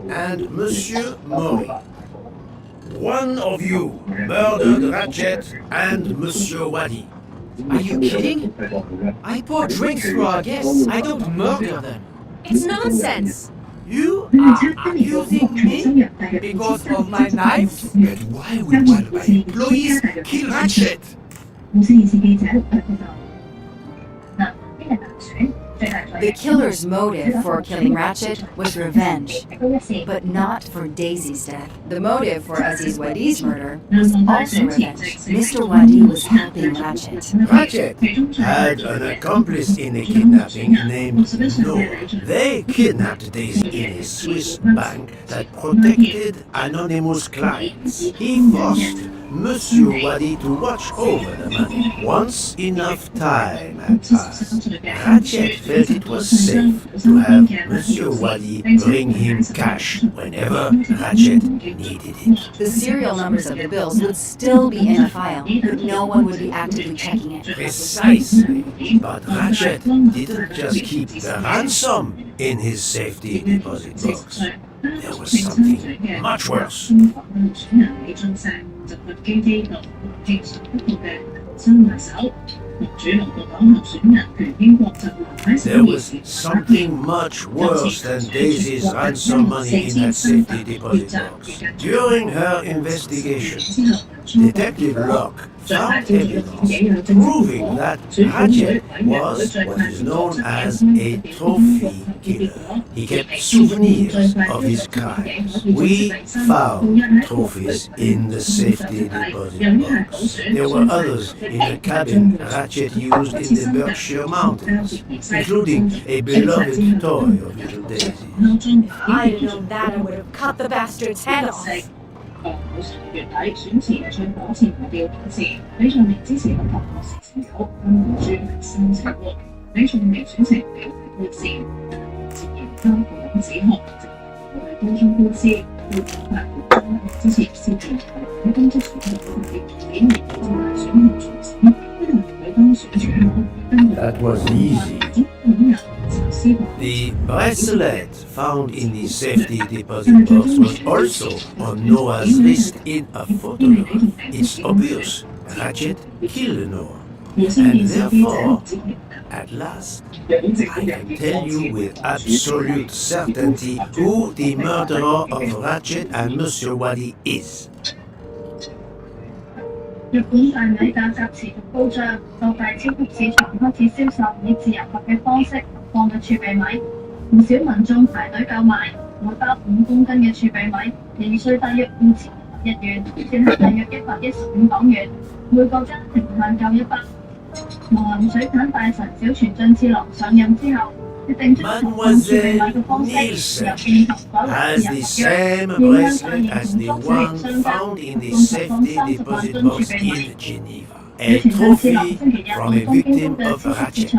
and Monsieur Maury. One of you murdered Ratchet and Monsieur Wadi. Are you kidding? I pour drinks for our guests. I don't murder them. It's nonsense! You are accusing me because of my knives? But why would one of my employees kill Ratchet? 無線電視記者喺報道。嗱，呢個男選最大罪。 The killer's motive for killing Ratchet was revenge, but not for Daisy's death. The motive for Aziz Wadi's murder was also revenge. Mr. Wadi was helping Ratchet. Ratchet had an accomplice in a kidnapping named Noah. They kidnapped Daisy in a Swiss bank that protected anonymous clients. He forced Monsieur Wadi to watch over the money. Once enough time had passed, Ratchet felt it was safe to have Monsieur Wadi bring him cash whenever Ratchet needed it. The serial numbers of the bills would still be in a file, but no one would be actively checking it. Precisely. But Ratchet didn't just keep the ransom in his safety deposit box. There was something much worse. There was something much worse than Daisy's ransom money in that safety deposit box. During her investigation, Detective Locke found evidence proving that Ratchet was what is known as a trophy killer. He kept souvenirs of his crimes. We found trophies in the safety deposit box. There were others in the cabin Ratchet used in the Berkshire Mountains, including a beloved toy of little Daisy. If I'd have known that, I would have cut the bastard's head off. 月底選前進港前調警示，李仲明支持嘅同學時情友按住新情活，李仲明選情表活線，自然香港子學我哋高中公司會講埋支持施政喺公職選舉幾年之內選務重整，不能佢當選全 That was easy. The bracelet found in the safety deposit box was also on Noah's list in a photograph. It's obvious Ratchet killed Noah. And therefore, at last, I can tell you with absolute certainty who the murderer of Ratchet and Monsieur Wadi is. 日本大米價格持續高漲，各大超級市場開始銷售以自由合嘅方式放嘅儲備米，唔少民眾排隊購買，每包5公斤嘅儲備米，仍需大約5000日元，折合大約115港元，每個家庭限購1包。農林水產大臣小泉進次郎上任之後，決定將投放儲備米嘅方式由現行改為自由約，讓向大型同福利商家共投放30萬噸儲備米。A trophy from a victim of Ratchet.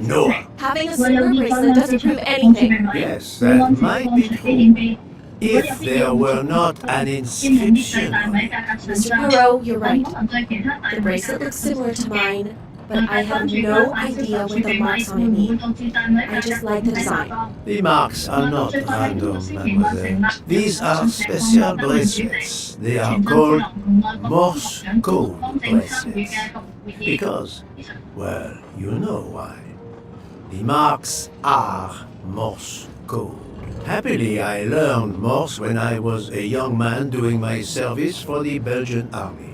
Noah. Having a silver bracelet doesn't prove anything. Yes, that might be true. If there were not an inscription. Mr. Poirot, you're right. The bracelet looks similar to mine, but I have no idea what the marks on it mean. I just like the design. The marks are not random, mademoiselle. These are special bracelets. They are called Morse code bracelets. Because, well, you know why. The marks are Morse code. Happily, I learned Morse when I was a young man doing my service for the Belgian army.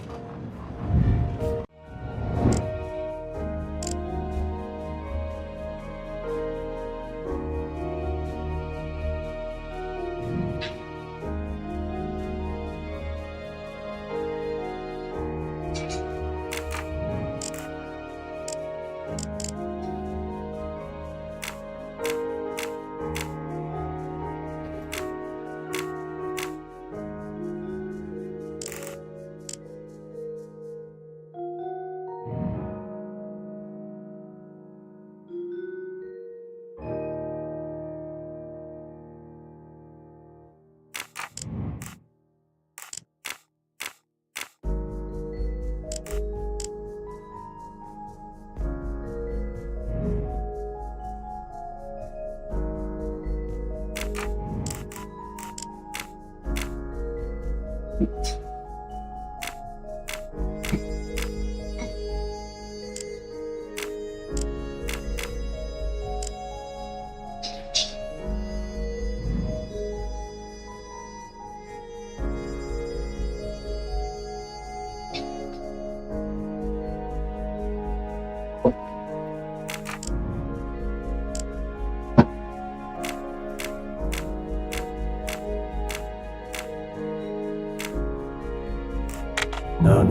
No,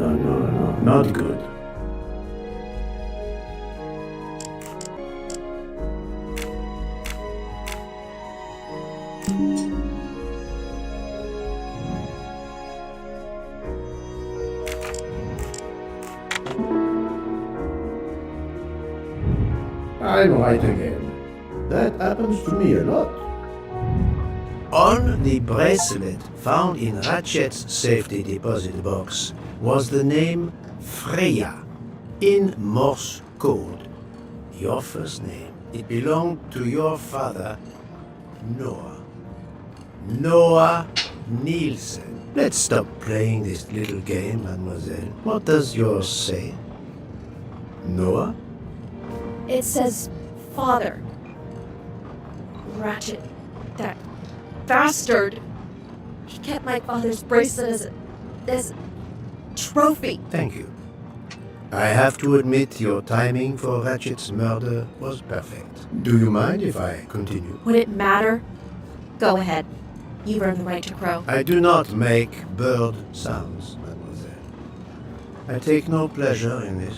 not good. I'm right again. That happens to me a lot. On the bracelet found in Ratchet's safety deposit box was the name Freya in Morse code. Your first name. It belonged to your father, Noah. Noah Nielsen. Let's stop playing this little game, mademoiselle. What does yours say? Noah? It says father. Ratchet. That bastard. He kept my father's bracelet as a trophy. Thank you. I have to admit your timing for Ratchet's murder was perfect. Do you mind if I continue? Would it matter? Go ahead. You've earned the right to crow. I do not make bird sounds, mademoiselle. I take no pleasure in this.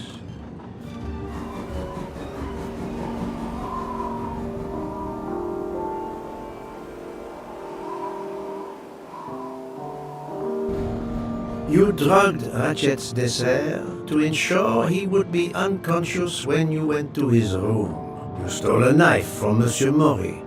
You drugged Ratchet's dessert to ensure he would be unconscious when you went to his room. You stole a knife from Monsieur Maury.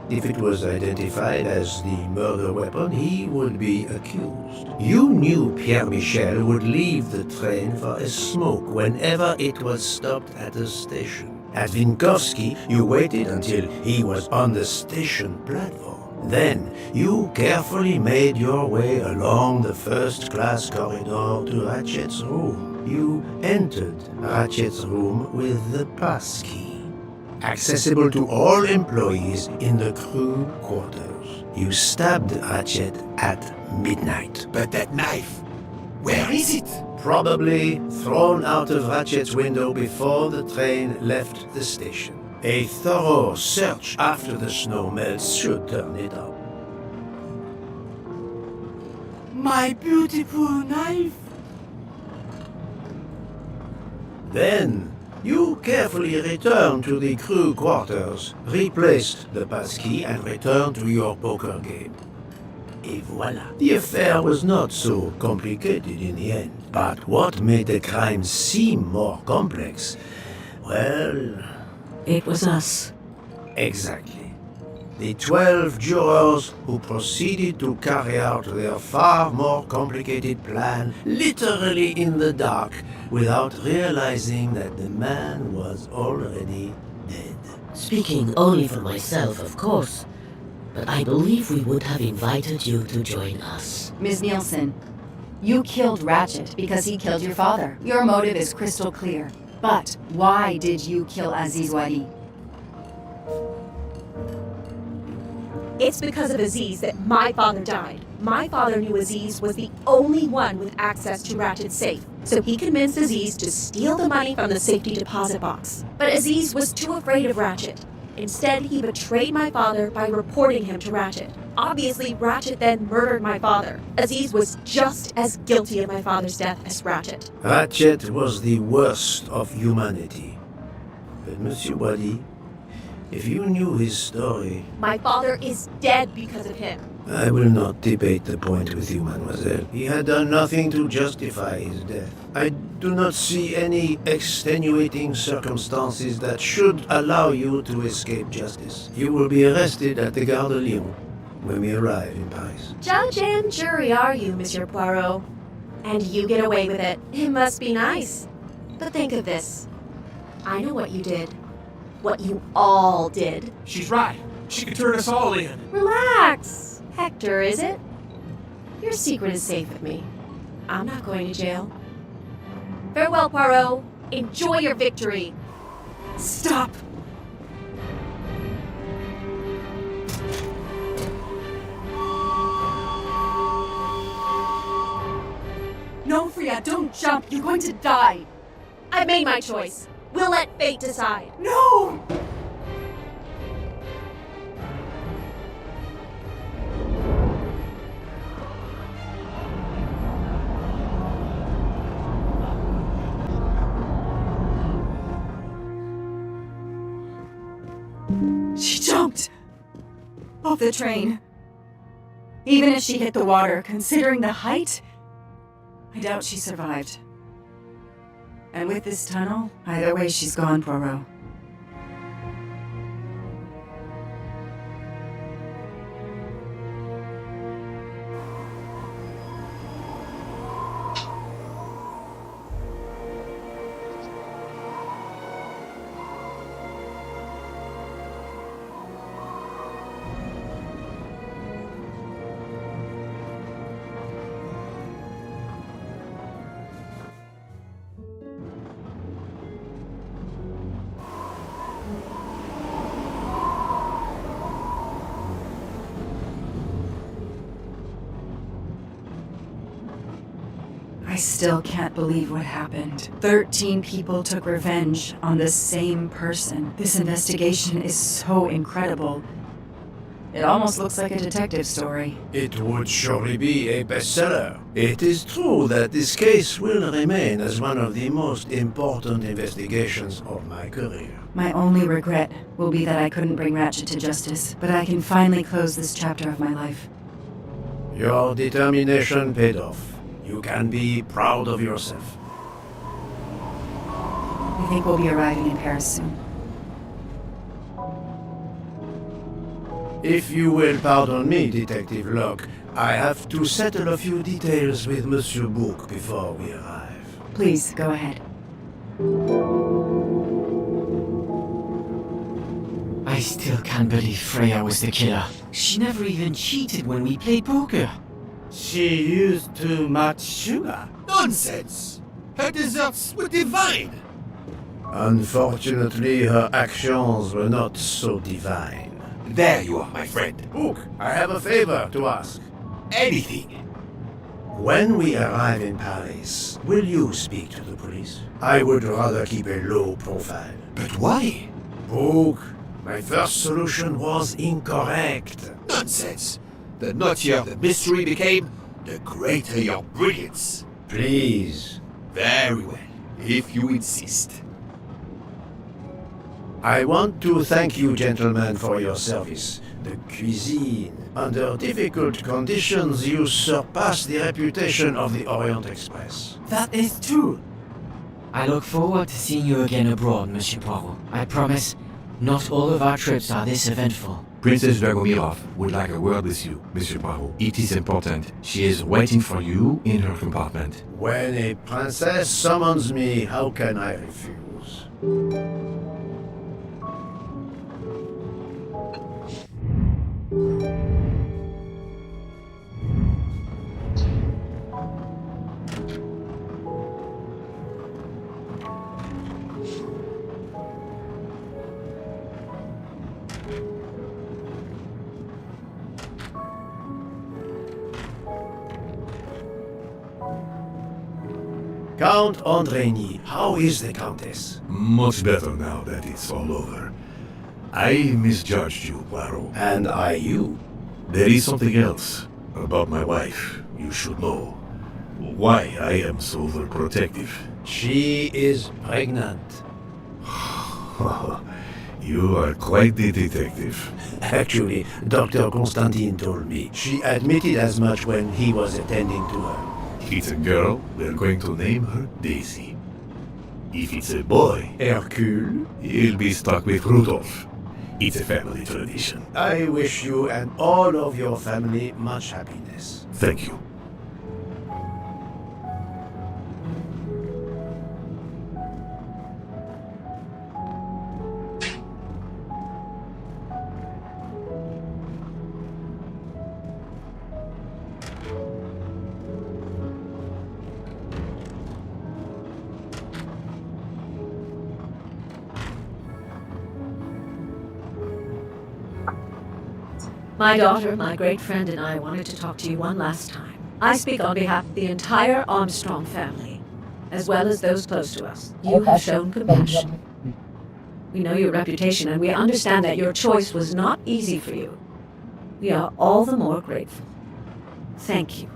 If it was identified as the murder weapon, he would be accused. You knew Pierre Michel would leave the train for a smoke whenever it was stopped at a station. At Vinkovsky, you waited until he was on the station platform. Then, you carefully made your way along the first-class corridor to Ratchet's room. You entered Ratchet's room with the pass key, accessible to all employees in the crew quarters. You stabbed Ratchet at midnight. But that knife, where is it? Probably thrown out of Ratchet's window before the train left the station. A thorough search after the snow melts should turn it up. My beautiful knife! Then, you carefully returned to the crew quarters, replaced the passkey, and returned to your poker game. Et voilà. The affair was not so complicated in the end. But what made the crime seem more complex? Well... It was us. Exactly. The 12 jurors who proceeded to carry out their far more complicated plan literally in the dark without realizing that the man was already dead. Speaking only for myself, of course, but I believe we would have invited you to join us. Ms. Nielsen, you killed Ratchet because he killed your father. Your motive is crystal clear. But why did you kill Aziz Wadi? It's because of Aziz that my father died. My father knew Aziz was the only one with access to Ratchet's safe, so he convinced Aziz to steal the money from the safety deposit box. But Aziz was too afraid of Ratchet. Instead, he betrayed my father by reporting him to Ratchet. Obviously, Ratchet then murdered my father. Aziz was just as guilty of my father's death as Ratchet. Ratchet was the worst of humanity. But Monsieur Wadi, if you knew his story... My father is dead because of him. I will not debate the point with you, mademoiselle. He had done nothing to justify his death. I do not see any extenuating circumstances that should allow you to escape justice. You will be arrested at the Gare de Lyon when we arrive in Paris. Judge and jury are you, Monsieur Poirot? And you get away with it. It must be nice. But think of this. I know what you did. What you all did. She's right. She could turn us all in. Relax. Hector, is it? Your secret is safe with me. I'm not going to jail. Farewell, Poirot. Enjoy your victory. Stop! No, Freya, don't jump. You're going to die. I made my choice. We'll let fate decide. No! She jumped off the train. Even if she hit the water, considering the height, I doubt she survived. And with this tunnel, either way she's gone, Poirot. still can't believe what happened. 13 people took revenge on the same person. This investigation is so incredible. It almost looks like a detective story. It would surely be a bestseller. It is true that this case will remain as one of the most important investigations of my career. My only regret will be that I couldn't bring Ratchet to justice, but I can finally close this chapter of my life. Your determination paid off. You can be proud of yourself. I think we'll be arriving in Paris soon. If you will pardon me, Detective Locke, I have to settle a few details with Monsieur Book before we arrive. Please, go ahead. I still can't believe Freya was the killer. She never even cheated when we played poker. She used too much sugar. Nonsense! Her desserts were divine! Unfortunately, her actions were not so divine. There you are, my friend. Book, I have a favor to ask. Anything. When we arrive in Paris, will you speak to the police? I would rather keep a low profile. But why? Book, my first solution was incorrect. Nonsense! The nuttier the mystery became, the greater your brilliance. Please. Very well, if you insist. I want to thank you, gentlemen, for your service. The cuisine. Under difficult conditions, you surpass the reputation of the Orient Express. That is true. I look forward to seeing you again abroad, Monsieur Poirot. I promise, not all of our trips are this eventful. Princess Dragomirov would like a word with you, Monsieur Poirot. It is important. She is waiting for you in her compartment. When a princess summons me, how can I refuse? Count Andrigny, how is the Countess? Much better now that it's all over. I misjudged you, Poirot. And I you. There is something else about my wife you should know. Why I am so overprotective. She is pregnant. You are quite the detective. Actually, Dr. Constantine told me. She admitted as much when he was attending to her. If it's a girl, we're going to name her Daisy. If it's a boy, Hercule, he'll be stuck with Rudolph. It's a family tradition. I wish you and all of your family much happiness. Thank you. My daughter, my great friend, and I wanted to talk to you one last time. I speak on behalf of the entire Armstrong family, as well as those close to us. You have shown compassion. We know your reputation, and we understand that your choice was not easy for you. We are all the more grateful. Thank you.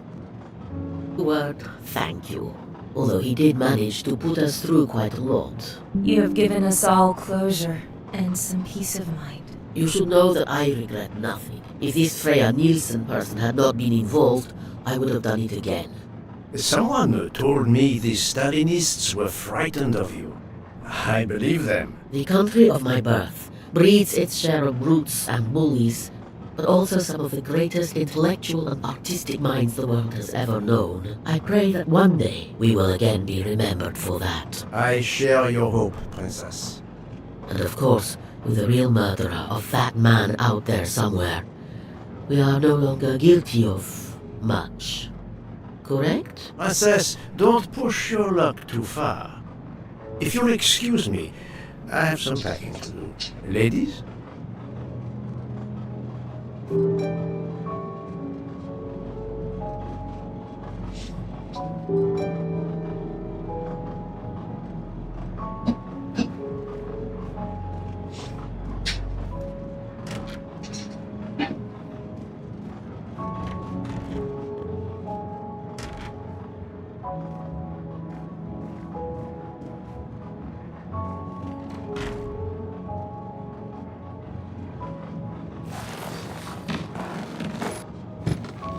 The word thank you, although he did manage to put us through quite a lot. You have given us all closure and some peace of mind. You should know that I regret nothing. If this Freya Nielsen person had not been involved, I would have done it again. Someone told me the Stalinists were frightened of you. I believe them. The country of my birth breeds its share of brutes and bullies, but also some of the greatest intellectual and artistic minds the world has ever known. I pray that one day we will again be remembered for that. I share your hope, Princess. And of course, with the real murderer of that man out there somewhere, we are no longer guilty of much. Correct? Princess, don't push your luck too far. If you'll excuse me, I have some packing to do. Ladies?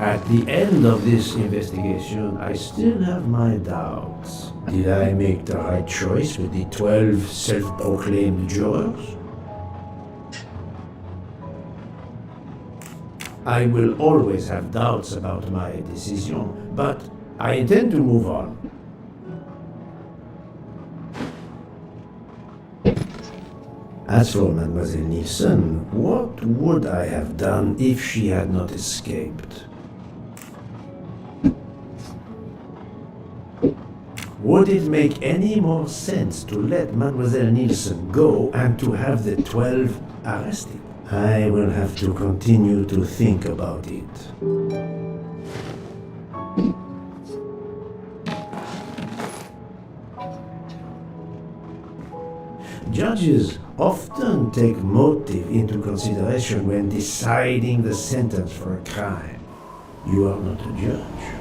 At the end of this investigation, I still have my doubts. Did I make the right choice with the 12 self-proclaimed jurors? I will always have doubts about my decision, but I intend to move on. As for Mademoiselle Nielsen, what would I have done if she had not escaped? Would it make any more sense to let Mademoiselle Nielsen go and to have the 12 arrested? I will have to continue to think about it. Judges often take motive into consideration when deciding the sentence for a crime. You are not a judge.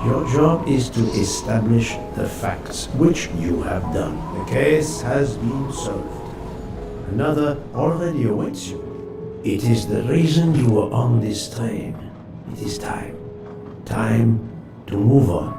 Your job is to establish the facts, which you have done. The case has been solved. Another already awaits you. It is the reason you were on this train. It is time. Time to move on.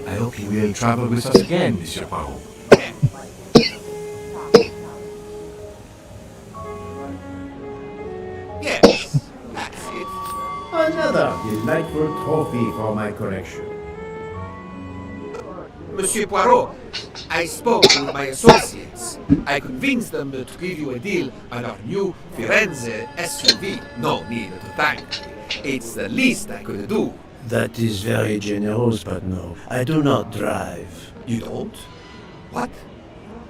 I hope you will travel with us again, Monsieur Poirot. Yes, that's it. Another delightful trophy for my collection. Monsieur Poirot, I spoke with my associates. I convinced them to give you a deal on our new Firenze SUV. No need to thank me. It's the least I could do. That is very generous, but no, I do not drive. You don't? What?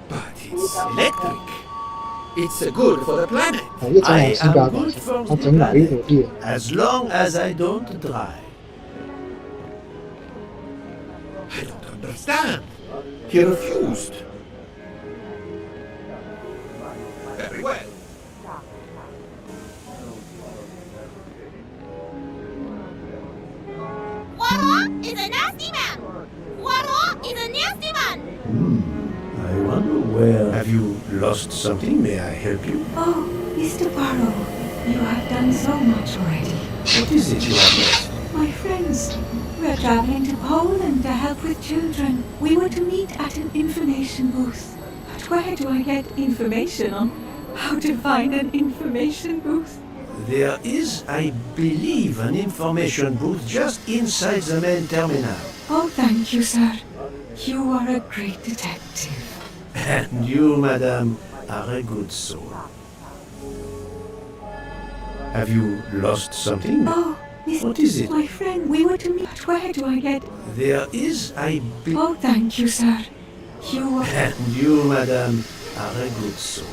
But it's electric. It's good for the planet. I am good for the planet, as long as I don't drive. I don't understand. He refused. Very well. Poirot is a nasty man! Poirot is a nasty man! I wonder where... Have you lost something? May I help you? Oh, Mr. Poirot, you have done so much already. What is it you have lost? My friends, we're traveling to Poland to help with children. We were to meet at an information booth. But where do I get information on how to find an information booth? There is, I believe, an information booth just inside the main terminal. Oh, thank you, sir. You are a great detective. And you, madame, are a good soul. Have you lost something? Oh, what is it? My friend, we were to meet. But where do I get... There is, I believe... Oh, thank you, sir. You are... And you, madame, are a good soul.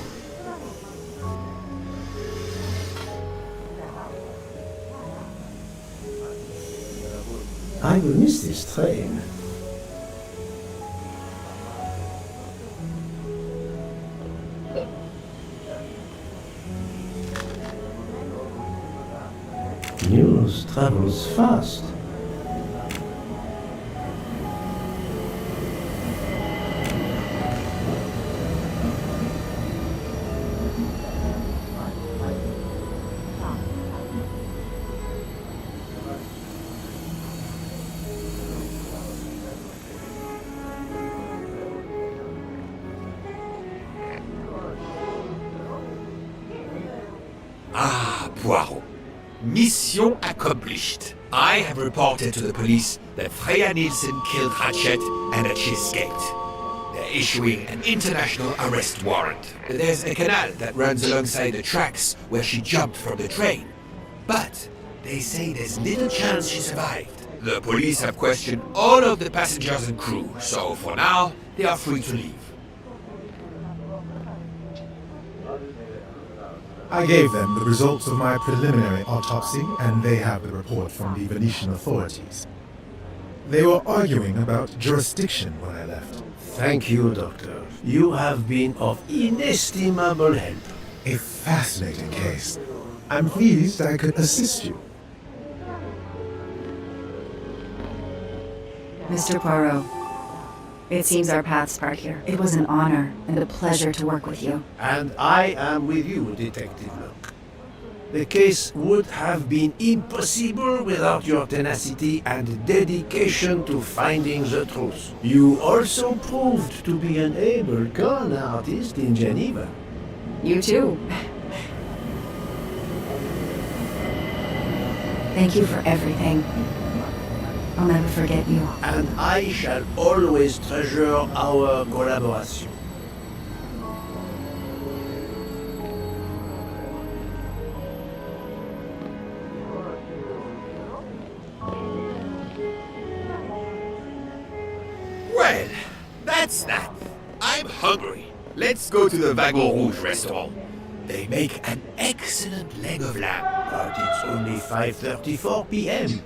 I will miss this train. News travels fast. Poirot. Mission accomplished. I have reported to the police that Freya Nielsen killed Ratchet and that she escaped. They're issuing an international arrest warrant. There's a canal that runs alongside the tracks where she jumped from the train. But they say there's little chance she survived. The police have questioned all of the passengers and crew, so for now, they are free to leave. I gave them the results of my preliminary autopsy, and they have the report from the Venetian authorities. They were arguing about jurisdiction when I left. Thank you, Doctor. You have been of inestimable help. A fascinating case. I'm pleased I could assist you. Mr. Poirot, it seems our paths part here. It was an honor and a pleasure to work with you. And I am with you, Detective Locke. The case would have been impossible without your tenacity and dedication to finding the truth. You also proved to be an able con artist in Geneva. You too. Thank you for everything. I'll never forget you. And I shall always treasure our collaboration. Well, that's that. I'm hungry. Let's go to the Wagon Rouge restaurant. They make an excellent leg of lamb. But it's only 5:34 p.m.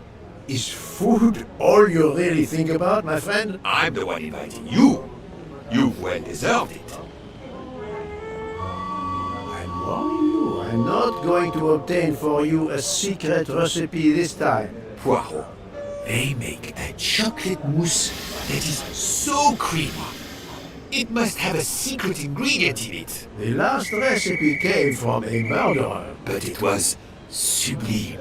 Is food all you really think about, my friend? I'm the one inviting you. You've well deserved it. I'm warning you, I'm not going to obtain for you a secret recipe this time. Poirot, they make a chocolate mousse that is so creamy. It must have a secret ingredient in it. The last recipe came from a murderer. But it was sublime.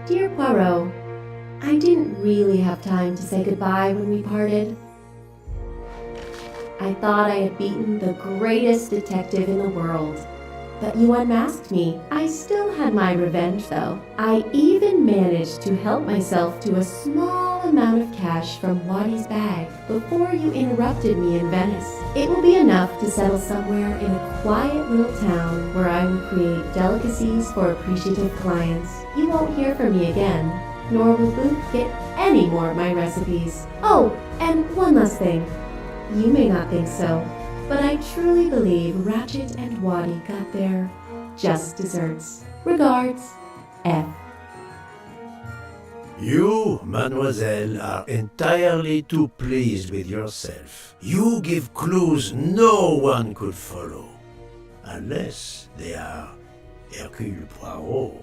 Dear Poirot, I didn't really have time to say goodbye when we parted. I thought I had beaten the greatest detective in the world, but you unmasked me. I still had my revenge, though. I even managed to help myself to a small amount of cash from Wadi's bag before you interrupted me in Venice. It will be enough to settle somewhere in a quiet little town where I will create delicacies for appreciative clients. You won't hear from me again, nor will Booth get any more of my recipes. Oh, and one last thing. You may not think so, but I truly believe Ratchet and Wadi got their just desserts. Regards, F. You, mademoiselle, are entirely too pleased with yourself. You give clues no one could follow, unless they are Hercule Poirot.